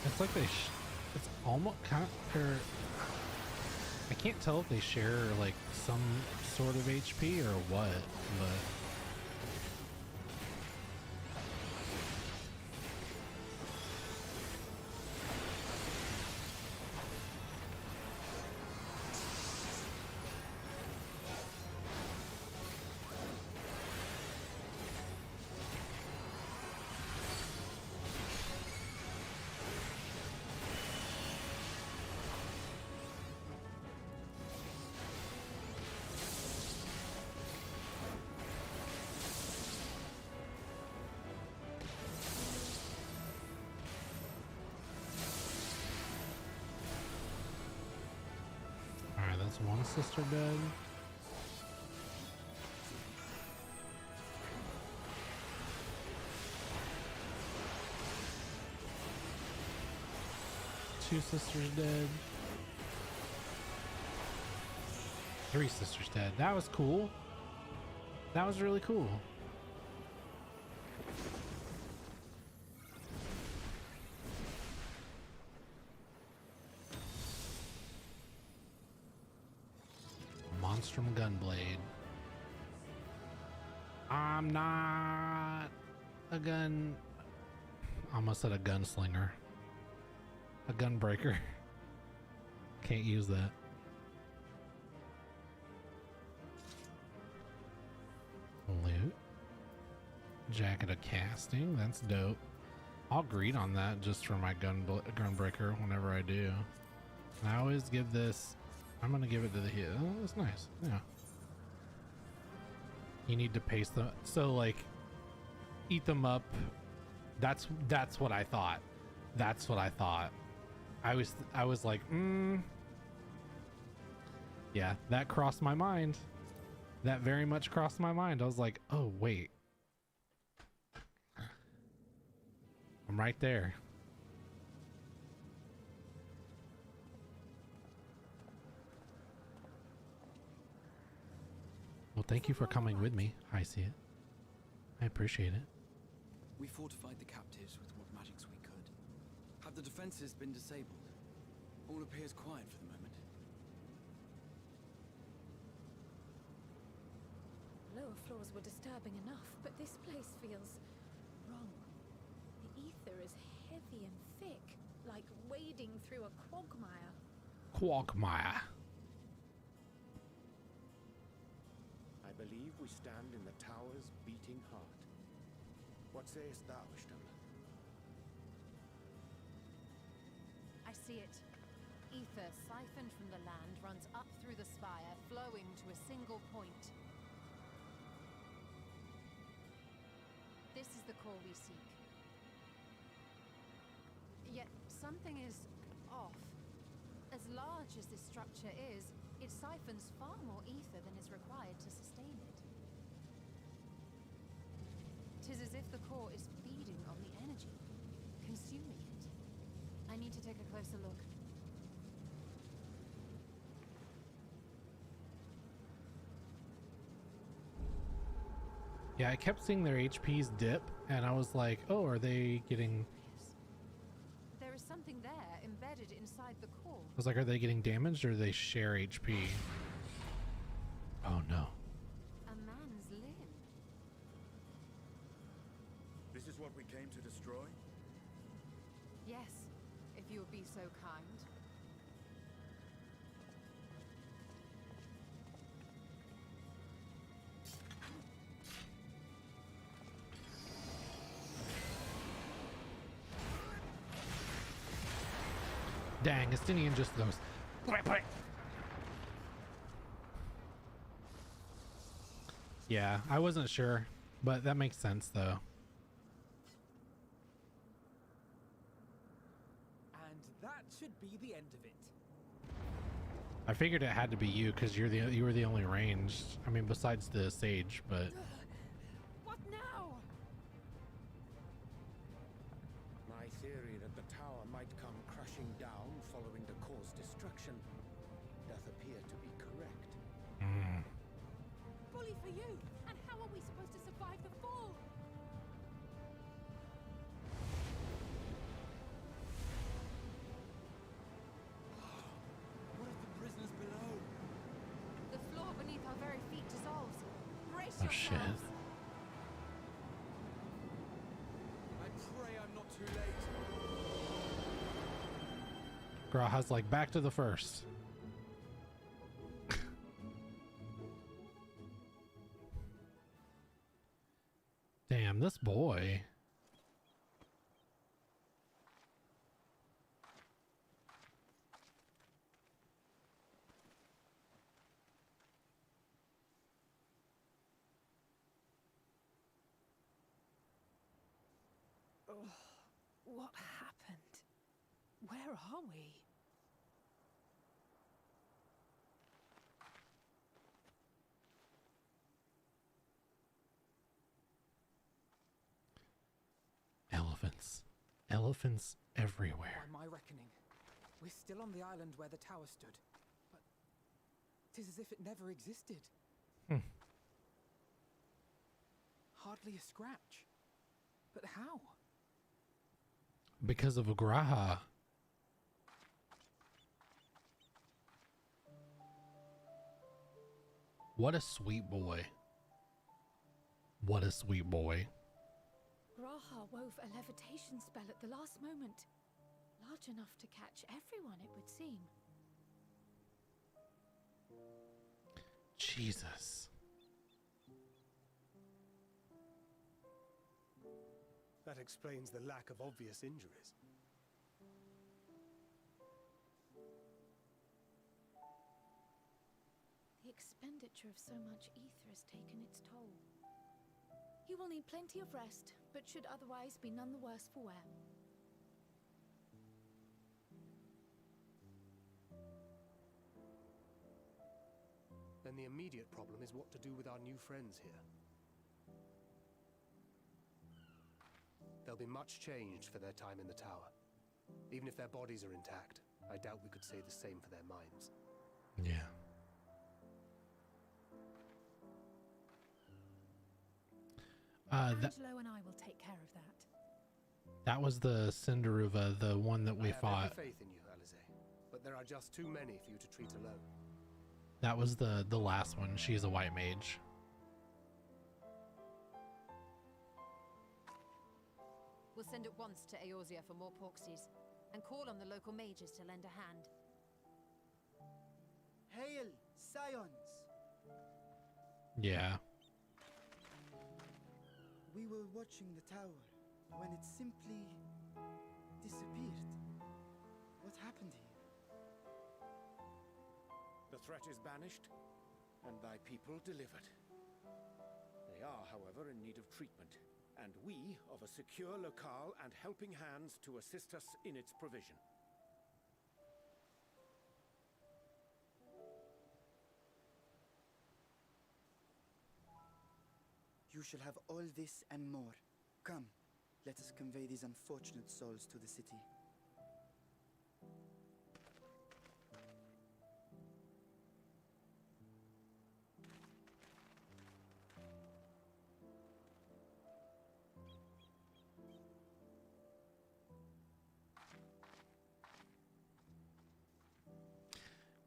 It's like they it's almost kind of, I can't tell if they share like some sort of HP or what, but one sister dead. Two sisters dead. Three sisters dead. That was cool. That was really cool. Monstrum Gunblade. I'm not a gun. I almost said a gunslinger. A gunbreaker. Can't use that. Loot. Jacket of casting. That's dope. I'll greed on that just for my gunbreaker whenever I do. And I always give this. I'm gonna give it to the hit. Oh, that's nice. Yeah. You need to paste them. So like, eat them up. That's what I thought. That's what I thought. I was like, yeah, that crossed my mind. That very much crossed my mind. I was like, oh wait, I'm right there. Well, thank you for coming with me. I see it. I appreciate it. We fortified the captives with what magics we could. Have the defenses been disabled? All appears quiet for the moment. Lower floors were disturbing enough, but this place feels wrong. The ether is heavy and thick, like wading through a quagmire. Quagmire. I believe we stand in the tower's beating heart. What sayest thou, Stem? I see it. Ether siphoned from the land runs up through the spire, flowing to a single point. This is the core we seek. Yet something is off. As large as this structure is, it siphons far more ether than is required to sustain it. 'Tis as if the core is feeding on the energy, consuming it. I need to take a closer look. Yeah, I kept seeing their HPs dip, and I was like, oh, are they getting... There is something there embedded inside the core. I was like, are they getting damaged, or do they share HP? Oh, no. A man's limb. This is what we came to destroy? Yes, if you would be so kind. Dang, Estinian just goes. Yeah, I wasn't sure, but that makes sense though. And that should be the end of it. I figured it had to be you because you were the only ranged. I mean, besides the sage, but. What now? My theory that the tower might come crashing down following the core's destruction doth appear to be correct. Bully for you! And how are we supposed to survive the fall? What of the prisoners below? The floor beneath our very feet dissolves. Brace Oh, yourselves. shit. I pray I'm not too late. Graha's like, back to the first. Damn, this boy. What happened? Where are we? Elephants everywhere. By my reckoning, we're still on the island where the tower stood, but 'tis as if it never existed. Hardly a scratch. But how? Because of Graha. What a sweet boy. What a sweet boy. Graha wove a levitation spell at the last moment. Large enough to catch everyone, it would seem. Jesus. That explains the lack of obvious injuries. The expenditure of so much ether has taken its toll. He will need plenty of rest, but should otherwise be none the worse for wear. Then the immediate problem is what to do with our new friends here. They'll be much changed for their time in the tower. Even if their bodies are intact, I doubt we could say the same for their minds. Yeah. Angelo and I will take care of that. That was the Cinderuva, the one that we I have fought. every faith in you, Alize, but there are just too many for you to treat alone. That was the last one. She's a white mage. We'll send at once to Eorzea for more Porksies, and call on the local mages to lend a hand. Hail, scions! Yeah. We were watching the tower when it simply disappeared. What happened here? The threat is banished, and thy people delivered. They are, however, in need of treatment, and we of a secure locale and helping hands to assist us in its provision. You shall have all this and more. Come, let us convey these unfortunate souls to the city.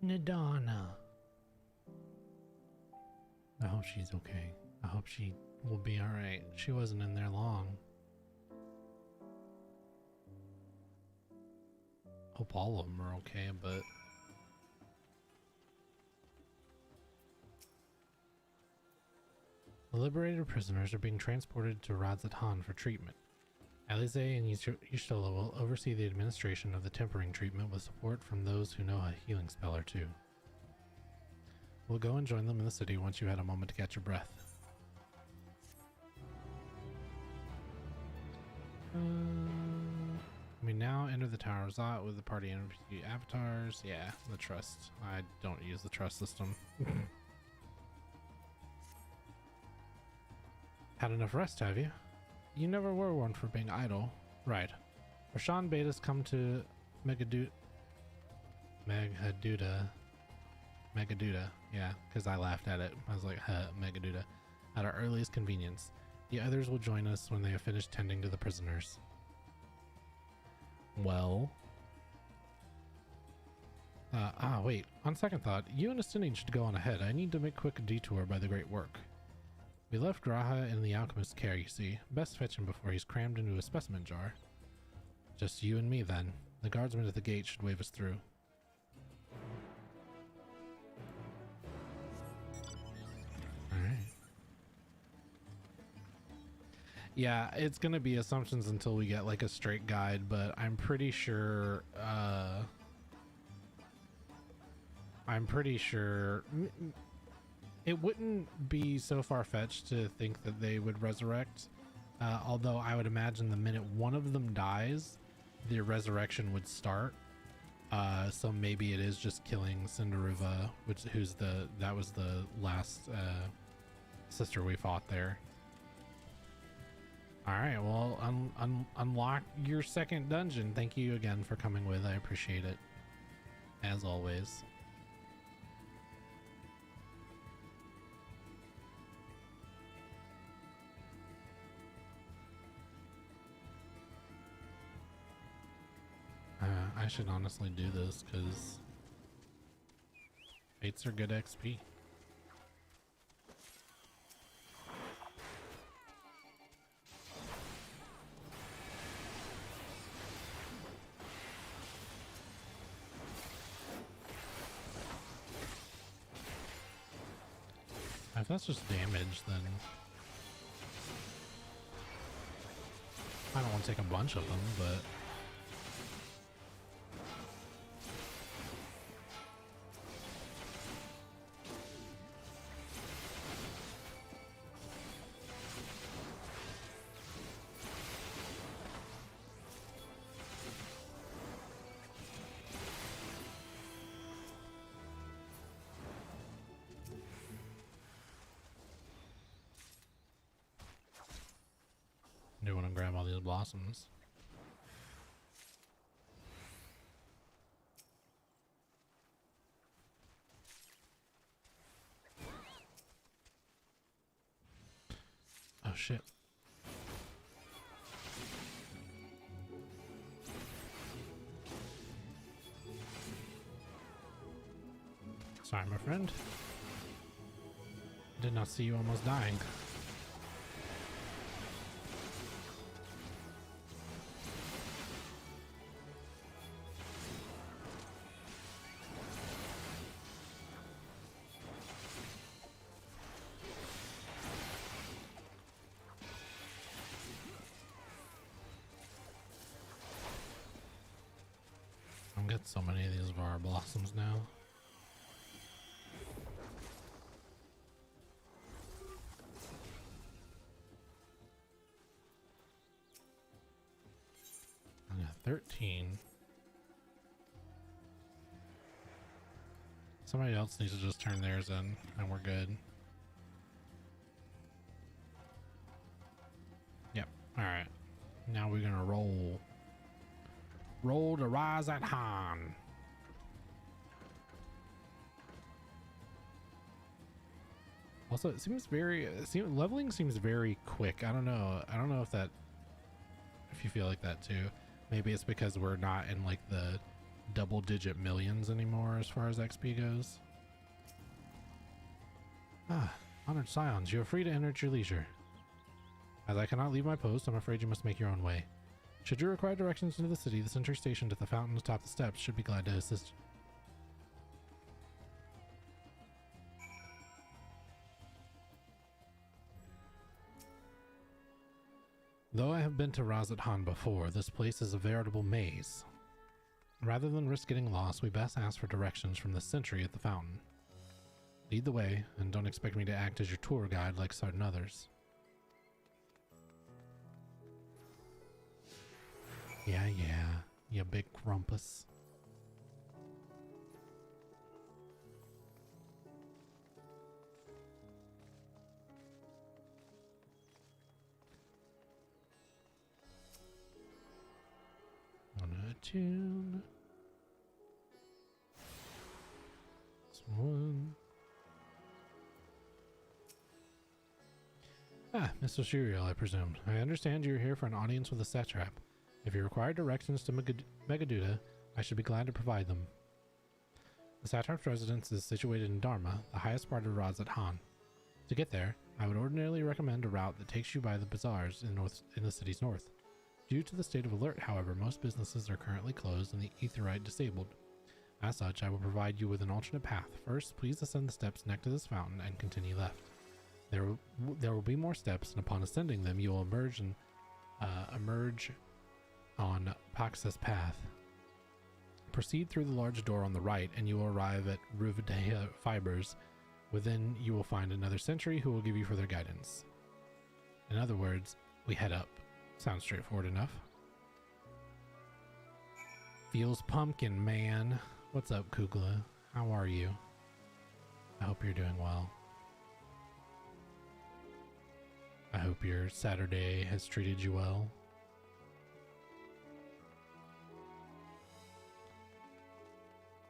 Nadana. I hope she's okay. I hope she will be alright. She wasn't in there long. Hope all of them are okay, but... The liberated prisoners are being transported to Radzatan for treatment. Alize and Y'shtola will oversee the administration of the tempering treatment with support from those who know a healing spell or two. We'll go and join them in the city once you had a moment to catch your breath. We now enter the Tower of Zot with the party and NPC avatars. Yeah, the trust. I don't use the trust system. Had enough rest, have you? You never were one for being idle. Right. Rashan bade us come to Megaduda. Yeah, because I laughed at it. I was like, Megaduda. At our earliest convenience. The others will join us when they have finished tending to the prisoners. Well. Wait. On second thought, you and Astinian should go on ahead. I need to make a quick detour by the Great Work. We left Graha in the alchemist's care, you see. Best fetch him before he's crammed into a specimen jar. Just you and me, then. The guardsman at the gate should wave us through. Alright. Yeah, it's gonna be assumptions until we get like a straight guide, but I'm pretty sure, it wouldn't be so far-fetched to think that they would resurrect, although I would imagine the minute one of them dies, the resurrection would start. So maybe it is just killing Cinderuva, that was the last sister we fought there. All right, well, unlock your second dungeon. Thank you again for coming with. I appreciate it, as always. I should honestly do this because fates are good XP. If that's just damage, then I don't want to take a bunch of them, but I do want to grab all these blossoms. Oh shit. Sorry, my friend. Did not see you almost dying. I'm getting so many of these Var blossoms now. I got 13. Somebody else needs to just turn theirs in and we're good. Yep. Alright. Now we're gonna roll. Roll to rise at Han. Also, it seems very leveling seems very quick. I don't know if that, if you feel like that too. Maybe it's because we're not in like the double-digit millions anymore as far as XP goes. Ah, honored scions, you are free to enter at your leisure. As I cannot leave my post, I'm afraid you must make your own way. Should you require directions into the city, the sentry stationed at the fountain atop the steps should be glad to assist. Though I have been to Razat Han before, this place is a veritable maze. Rather than risk getting lost, we best ask for directions from the sentry at the fountain. Lead the way, and don't expect me to act as your tour guide like certain others. Yeah, you big grumpus. On a tune. Someone. Ah, Mr. Shuriel, I presumed. I understand you're here for an audience with the satrap. If you require directions to Megaduda, I should be glad to provide them. The satrap's residence is situated in Dharma, the highest part of Razat Han. To get there, I would ordinarily recommend a route that takes you by the bazaars in the city's north. Due to the state of alert, however, most businesses are currently closed and the Aetheryte disabled. As such, I will provide you with an alternate path. First, please ascend the steps next to this fountain and continue left. There will be more steps, and upon ascending them, you will emerge on Paxa's path. Proceed through the large door on the right and you will arrive at Ruvadeha Fibers. Within you will find another sentry who will give you further guidance. In other words, we head up. Sounds straightforward enough. Feels pumpkin, man. What's up, Kugla? How are you? I hope you're doing well. I hope your Saturday has treated you well.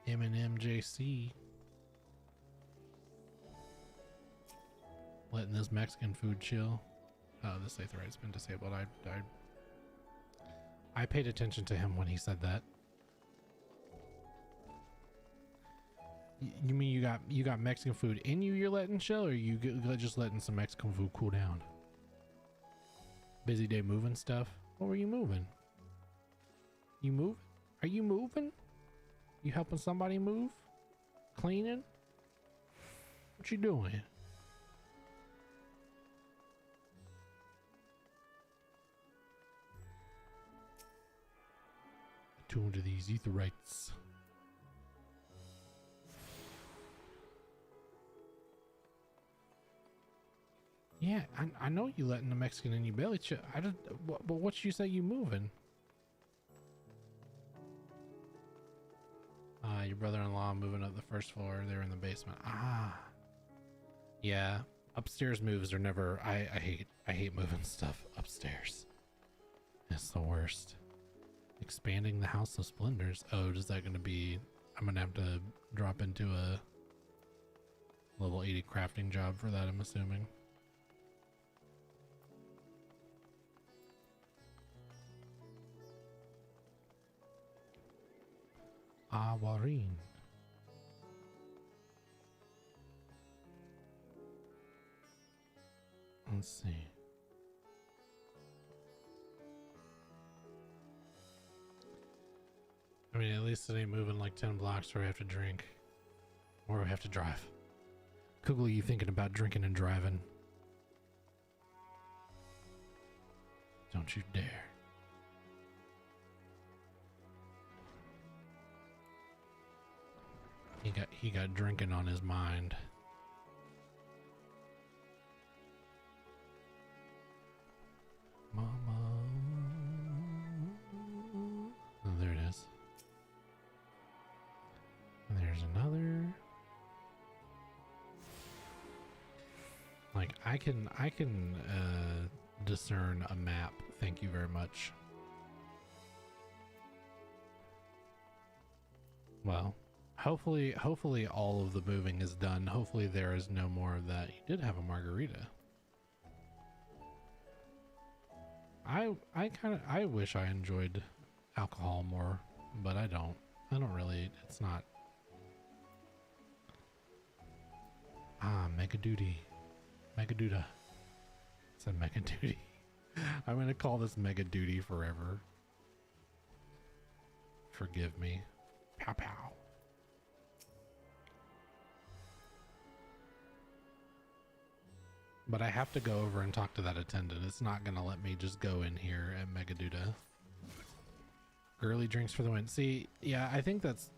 MJC. Letting this Mexican food chill. Oh, this Aetherite's been disabled. I paid attention to him when he said that. You mean you got Mexican food in you you're letting chill, or you just letting some Mexican food cool down? Busy day moving stuff. What were you moving? You moving? Are you moving? You helping somebody move? Cleaning? What you doing? Tuned to these Aetherites. Yeah, I know you letting the Mexican in your belly. But what you say you moving? Your brother-in-law moving up the first floor. They're in the basement. Ah, yeah. Upstairs moves are never. I hate moving stuff upstairs. It's the worst. Expanding the House of Splendors. Oh, is that going to be? I'm gonna have to drop into a level 80 crafting job for that, I'm assuming. Awarin. Let's see. I mean, at least it ain't moving like 10 blocks where we have to drink. Or we have to drive. Kugel, you thinking about drinking and driving? Don't you dare. He got drinking on his mind. Mama. Oh, there it is. And there's another. Like I can discern a map. Thank you very much. Well, hopefully all of the moving is done. Hopefully there is no more of that. You did have a margarita. I wish I enjoyed alcohol more, but I don't really. It's not. Mega Duty. It's a Mega Duty. I'm gonna call this Mega Duty forever. Forgive me. Pow pow. But I have to go over and talk to that attendant. It's not gonna let me just go in here at Megaduda. Girly drinks for the win. See, yeah, I think that's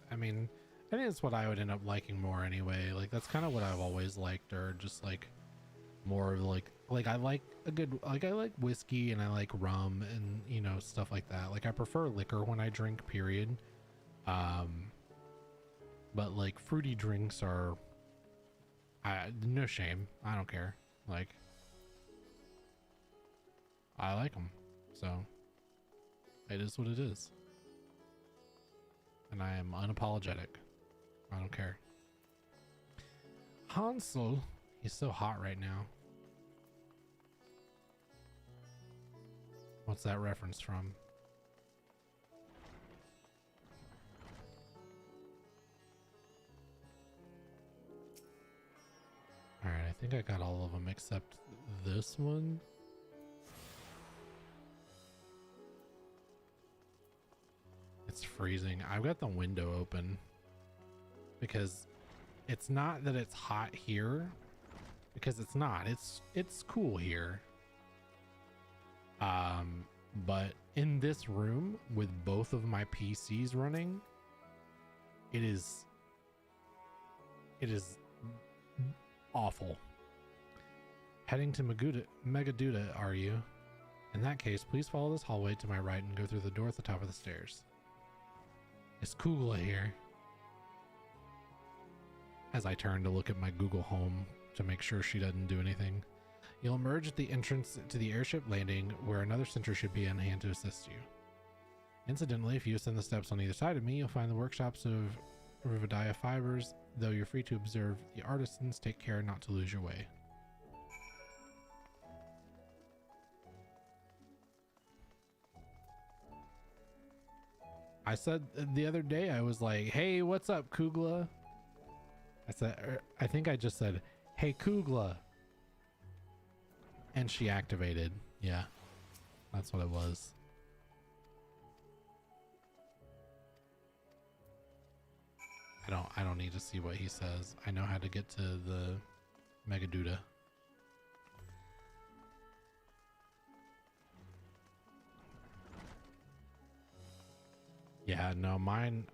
what I would end up liking more anyway. Like that's kind of what I've always liked, or just like more of like I like a good, like I like whiskey and I like rum and you know stuff like that. Like I prefer liquor when I drink, period. But like fruity drinks are no shame. I don't care. Like I like them, so it is what it is, and I am unapologetic. I don't care. Hansel, he's so hot right now. What's that reference from? Alright, I think I got all of them except this one. It's freezing. I've got the window open because it's not that it's hot here, because it's not. It's cool here. But in this room with both of my PCs running, it is awful. Heading to Megaduda, are you? In that case, please follow this hallway to my right and go through the door at the top of the stairs. Is Kugla here? As I turn to look at my Google Home to make sure she doesn't do anything. You'll emerge at the entrance to the airship landing, where another sentry should be on hand to assist you. Incidentally, if you ascend the steps on either side of me, you'll find the workshops of Rivadia fibers. Though you're free to observe the artisans, take care not to lose your way. I said the other day, I was like, hey, what's up, Kugla? I think I just said, hey, Kugla. And she activated. Yeah, that's what it was. I don't need to see what he says. I know how to get to the Megaduda. Yeah, no, mine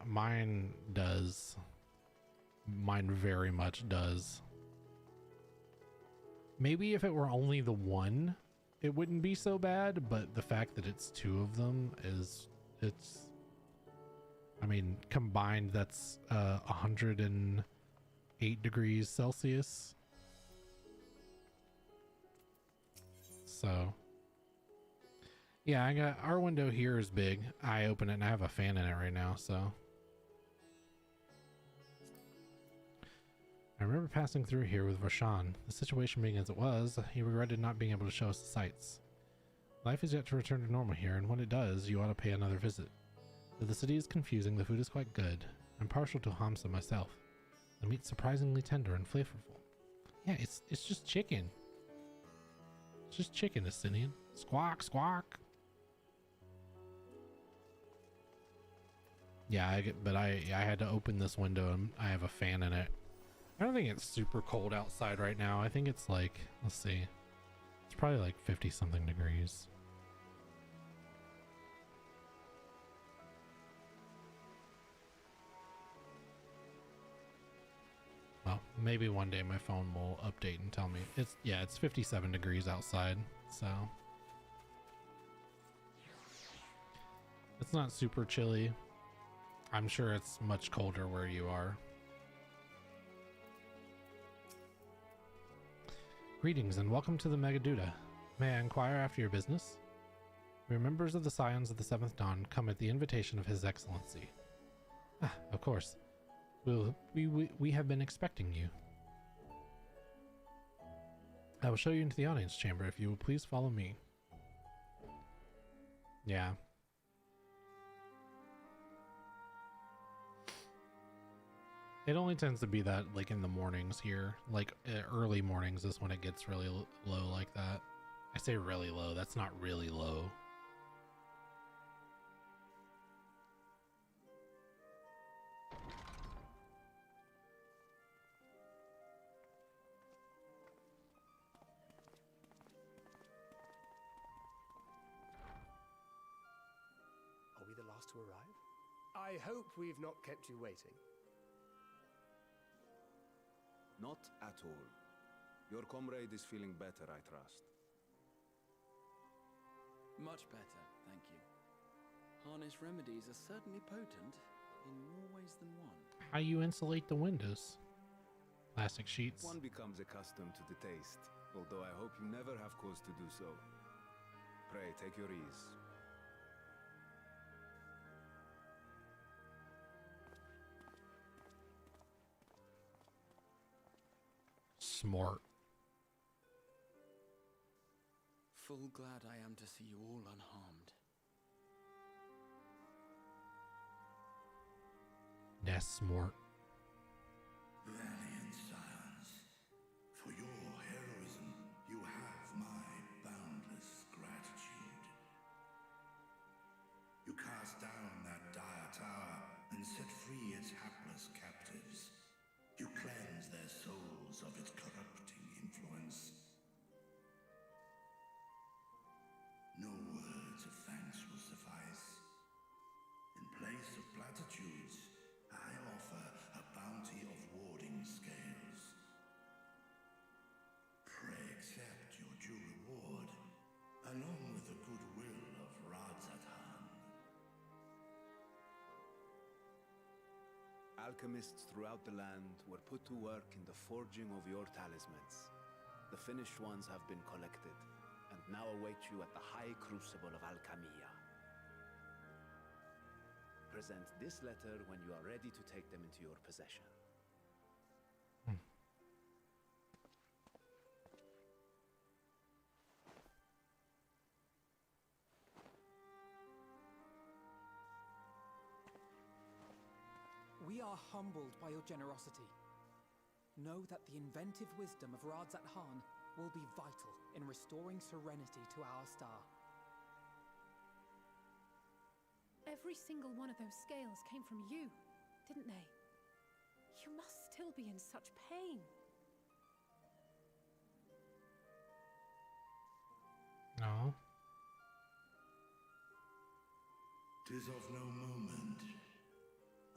does. Mine very much does. Maybe if it were only the one, it wouldn't be so bad, but the fact that it's two of them I mean, combined, that's 108 degrees Celsius. So, yeah, our window here is big. I open it and I have a fan in it right now, so. I remember passing through here with Roshan. The situation being as it was, he regretted not being able to show us the sights. Life is yet to return to normal here, and when it does, you ought to pay another visit. Though the city is confusing, the food is quite good. I'm partial to Hamsa myself. The meat's surprisingly tender and flavorful. Yeah, it's just chicken. It's just chicken, Asinian. Squawk, squawk. Yeah, I had to open this window and I have a fan in it. I don't think it's super cold outside right now. I think it's like, let's see. It's probably like 50 something degrees. Well, maybe one day my phone will update and tell me. It's 57 degrees outside, so. It's not super chilly. I'm sure it's much colder where you are. Greetings and welcome to the Megaduda. May I inquire after your business? We are members of the Scions of the Seventh Dawn, come at the invitation of His Excellency. Ah, of course. We have been expecting you. I will show you into the audience chamber if you will please follow me. Yeah. It only tends to be that like in the mornings here, like early mornings is when it gets really low like that. I say really low, that's not really low. Are we the last to arrive? I hope we've not kept you waiting. Not at all. Your comrade is feeling better, I trust. Much better, thank you. Harness remedies are certainly potent in more ways than one. How you insulate the windows? Plastic sheets. One becomes accustomed to the taste, although I hope you never have cause to do so. Pray, take your ease. Smart. Full glad I am to see you all unharmed. That's smart. Valiant scions, for your heroism, you have my boundless gratitude. You cast down that dire tower and set free its hapless captives. You cleanse their souls of its corrupting influence. No words of thanks will suffice. In place of platitudes, I offer a bounty of warding scales. Pray accept your due reward, along with the goodwill of Radzatan. Alchemists throughout the land were put to work in the forging of your talismans. The finished ones have been collected, and now await you at the High Crucible of Alchemia. Present this letter when you are ready to take them into your possession. We are humbled by your generosity. Know that the inventive wisdom of Radzat Han will be vital in restoring serenity to our star. Every single one of those scales came from you, didn't they? You must still be in such pain. No. 'Tis of no moment.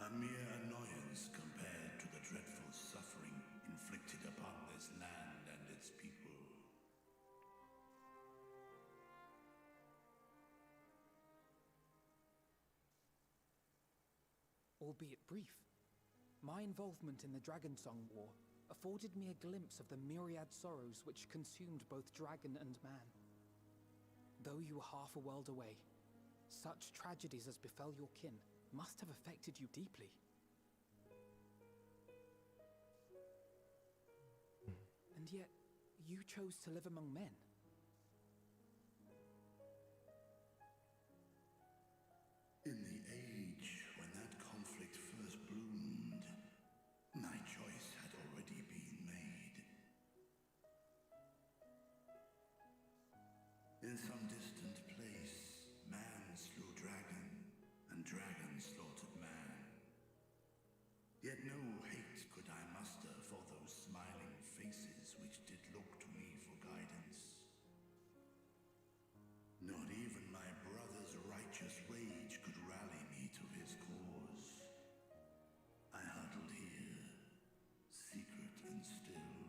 A mere annoyance compared to the dreadful suffering inflicted upon this land and its people. Albeit brief, my involvement in the Dragonsong War afforded me a glimpse of the myriad sorrows which consumed both dragon and man. Though you were half a world away, such tragedies as befell your kin must have affected you deeply. And yet, you chose to live among men. In the age when that conflict first bloomed, my choice had already been made. In some distant place, man slew dragon, and dragon slaughtered man. Yet no hate could I muster for those smiling faces which did look to me for guidance. Not even my brother's righteous rage could rally me to his cause. I huddled here, secret and still,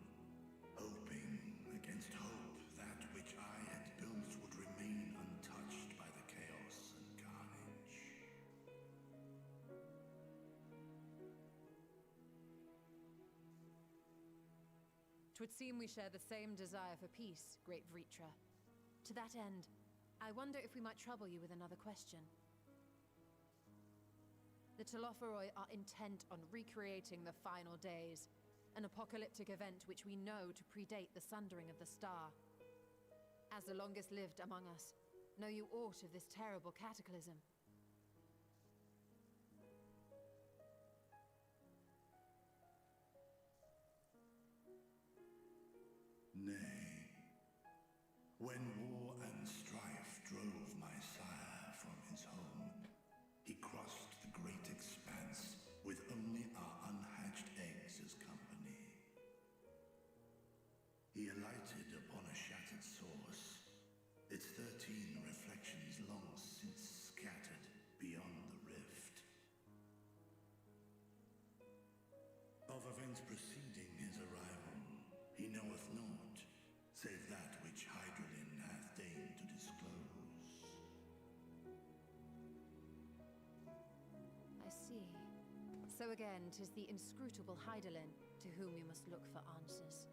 hoping against hope that which I had built would remain untouched by the chaos and carnage. Twould seem we share the same desire for peace, great Vritra. To that end, I wonder if we might trouble you with another question. The Telophoroi are intent on recreating the final days, an apocalyptic event which we know to predate the sundering of the star. As the longest lived among us, know you aught of this terrible cataclysm? Nay, when war and strife drove my sire from his home, he crossed the great expanse with only our unhatched eggs as company. He alighted upon a shattered source, its 13 reflections long since scattered beyond the rift. Of events preceding his arrival, he knoweth naught, save that which Hydralin hath deigned to disclose. I see. So again, 'tis the inscrutable Hydaelyn to whom we must look for answers.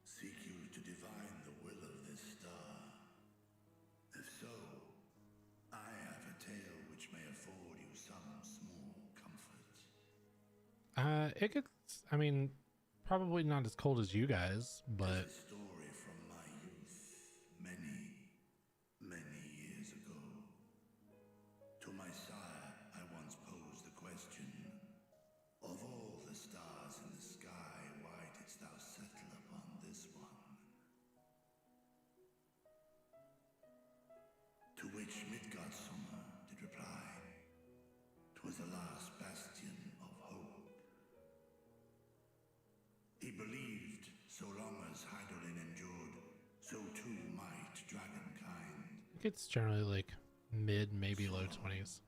Seek you to divine the will of this star? If so, I have a tale which may afford you some small comfort. It gets, I mean, probably not as cold as you guys, but... It's a story from my youth, many, many years ago. To my sire, I once posed the question, of all the stars in the sky, why didst thou settle upon this one? To which Midgardsormr did reply, 'twas the last bastion of hope. He believed so long as Hydaelyn endured, so too might dragonkind. I think it's generally like mid, maybe low 20s.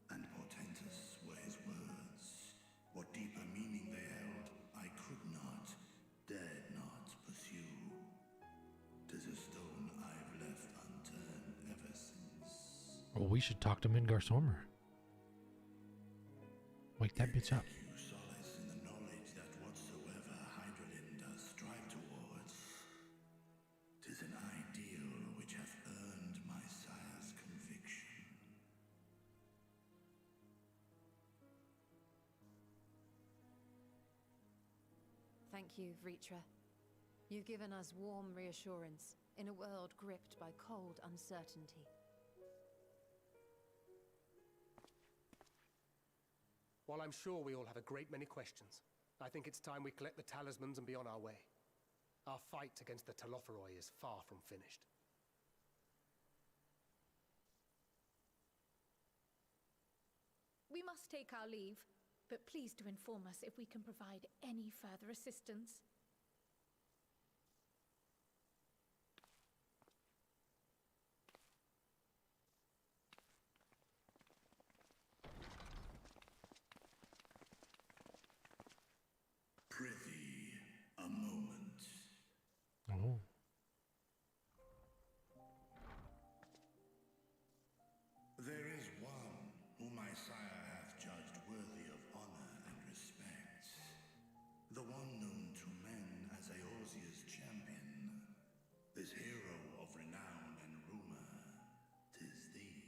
And portentous were his words. What deeper meaning they held, I could not, dared not pursue. 'Tis a stone I've left unturned ever since. Well, we should talk to Midgardsormr. Wake that bitch up. You solace in the knowledge that whatsoever Hydralin does strive towards, 'tis an ideal which hath earned my sire's conviction. Thank you, Vritra. You've given us warm reassurance in a world gripped by cold uncertainty. While I'm sure we all have a great many questions, I think it's time we collect the talismans and be on our way. Our fight against the Talophoroi is far from finished. We must take our leave, but please do inform us if we can provide any further assistance. Prithee, a moment. Oh. There is one whom my sire hath judged worthy of honor and respect. The one known to men as Eorzea's champion. This hero of renown and rumor, 'tis thee.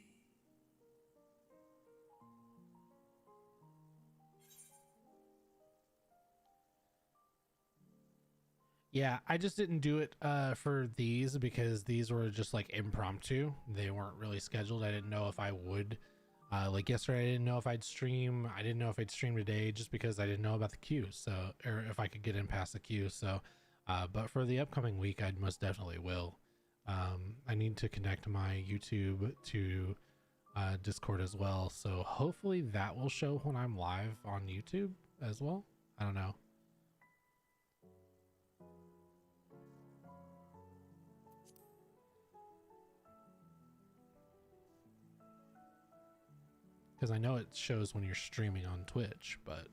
Yeah, I just didn't do it for these because these were just like impromptu. They weren't really scheduled. I didn't know if I would. Like yesterday, I didn't know if I'd stream. I didn't know if I'd stream today just because I didn't know about the queue. So, or if I could get in past the queue. So, but for the upcoming week, I most definitely will. I need to connect my YouTube to Discord as well. So hopefully that will show when I'm live on YouTube as well. I don't know. Because I know it shows when you're streaming on Twitch, but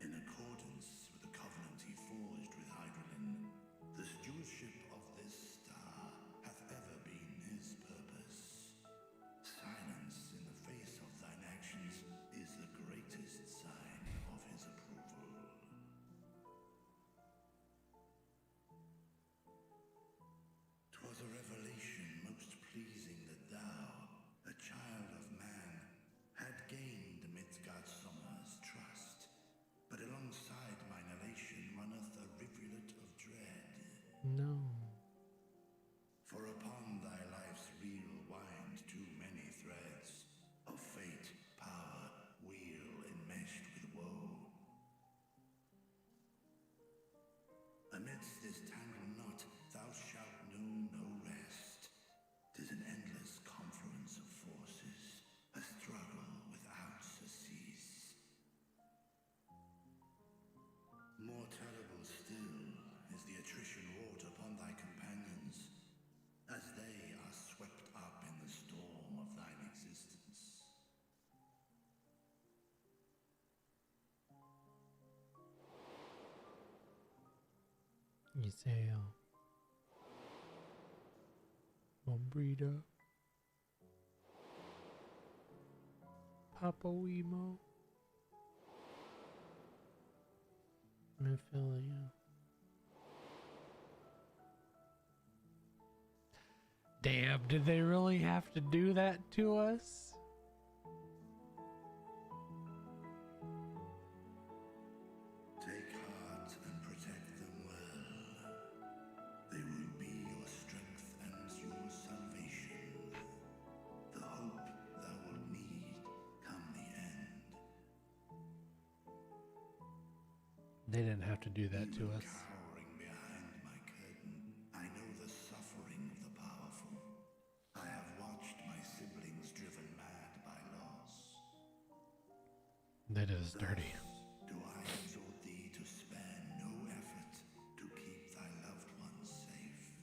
In accordance with the covenant he forged with Hydralin, the stewardship of this star hath ever been his purpose. Silence in the face of thine actions is the greatest sign of his approval. 'Twas a revelation most pleasing that thou, a child of man, had gained Midgardsormr's trust, but alongside mine elation runneth a rivulet of dread. no. For upon thy life's reel wind too many threads of fate, power, wheel enmeshed with woe. Amidst this tangled knot thou shalt know no rest. 'Tis an endless confluence of forces, a struggle without surcease. More terrible still is the attrition wrought upon thy companions, as they are swept up in the storm of thine existence. Iseo. Mombrita. Papoimo. Mephilia. Damn, did they really have to do that to us? Take heart and protect them well. They will be your strength and your salvation. The hope thou wilt need come the end. They didn't have to do that to us. Cowering behind my curtain, I know the suffering of the powerful. I have watched my siblings driven mad by loss. That is dirty. Do I exhort thee to spare no effort to keep thy loved ones safe?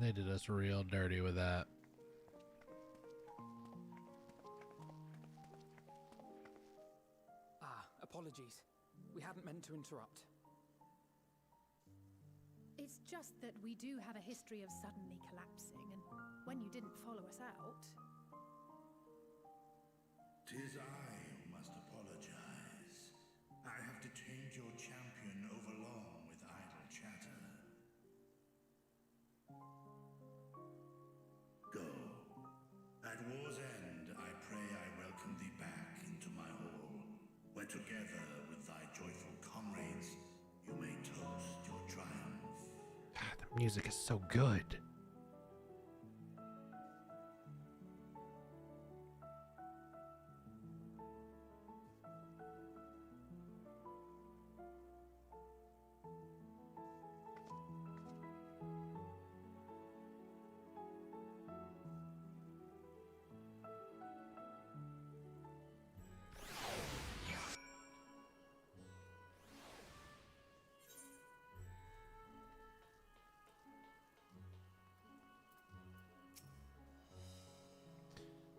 They did us real dirty with that. Apologies. We hadn't meant to interrupt. It's just that we do have a history of suddenly collapsing, and when you didn't follow us out... 'Tis I who must apologize. I have detained your champion overlong with idle chatter. Go. At war's end, I pray I welcome thee back into my hall, where together with thy joyful comrades, you may toast your triumph. God, the music is so good.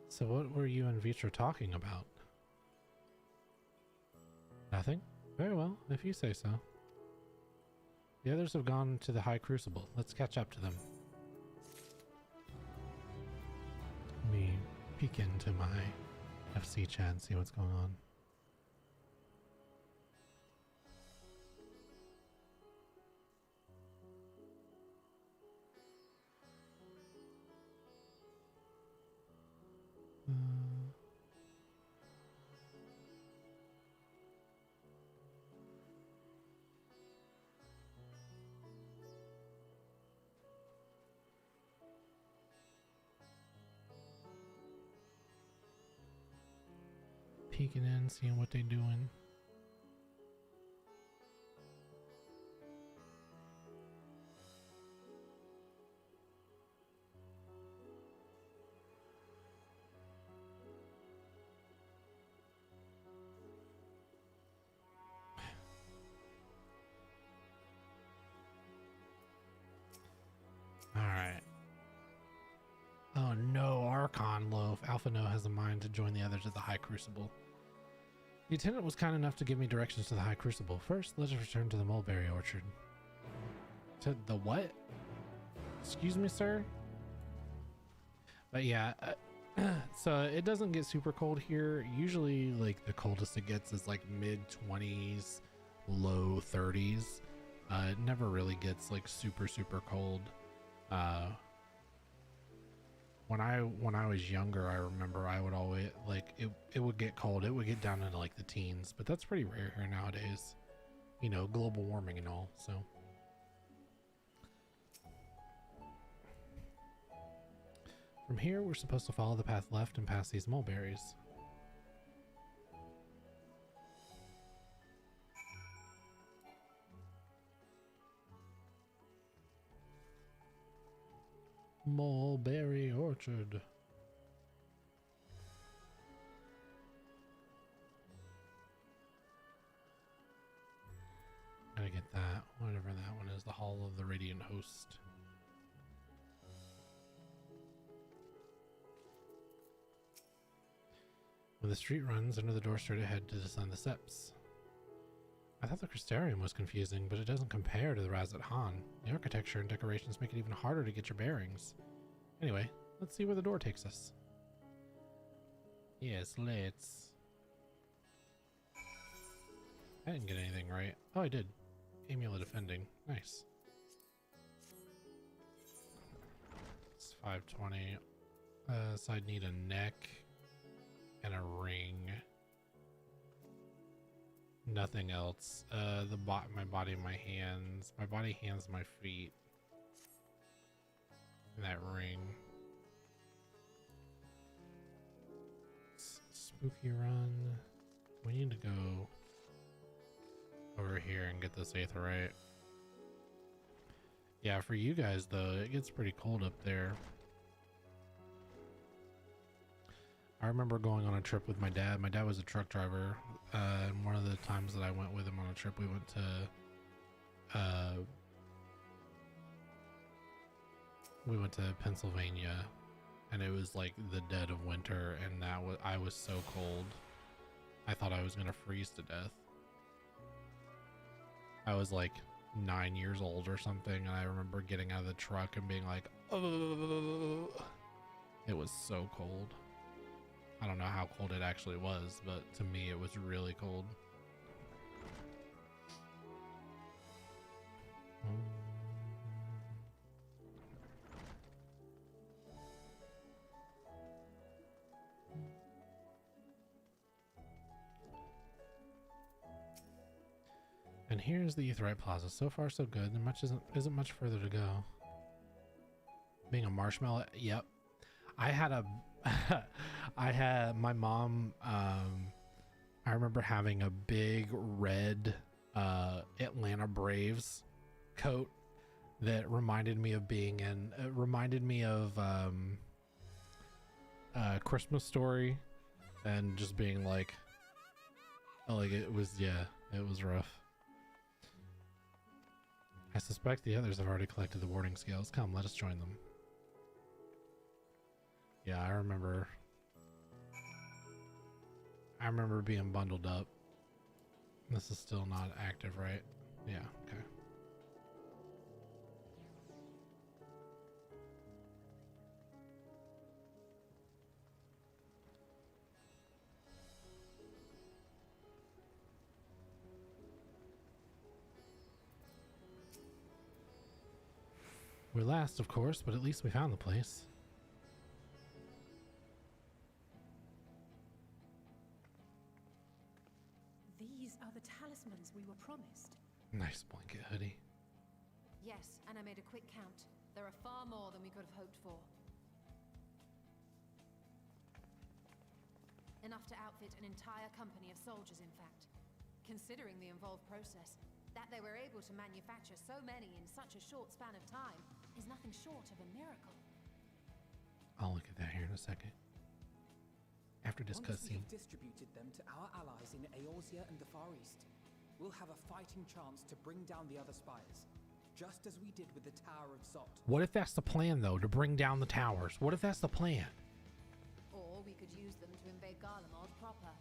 So what were you and Vitra talking about? Nothing? Very well, if you say so. The others have gone to the High Crucible. Let's catch up to them. Let me peek into my FC chat and see what's going on. Peeking in, seeing what they're doing. All right. Oh no, Archon Loaf. Alpha No has a mind to join the others at the High Crucible. The attendant was kind enough to give me directions to the High Crucible. First, let us return to the mulberry orchard. To the what? Excuse me, sir? But yeah, so it doesn't get super cold here. Usually, like, the coldest it gets is like mid-20s, low 30s. It never really gets like super cold. When I was younger, I remember I would always, like, it would get cold. It would get down into like the teens, but that's pretty rare here nowadays. You know, global warming and all, so. From here, we're supposed to follow the path left and pass these mulberries. Mulberry orchard. Gotta get that, whatever that one is, the Hall of the Radiant Host. When the street runs under the door straight ahead to descend the steps. I thought the Crystarium was confusing, but it doesn't compare to the Razat Han. The architecture and decorations make it even harder to get your bearings. Anyway, let's see where the door takes us. Yes, let's. I didn't get anything right. Oh, I did. Amulet offending. Nice. It's 520. So I'd need a neck and a ring. Nothing else. My body, my hands. My body, hands, my feet. And that ring. Spooky run. We need to go over here and get this aetheryte. Yeah, for you guys though, it gets pretty cold up there. I remember going on a trip with my dad. My dad was a truck driver. And one of the times that I went with him on a trip, we went to Pennsylvania, and it was like the dead of winter, and I was so cold. I thought I was gonna freeze to death. I was like 9 years old or something, and I remember getting out of the truck and being like, oh, it was so cold. I don't know how cold it actually was, but to me it was really cold. And here's the Aetheryte Plaza. So far, so good. There isn't much further to go. Being a marshmallow, yep. I had my mom. I remember having a big red Atlanta Braves coat that reminded me of being in. It reminded me of Christmas Story, and just being like it was, yeah, it was rough. I suspect the others have already collected the warding scales. Come, let us join them. Yeah, I remember being bundled up. This is still not active, right? Yeah, okay. We're last, of course, but at least we found the place. These are the talismans we were promised. Nice blanket hoodie. Yes, and I made a quick count. There are far more than we could have hoped for. Enough to outfit an entire company of soldiers, in fact. Considering the involved process, that they were able to manufacture so many in such a short span of time is nothing short of a miracle. I'll look at that here in a second. After this Once we cutscene. have distributed them to our allies in Eorzea and the Far East, we'll have a fighting chance to bring down the other spires, just as we did with the Tower of Zot. What if that's the plan, though, to bring down the towers? What if that's the plan? Or we could use them to invade Garlemald proper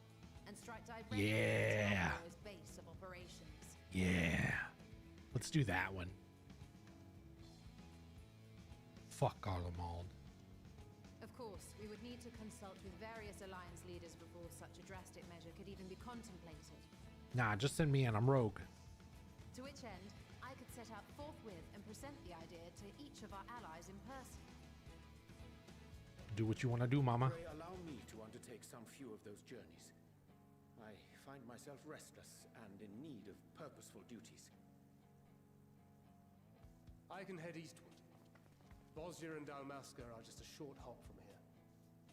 and strike directly Yeah. into Thavnair's base of operations. Yeah. Let's do that one. Fuck Garlemald. Of course, we would need to consult with various alliance leaders before such a drastic measure could even be contemplated. Nah, just send me in. I'm rogue. To which end, I could set out forthwith and present the idea to each of our allies in person. Do what you want to do, mama. Pray allow me to undertake some few of those journeys. I find myself restless and in need of purposeful duties. I can head eastward. Bosnia and Dalmasca are just a short hop from here.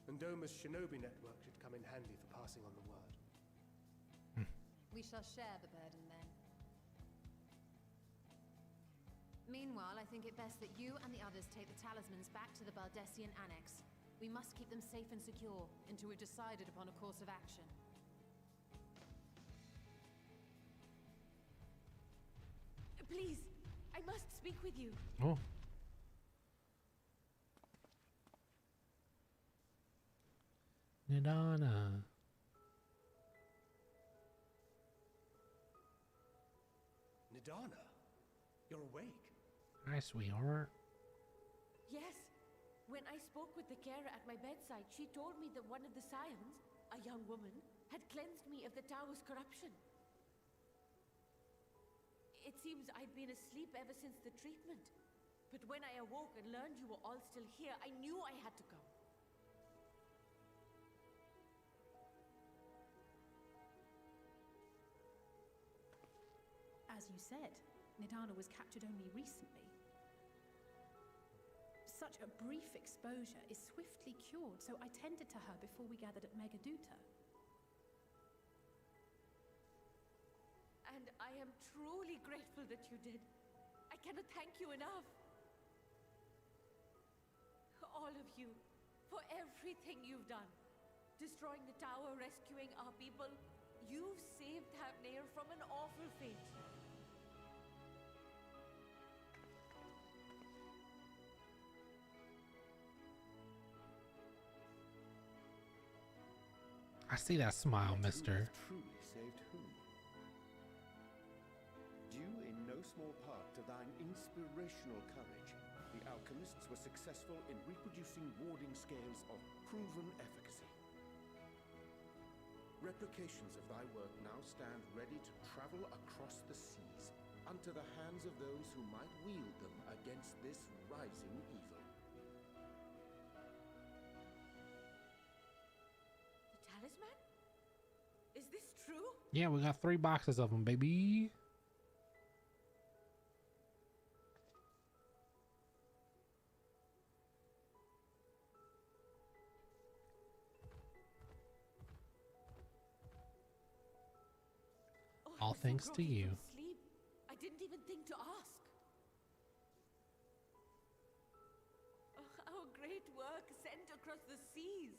And Doma's shinobi network should come in handy for passing on the word. We shall share the burden then. Meanwhile, I think it best that you and the others take the talismans back to the Baldessian Annex. We must keep them safe and secure until we've decided upon a course of action. Please, I must speak with you. Oh. Nidana. Nidana, you're awake. Hi, sweetheart. Yes. When I spoke with the carer at my bedside, she told me that one of the scions, a young woman, had cleansed me of the tower's corruption. It seems I'd been asleep ever since the treatment. But when I awoke and learned you were all still here, I knew I had to come. As you said, Nidana was captured only recently. Such a brief exposure is swiftly cured, so I tended to her before we gathered at Megaduta. And I am truly grateful that you did. I cannot thank you enough. All of you, for everything you've done. Destroying the tower, rescuing our people. You've saved Thavnair from an awful fate. I see that smile, mister. Truly saved whom? Due in no small part to thine inspirational courage, the alchemists were successful in reproducing warding scales of proven efficacy. Replications of thy work now stand ready to travel across the seas, unto the hands of those who might wield them against this rising evil. The talisman? Is this true? Yeah, we got 3 boxes of them, baby. All thanks to you. Sleep. I didn't even think to ask. Our great work sent across the seas.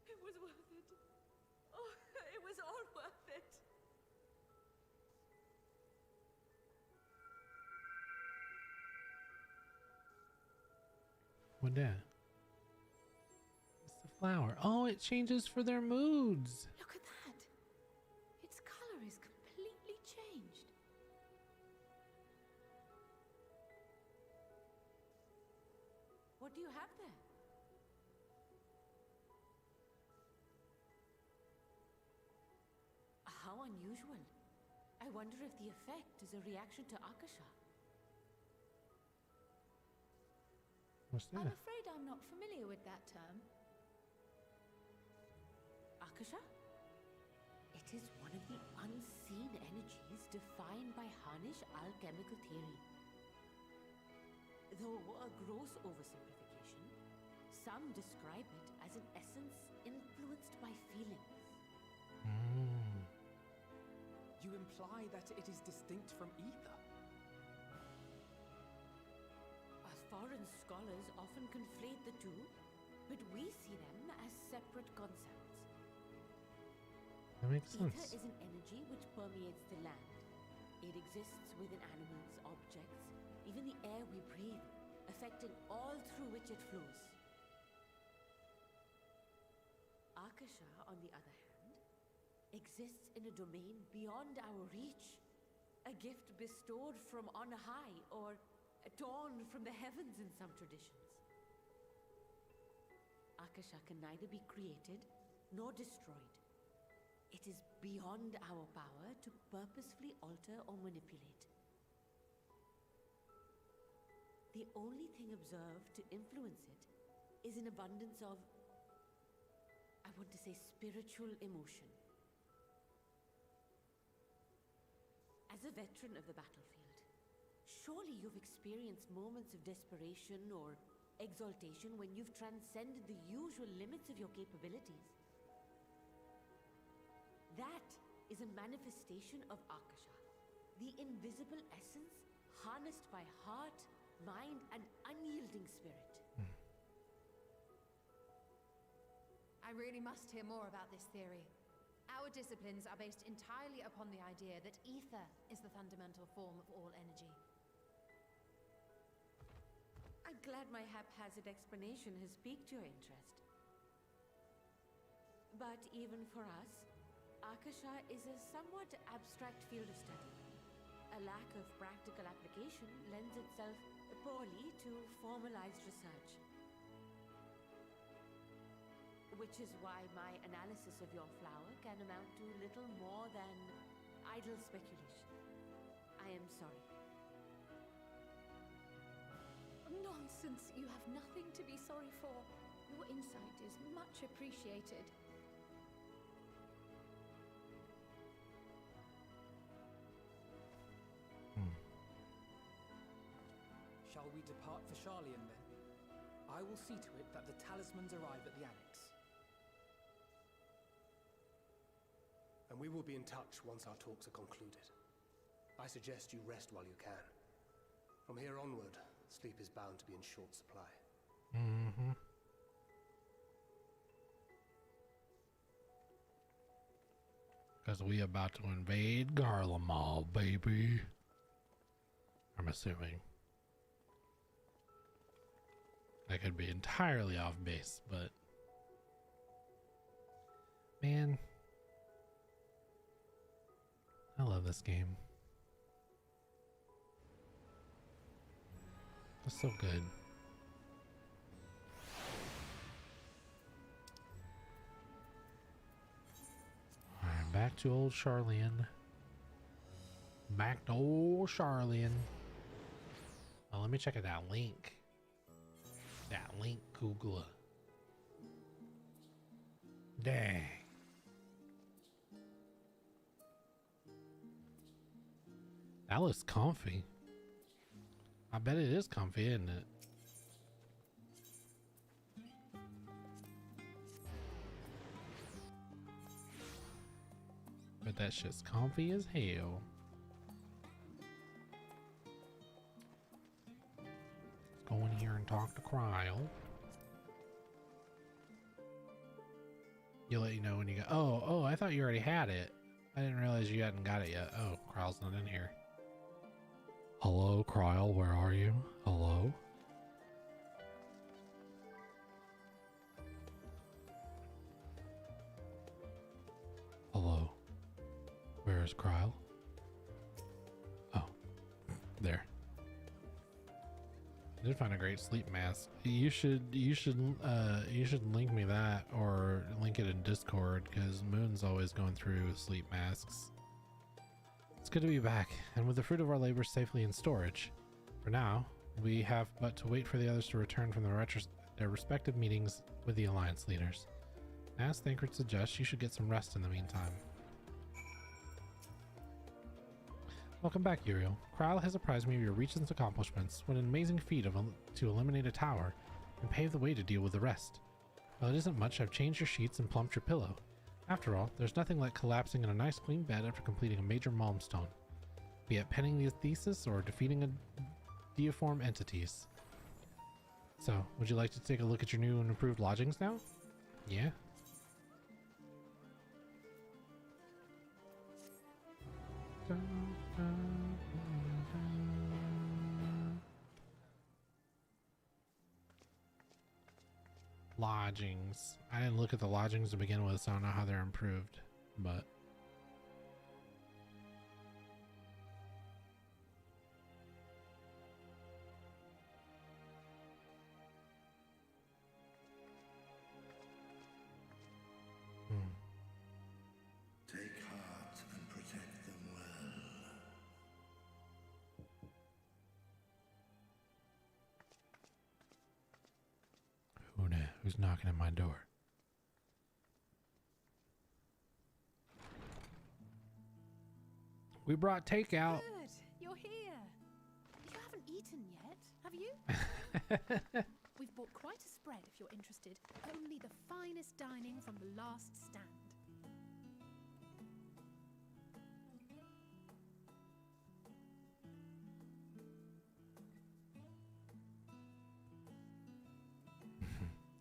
It was worth it. Oh, it was all worth it. What that? It's the flower. Oh, it changes for their moods. Look at that. Its color is completely changed. What do you have there? How unusual. I wonder if the effect is a reaction to Akasha. What's I'm that? afraid I'm not familiar with that term. Akasha? It is one of the unseen energies defined by Harnish alchemical theory. Though a gross oversimplification, some describe it as an essence influenced by feelings. You imply that it is distinct from ether? Foreign scholars often conflate the two, but we see them as separate concepts. That makes sense. Ether is an energy which permeates the land. It exists within animals, objects, even the air we breathe, affecting all through which it flows. Akasha, on the other hand, exists in a domain beyond our reach, a gift bestowed from on high, or torn from the heavens in some traditions. Akasha can neither be created nor destroyed. It is beyond our power to purposefully alter or manipulate. The only thing observed to influence it is an abundance of, I want to say, spiritual emotion. As a veteran of the battlefield, surely you've experienced moments of desperation or exaltation when you've transcended the usual limits of your capabilities. That is a manifestation of Akasha, the invisible essence harnessed by heart, mind, and unyielding spirit. I really must hear more about this theory. Our disciplines are based entirely upon the idea that ether is the fundamental form of all energy. I'm glad my haphazard explanation has piqued your interest. But even for us, Akasha is a somewhat abstract field of study. A lack of practical application lends itself poorly to formalized research. Which is why my analysis of your flower can amount to little more than idle speculation. I am sorry. Nonsense! You have nothing to be sorry for. Your insight is much appreciated. Shall we depart for Charlian then? I will see to it that the talismans arrive at the annex. And we will be in touch once our talks are concluded. I suggest you rest while you can. From here onward, sleep is bound to be in short supply. Because we about to invade Garlemald, baby. I'm assuming. I could be entirely off base, but man, this game. It's so good. Alright, back to old Charlian. Back to old Charlian. Oh, let me check out that link. That link, Google. Dang. That looks comfy. I bet it is comfy, isn't it? But that shit's comfy as hell. Let's go in here and talk to Cryle. He'll let you know when you go. Oh, I thought you already had it. I didn't realize you hadn't got it yet. Oh, Cryle's not in here. Hello, Cryle, where are you? Hello? Hello. Where is Cryle? Oh, there. I did find a great sleep mask. You should link me that or link it in Discord because Moon's always going through sleep masks. It's good to be back, and with the fruit of our labor safely in storage. For now, we have but to wait for the others to return from their respective meetings with the Alliance leaders. As Thancred suggests, you should get some rest in the meantime. Welcome back, Uriel. Cryle has apprised me of your recent accomplishments. What an amazing feat to eliminate a tower and pave the way to deal with the rest. While it isn't much, I've changed your sheets and plumped your pillow. After all, there's nothing like collapsing in a nice clean bed after completing a major milestone, be it penning the thesis or defeating a deiform entities. So, would you like to take a look at your new and improved lodgings now? Yeah? Lodgings. I didn't look at the lodgings to begin with, so I don't know how they're improved, but Take heart and protect them well. who's knocking at my door? We brought takeout. Good, you're here. You haven't eaten yet, have you? We've bought quite a spread if you're interested. Only the finest dining from the last stand.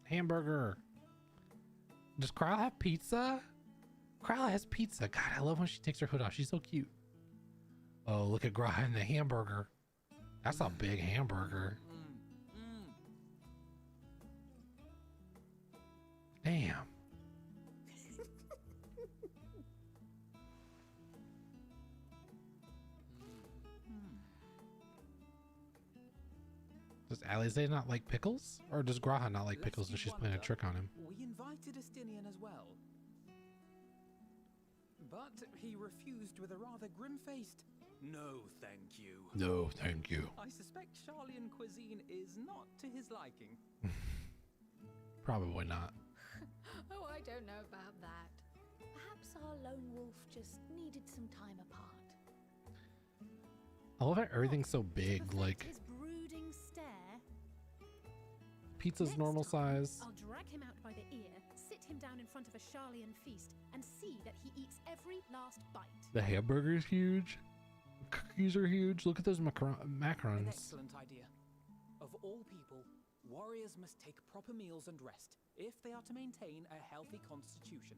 Hamburger. Does Cryle have pizza? Cryle has pizza. God, I love when she takes her hood off. She's so cute. Oh, look at Gra and the hamburger. That's a big hamburger. Damn. Does Alize not like pickles? Or does Graha not like pickles and she's playing a trick on him? We invited Estinian as well. But he refused with a rather grim-faced, "No, thank you." No, thank you. I suspect Charlian cuisine is not to his liking. Probably not. Oh, I don't know about that. Perhaps our lone wolf just needed some time apart. I love how everything's so big. Like, His brooding stare. pizza's normal size. I'll drag him out by the ear, sit him down in front of a Charlian feast, and see that he eats every last bite. The hamburger's huge. The cookies are huge. Look at those An macarons. excellent idea. Of all people, warriors must take proper meals and rest if they are to maintain a healthy constitution.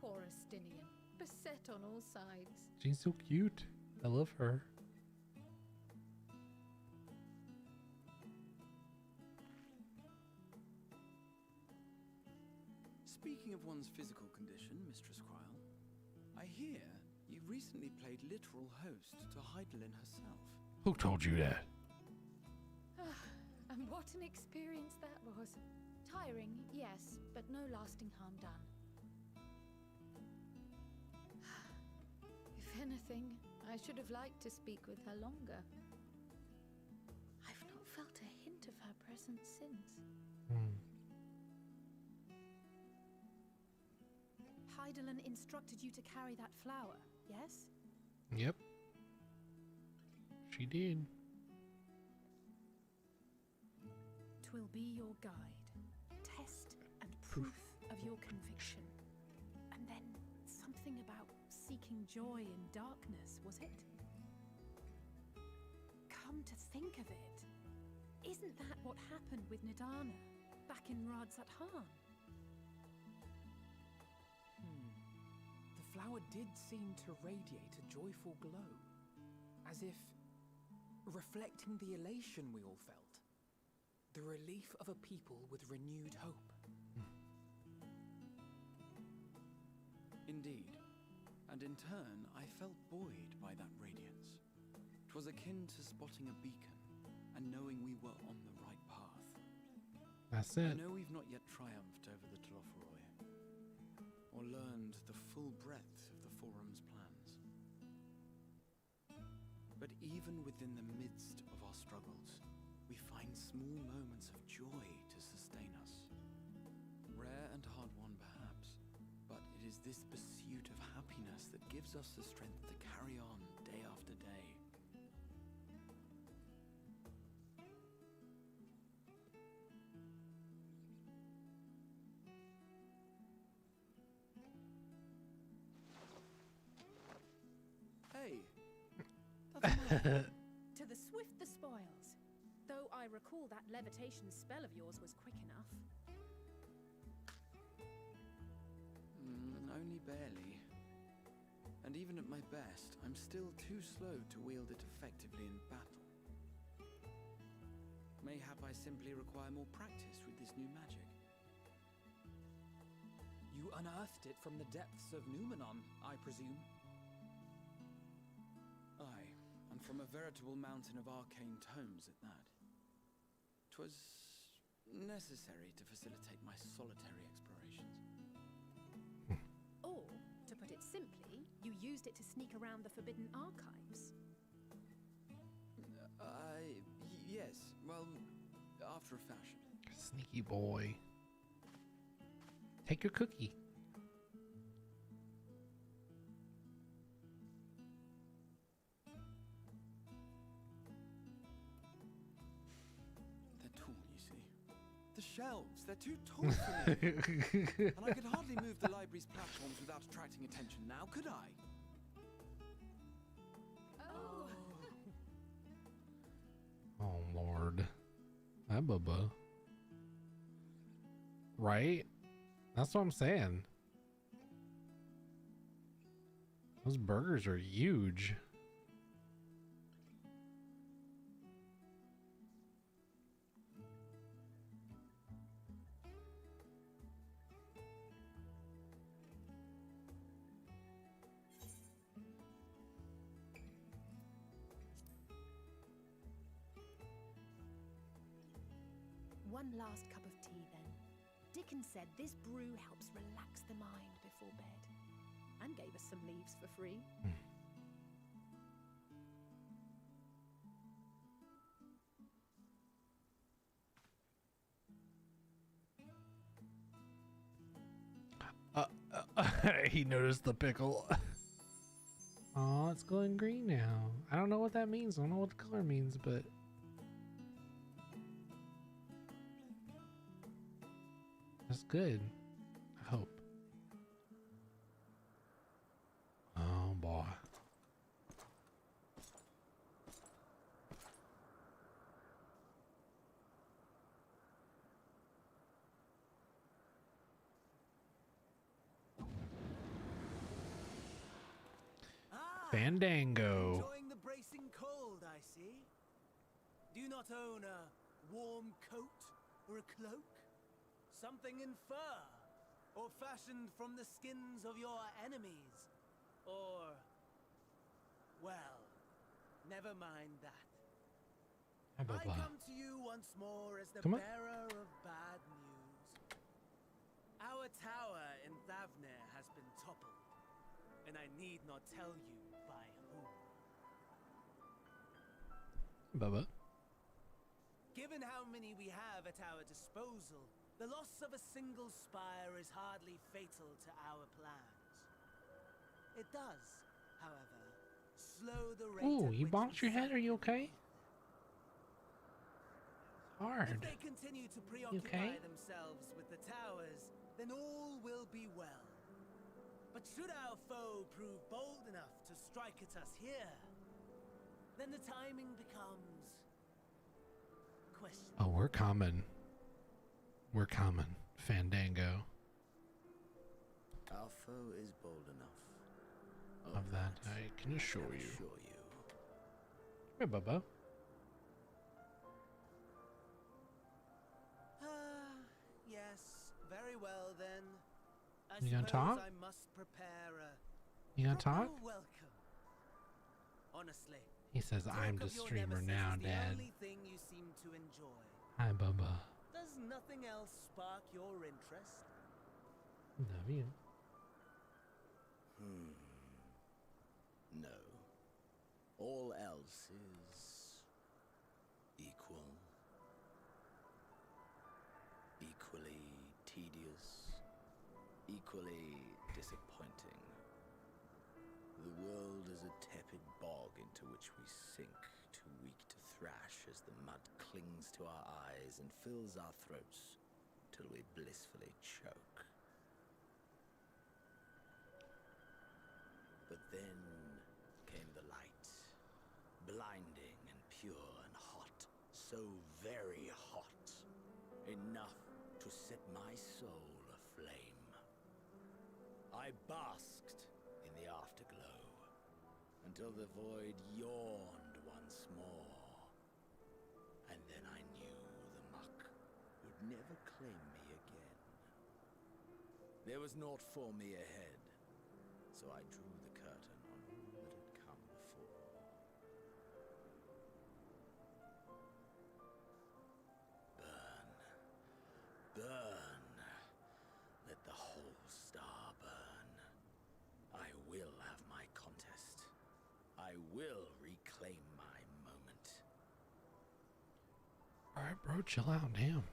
Poor Estinian, beset on all sides. She's so cute. I love her. Speaking of one's physical condition, Mistress Cryle, I hear you recently played literal host to Heidelin herself. Who told you that? And what an experience that was. Tiring, yes, but no lasting harm done. If anything, I should have liked to speak with her longer. I've not felt a hint of her presence since. Heidelin instructed you to carry that flower, yes? Yep. She did. 'Twill be your guide, test and proof of your conviction. And then something about seeking joy in darkness, was it? Come to think of it, isn't that what happened with Nidana back in Radzat-Han? The flower did seem to radiate a joyful glow, as if reflecting the elation we all felt. The relief of a people with renewed hope. Indeed. And in turn, I felt buoyed by that radiance. 'Twas akin to spotting a beacon and knowing we were on the right path. That's I it. know we've not yet triumphed over the Tloforoi, or learned the full breadth of the Forum's plans. But even within the midst of our struggles, we find small moments of joy to sustain us. Rare and hard-won, perhaps, but it is this pursuit of happiness that gives us the strength to carry on day after day. Hey! To the swift the spoils. Though I recall that levitation spell of yours was quick enough. Only barely. And even at my best, I'm still too slow to wield it effectively in battle. Mayhap I simply require more practice with this new magic. You unearthed it from the depths of Numenon, I presume? Aye, and from a veritable mountain of arcane tomes at that. 'Twas necessary to facilitate my solitary explorations. Or, to put it simply, you used it to sneak around the Forbidden Archives. Yes, well, after a fashion. Sneaky boy. Take your cookie. They're tall, you see. The shelves, they're too tall for me. And I could hardly move the library's platforms without attracting attention now, could I? Oh, Lord. Hi, Bubba. Right? That's what I'm saying. Those burgers are huge. One last cup of tea, then. Dickens said this brew helps relax the mind before bed. And gave us some leaves for free. He noticed the pickle. Oh, it's glowing green now. I don't know what that means. I don't know what the color means, but that's good. I hope. Oh boy. Fandango. Enjoying the bracing cold, I see. Do you not own a warm coat or a cloak? Something in fur, or fashioned from the skins of your enemies? Or... well, never mind that. Hi, I Bubba. come to you once more as the Come on. bearer of bad news. Our tower in Thavnair has been toppled, and I need not tell you by whom. Bubba. Given how many we have at our disposal, the loss of a single spire is hardly fatal to our plans. It does, however, slow the rate Ooh, at you which bonked we your head? Are you okay? Hard. If they continue to You preoccupy okay? themselves with the towers, then all will be well. But should our foe prove bold enough to strike at us here, then the timing becomes questionable. Oh, we're coming. We're coming. Fandango. Our foe is bold enough. Of that, I can assure you. Assure you. Hey, Bubba. Yes, very well then. I You gonna suppose talk? I must prepare a You gonna talk? proper welcome. Honestly, He says, talk I'm of the your streamer nemesis now, is the Dad. only thing you seem to enjoy. Hi, Bubba. Does nothing else spark your interest? Love you. No. All else is equal. Equally tedious. Equally disappointing. The world is a tepid bog into which we sink, too weak to thrash as the mud clings to our eyes and fills our throats till we blissfully choke. But then came the light, blinding and pure and hot, so very hot, enough to set my soul aflame. I basked in the afterglow until the void yawned once more, and then I knew the muck would never claim me again. There was naught for me ahead, so I drew the curtain on all that had come before. Burn. Burn. Let the whole star burn. I will have my contest. I will reclaim my moment. Alright, bro, chill out, damn.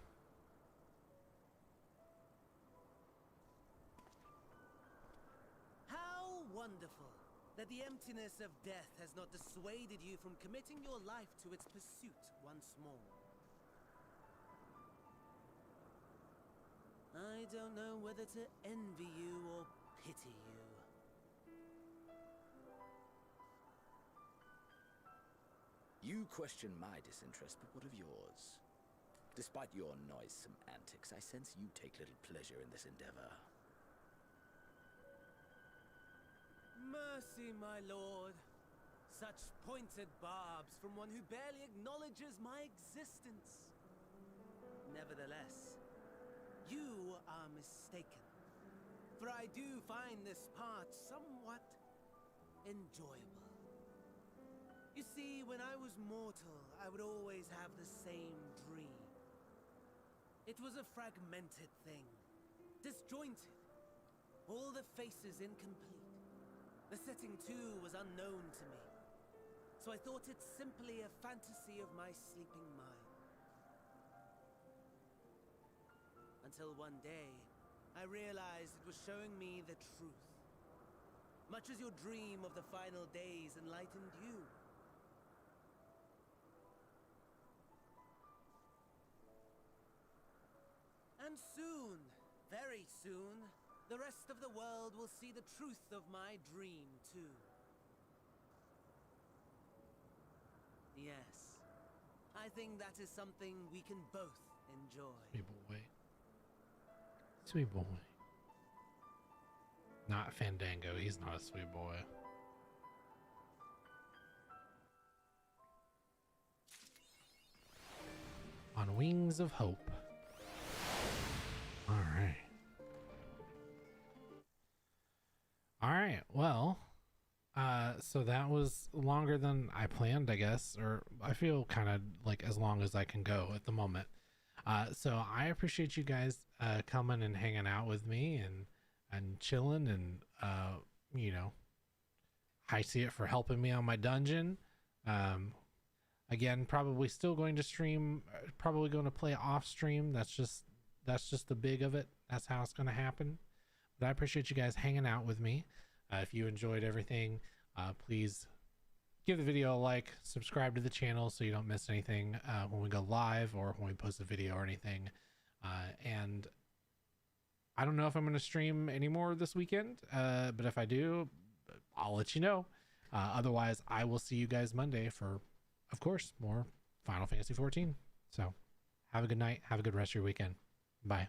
How wonderful that the emptiness of death has not dissuaded you from committing your life to its pursuit once more. I don't know whether to envy you or pity you. You question my disinterest, but what of yours? Despite your noisome antics, I sense you take little pleasure in this endeavor. Mercy, my lord. Such pointed barbs from one who barely acknowledges my existence. Nevertheless, you are mistaken. For I do find this part somewhat enjoyable. You see, when I was mortal, I would always have the same dream. It was a fragmented thing, disjointed, all the faces incomplete. The setting, too, was unknown to me, so I thought it simply a fantasy of my sleeping mind. Until one day, I realized it was showing me the truth, much as your dream of the final days enlightened you. And soon, very soon, the rest of the world will see the truth of my dream, too. Yes, I think that is something we can both enjoy. Sweet boy. Sweet boy. Not Fandango, he's not a sweet boy. On wings of hope. Alright. Alright, well, So that was longer than I planned, I guess, or I feel kind of like as long as I can go at the moment. So I appreciate you guys coming and hanging out with me and chilling, and you know, I see it for helping me on my dungeon. Again, probably still going to stream, probably going to play off stream. That's just the big of it. That's how it's going to happen. But I appreciate you guys hanging out with me. If you enjoyed everything, please give the video a like, subscribe to the channel so you don't miss anything when we go live or when we post a video or anything. And I don't know if I'm going to stream anymore this weekend, but if I do, I'll let you know. Otherwise, I will see you guys Monday for, of course, more Final Fantasy XIV. So have a good night. Have a good rest of your weekend. Bye.